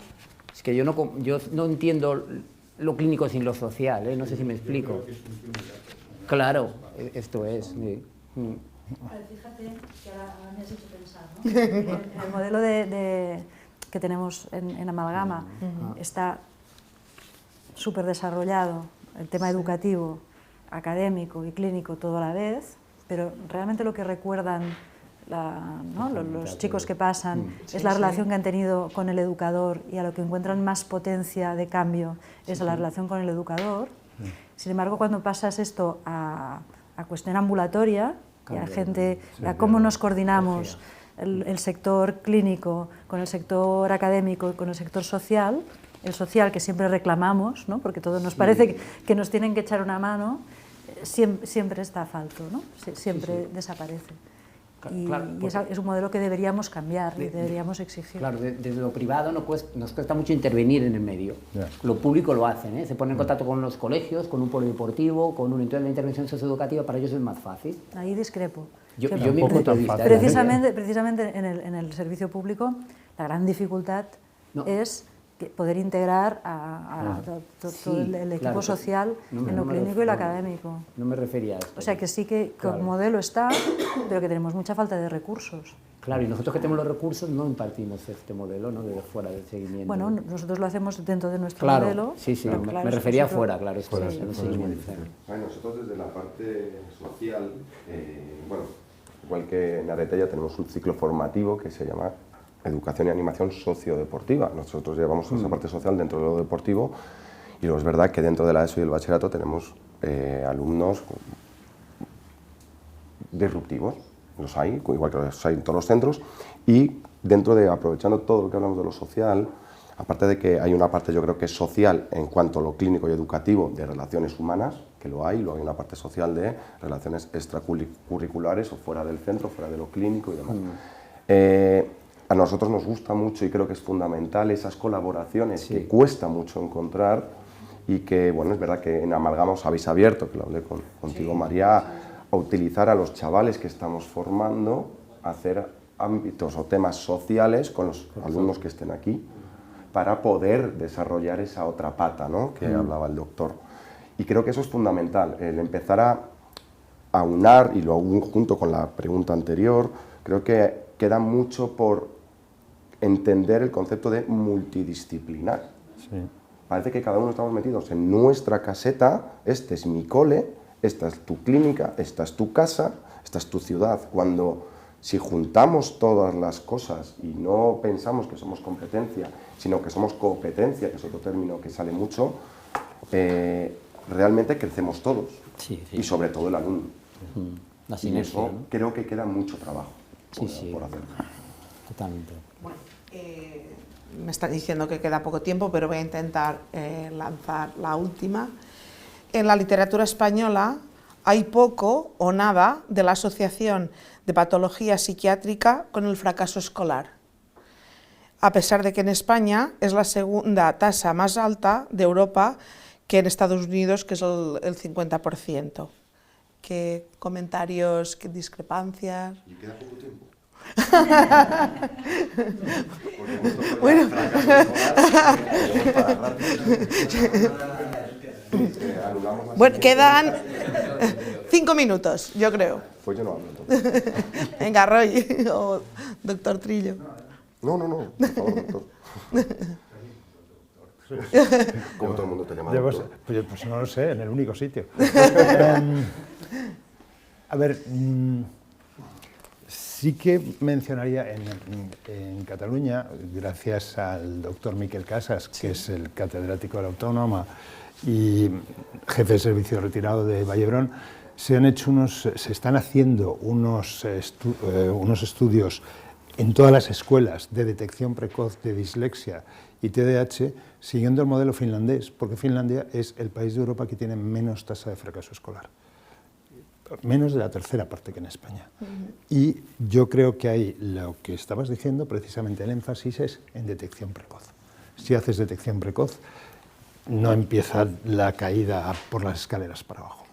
es que yo no entiendo lo clínico sin lo social, no sé si me explico. Claro, esto es. Fíjate que ahora me has hecho pensar, ¿no? En el modelo que tenemos en Amalgama está súper desarrollado el tema educativo, académico y clínico todo a la vez, pero realmente lo que recuerdan los chicos que pasan es la relación que han tenido con el educador, y a lo que encuentran más potencia de cambio es a la relación con el educador. Sin embargo, cuando pasas esto a cuestión ambulatoria y a gente, a cómo nos coordinamos el sector clínico con el sector académico y con el sector social, el social que siempre reclamamos, ¿no?, porque todo nos parece que nos tienen que echar una mano, siempre está falto, ¿no? Siempre desaparece. Y es un modelo que deberíamos cambiar y deberíamos exigir. Claro, desde lo privado nos cuesta mucho intervenir en el medio. Lo público lo hacen, se ponen en contacto con los colegios, con un polideportivo, entonces la intervención socioeducativa para ellos es más fácil. Ahí discrepo. Yo mi punto de vista. Precisamente en el servicio público la gran dificultad es poder integrar a todo el equipo social en lo clínico y lo académico. No me refería a esto. O sea que sí que el modelo está, pero que tenemos mucha falta de recursos. Claro, y nosotros que tenemos los recursos no impartimos este modelo, ¿no? Desde fuera del seguimiento. Bueno, nosotros lo hacemos dentro de nuestro claro, modelo. Sí, claro, me refería fuera, claro. Fuera, sí, el seguimiento. Bueno, nosotros desde la parte social, bueno, igual que en Aretella tenemos un ciclo formativo que se llama Educación y Animación Sociodeportiva. Nosotros llevamos esa parte social dentro de lo deportivo y luego es verdad que dentro de la ESO y el bachillerato tenemos alumnos disruptivos. Los hay, igual que los hay en todos los centros, y dentro de, aprovechando todo lo que hablamos de lo social, aparte de que hay una parte yo creo que es social en cuanto a lo clínico y educativo de relaciones humanas, que lo hay, luego hay una parte social de relaciones extracurriculares o fuera del centro, fuera de lo clínico y demás. A nosotros nos gusta mucho y creo que es fundamental esas colaboraciones que cuesta mucho encontrar y que, bueno, es verdad que en Amalgama os habéis abierto, que lo hablé contigo, María, a utilizar a los chavales que estamos formando, a hacer ámbitos o temas sociales con los alumnos que estén aquí, para poder desarrollar esa otra pata, ¿no? Que hablaba el doctor. Y creo que eso es fundamental, el empezar a aunar, y lo hago junto con la pregunta anterior, creo que queda mucho por entender el concepto de multidisciplinar. Sí. Parece que cada uno estamos metidos en nuestra caseta, este es mi cole, esta es tu clínica, esta es tu casa, esta es tu ciudad. Cuando, si juntamos todas las cosas y no pensamos que somos competencia, sino que somos competencia, que es otro término que sale mucho, realmente crecemos todos, y sobre todo el alumno. La sinergia, y eso, ¿no? creo que queda mucho trabajo por hacer. Totalmente. Bueno, me está diciendo que queda poco tiempo, pero voy a intentar lanzar la última. En la literatura española hay poco o nada de la asociación de patología psiquiátrica con el fracaso escolar, a pesar de que en España es la segunda tasa más alta de Europa, que en Estados Unidos, que es el 50%. ¿Qué comentarios, qué discrepancias? ¿Y queda poco tiempo? Bueno. Bueno, quedan 5 minutos, yo creo. Pues yo no hablo entonces. Venga, Roy o doctor Trillo. No, por favor, doctor. Como todo el mundo te llama doctor. Pues no lo sé, en el único sitio. A ver, sí que mencionaría en Cataluña, gracias al doctor Miquel Casas, que es el catedrático de la Autónoma y jefe de servicio retirado de Vallebrón, se están haciendo unos estudios en todas las escuelas de detección precoz de dislexia y TDAH, siguiendo el modelo finlandés, porque Finlandia es el país de Europa que tiene menos tasa de fracaso escolar, menos de la tercera parte que en España. Y yo creo que ahí lo que estabas diciendo, precisamente el énfasis es en detección precoz. Si haces detección precoz, no empieza la caída por las escaleras para abajo.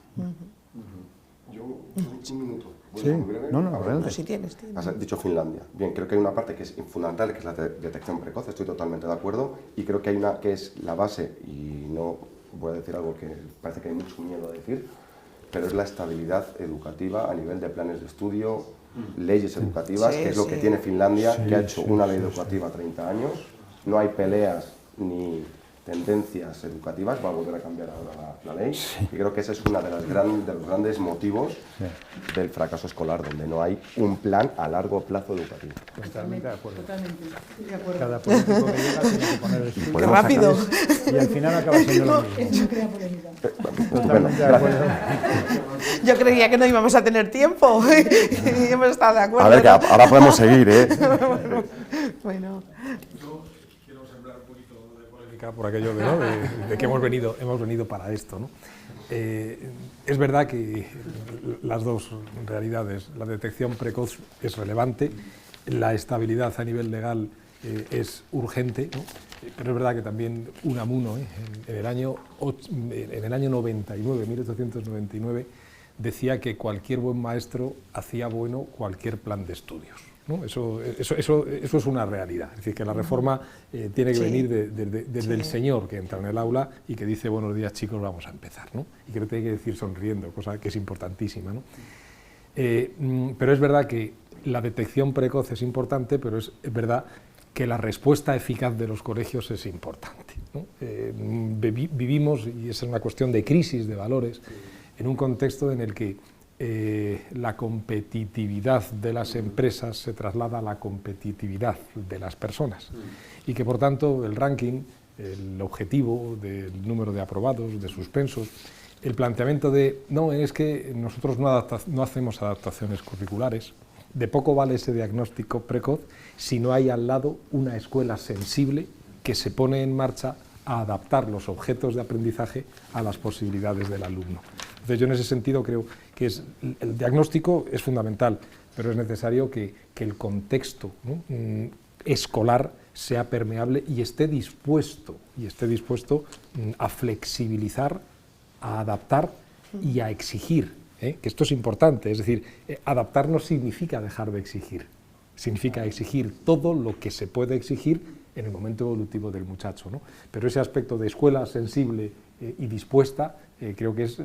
Yo, un minuto. Sí, no, si tienes. Has dicho Finlandia. Bien, creo que hay una parte que es fundamental, que es la detección precoz, estoy totalmente de acuerdo, y creo que hay una que es la base, y no voy a decir algo que parece que hay mucho miedo a decir, pero es la estabilidad educativa a nivel de planes de estudio, leyes educativas, que es lo que tiene Finlandia, que ha hecho una ley educativa 30 años, no hay peleas ni tendencias educativas, va a volver a cambiar ahora la ley, y creo que ese es uno de los grandes motivos del fracaso escolar, donde no hay un plan a largo plazo educativo. Totalmente de acuerdo. Totalmente de acuerdo. Cada político que llega tiene que poner el suyo. ¡Qué rápido! Y al final acaba siendo lo mismo. No crea polémica. Totalmente de acuerdo. Yo creía que no íbamos a tener tiempo y hemos estado de acuerdo. A ver, que ahora podemos seguir, ¿eh? Bueno. Por aquello de que hemos venido para esto, ¿no? Es verdad que las dos realidades, la detección precoz es relevante, la estabilidad a nivel legal es urgente, ¿no? Pero es verdad que también Unamuno, en el año 99, 1899, decía que cualquier buen maestro hacía bueno cualquier plan de estudios, ¿no? Eso es una realidad, es decir, que la reforma tiene que venir desde el señor que entra en el aula y que dice buenos días chicos, vamos a empezar, ¿no? Y que lo tiene que decir sonriendo, cosa que es importantísima, ¿no? Pero es verdad que la detección precoz es importante, pero es verdad que la respuesta eficaz de los colegios es importante, ¿no? Vivimos, y es una cuestión de crisis de valores, en un contexto en el que la competitividad de las empresas se traslada a la competitividad de las personas y que por tanto el ranking, el objetivo del número de aprobados, de suspensos, el planteamiento de no, es que nosotros no hacemos adaptaciones curriculares, de poco vale ese diagnóstico precoz si no hay al lado una escuela sensible que se pone en marcha a adaptar los objetos de aprendizaje a las posibilidades del alumno. Entonces yo en ese sentido creo que el diagnóstico es fundamental, pero es necesario que el contexto, ¿no?, escolar sea permeable y esté dispuesto a flexibilizar, a adaptar y a exigir, que esto es importante, es decir, adaptar no significa dejar de exigir, significa exigir todo lo que se puede exigir en el momento evolutivo del muchacho, ¿no? Pero ese aspecto de escuela sensible y dispuesta creo que es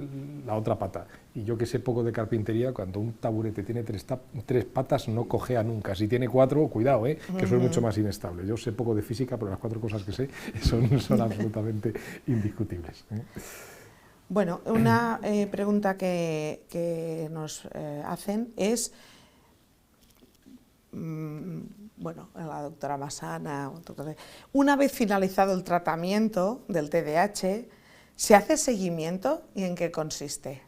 la otra pata. Y yo que sé poco de carpintería, cuando un taburete tiene tres patas no cojea nunca, si tiene 4, cuidado, que eso es mucho más inestable. Yo sé poco de física, pero las 4 cosas que sé son absolutamente indiscutibles. Bueno, una pregunta que nos hacen es, bueno, la doctora Massana, una vez finalizado el tratamiento del TDAH, ¿se hace seguimiento y en qué consiste?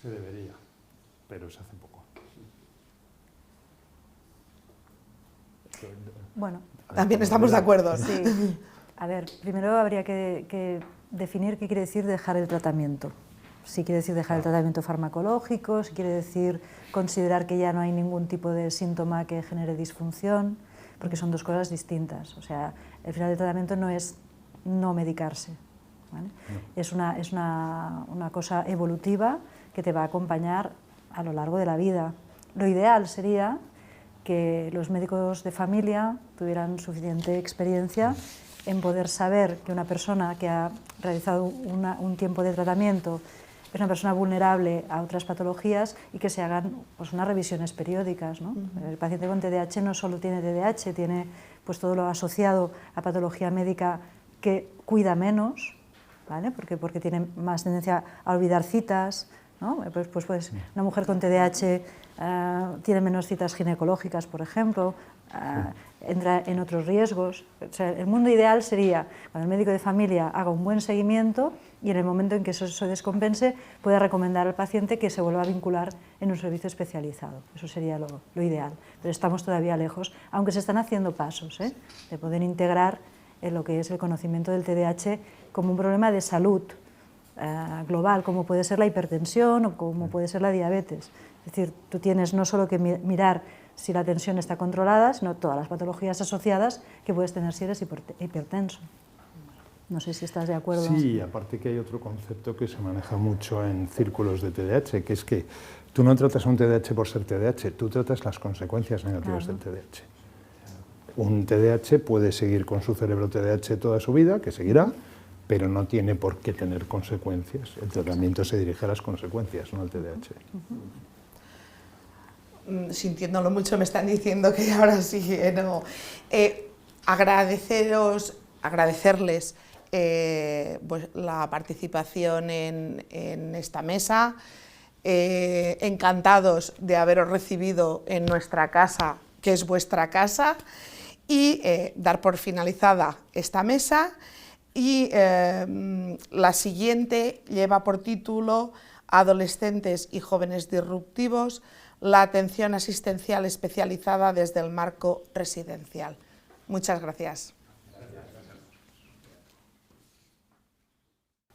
Se debería, pero se hace poco. Bueno, también estamos de acuerdo. Sí. A ver, primero habría que definir qué quiere decir dejar el tratamiento. Si quiere decir dejar el tratamiento farmacológico, si quiere decir considerar que ya no hay ningún tipo de síntoma que genere disfunción, porque son dos cosas distintas. O sea, el final del tratamiento no es no medicarse, ¿vale? No. Es una cosa evolutiva que te va a acompañar a lo largo de la vida. Lo ideal sería que los médicos de familia tuvieran suficiente experiencia en poder saber que una persona que ha realizado un tiempo de tratamiento es una persona vulnerable a otras patologías y que se hagan pues, unas revisiones periódicas, ¿no? El paciente con TDAH no solo tiene TDAH, tiene pues, todo lo asociado a patología médica que cuida menos, ¿vale? Porque tiene más tendencia a olvidar citas, ¿no? Pues una mujer con TDAH tiene menos citas ginecológicas, por ejemplo, entra en otros riesgos. O sea, el mundo ideal sería cuando el médico de familia haga un buen seguimiento y en el momento en que eso se descompense pueda recomendar al paciente que se vuelva a vincular en un servicio especializado. Eso sería lo ideal, pero estamos todavía lejos, aunque se están haciendo pasos de poder integrar en lo que es el conocimiento del TDAH como un problema de salud global, como puede ser la hipertensión o como puede ser la diabetes. Es decir, tú tienes no solo que mirar si la tensión está controlada, sino todas las patologías asociadas que puedes tener si eres hipertenso. No sé si estás de acuerdo. Sí, aparte que hay otro concepto que se maneja mucho en círculos de TDAH, que es que tú no tratas un TDAH por ser TDAH, tú tratas las consecuencias negativas del TDAH. Un TDAH puede seguir con su cerebro TDAH toda su vida, que seguirá, pero no tiene por qué tener consecuencias. El tratamiento se dirige a las consecuencias, no al TDAH. Sintiéndolo mucho me están diciendo que ahora sí, no. Agradecerles pues, la participación en esta mesa, encantados de haberos recibido en nuestra casa, que es vuestra casa, y dar por finalizada esta mesa. Y la siguiente lleva por título Adolescentes y jóvenes disruptivos, la atención asistencial especializada desde el marco residencial. Muchas gracias.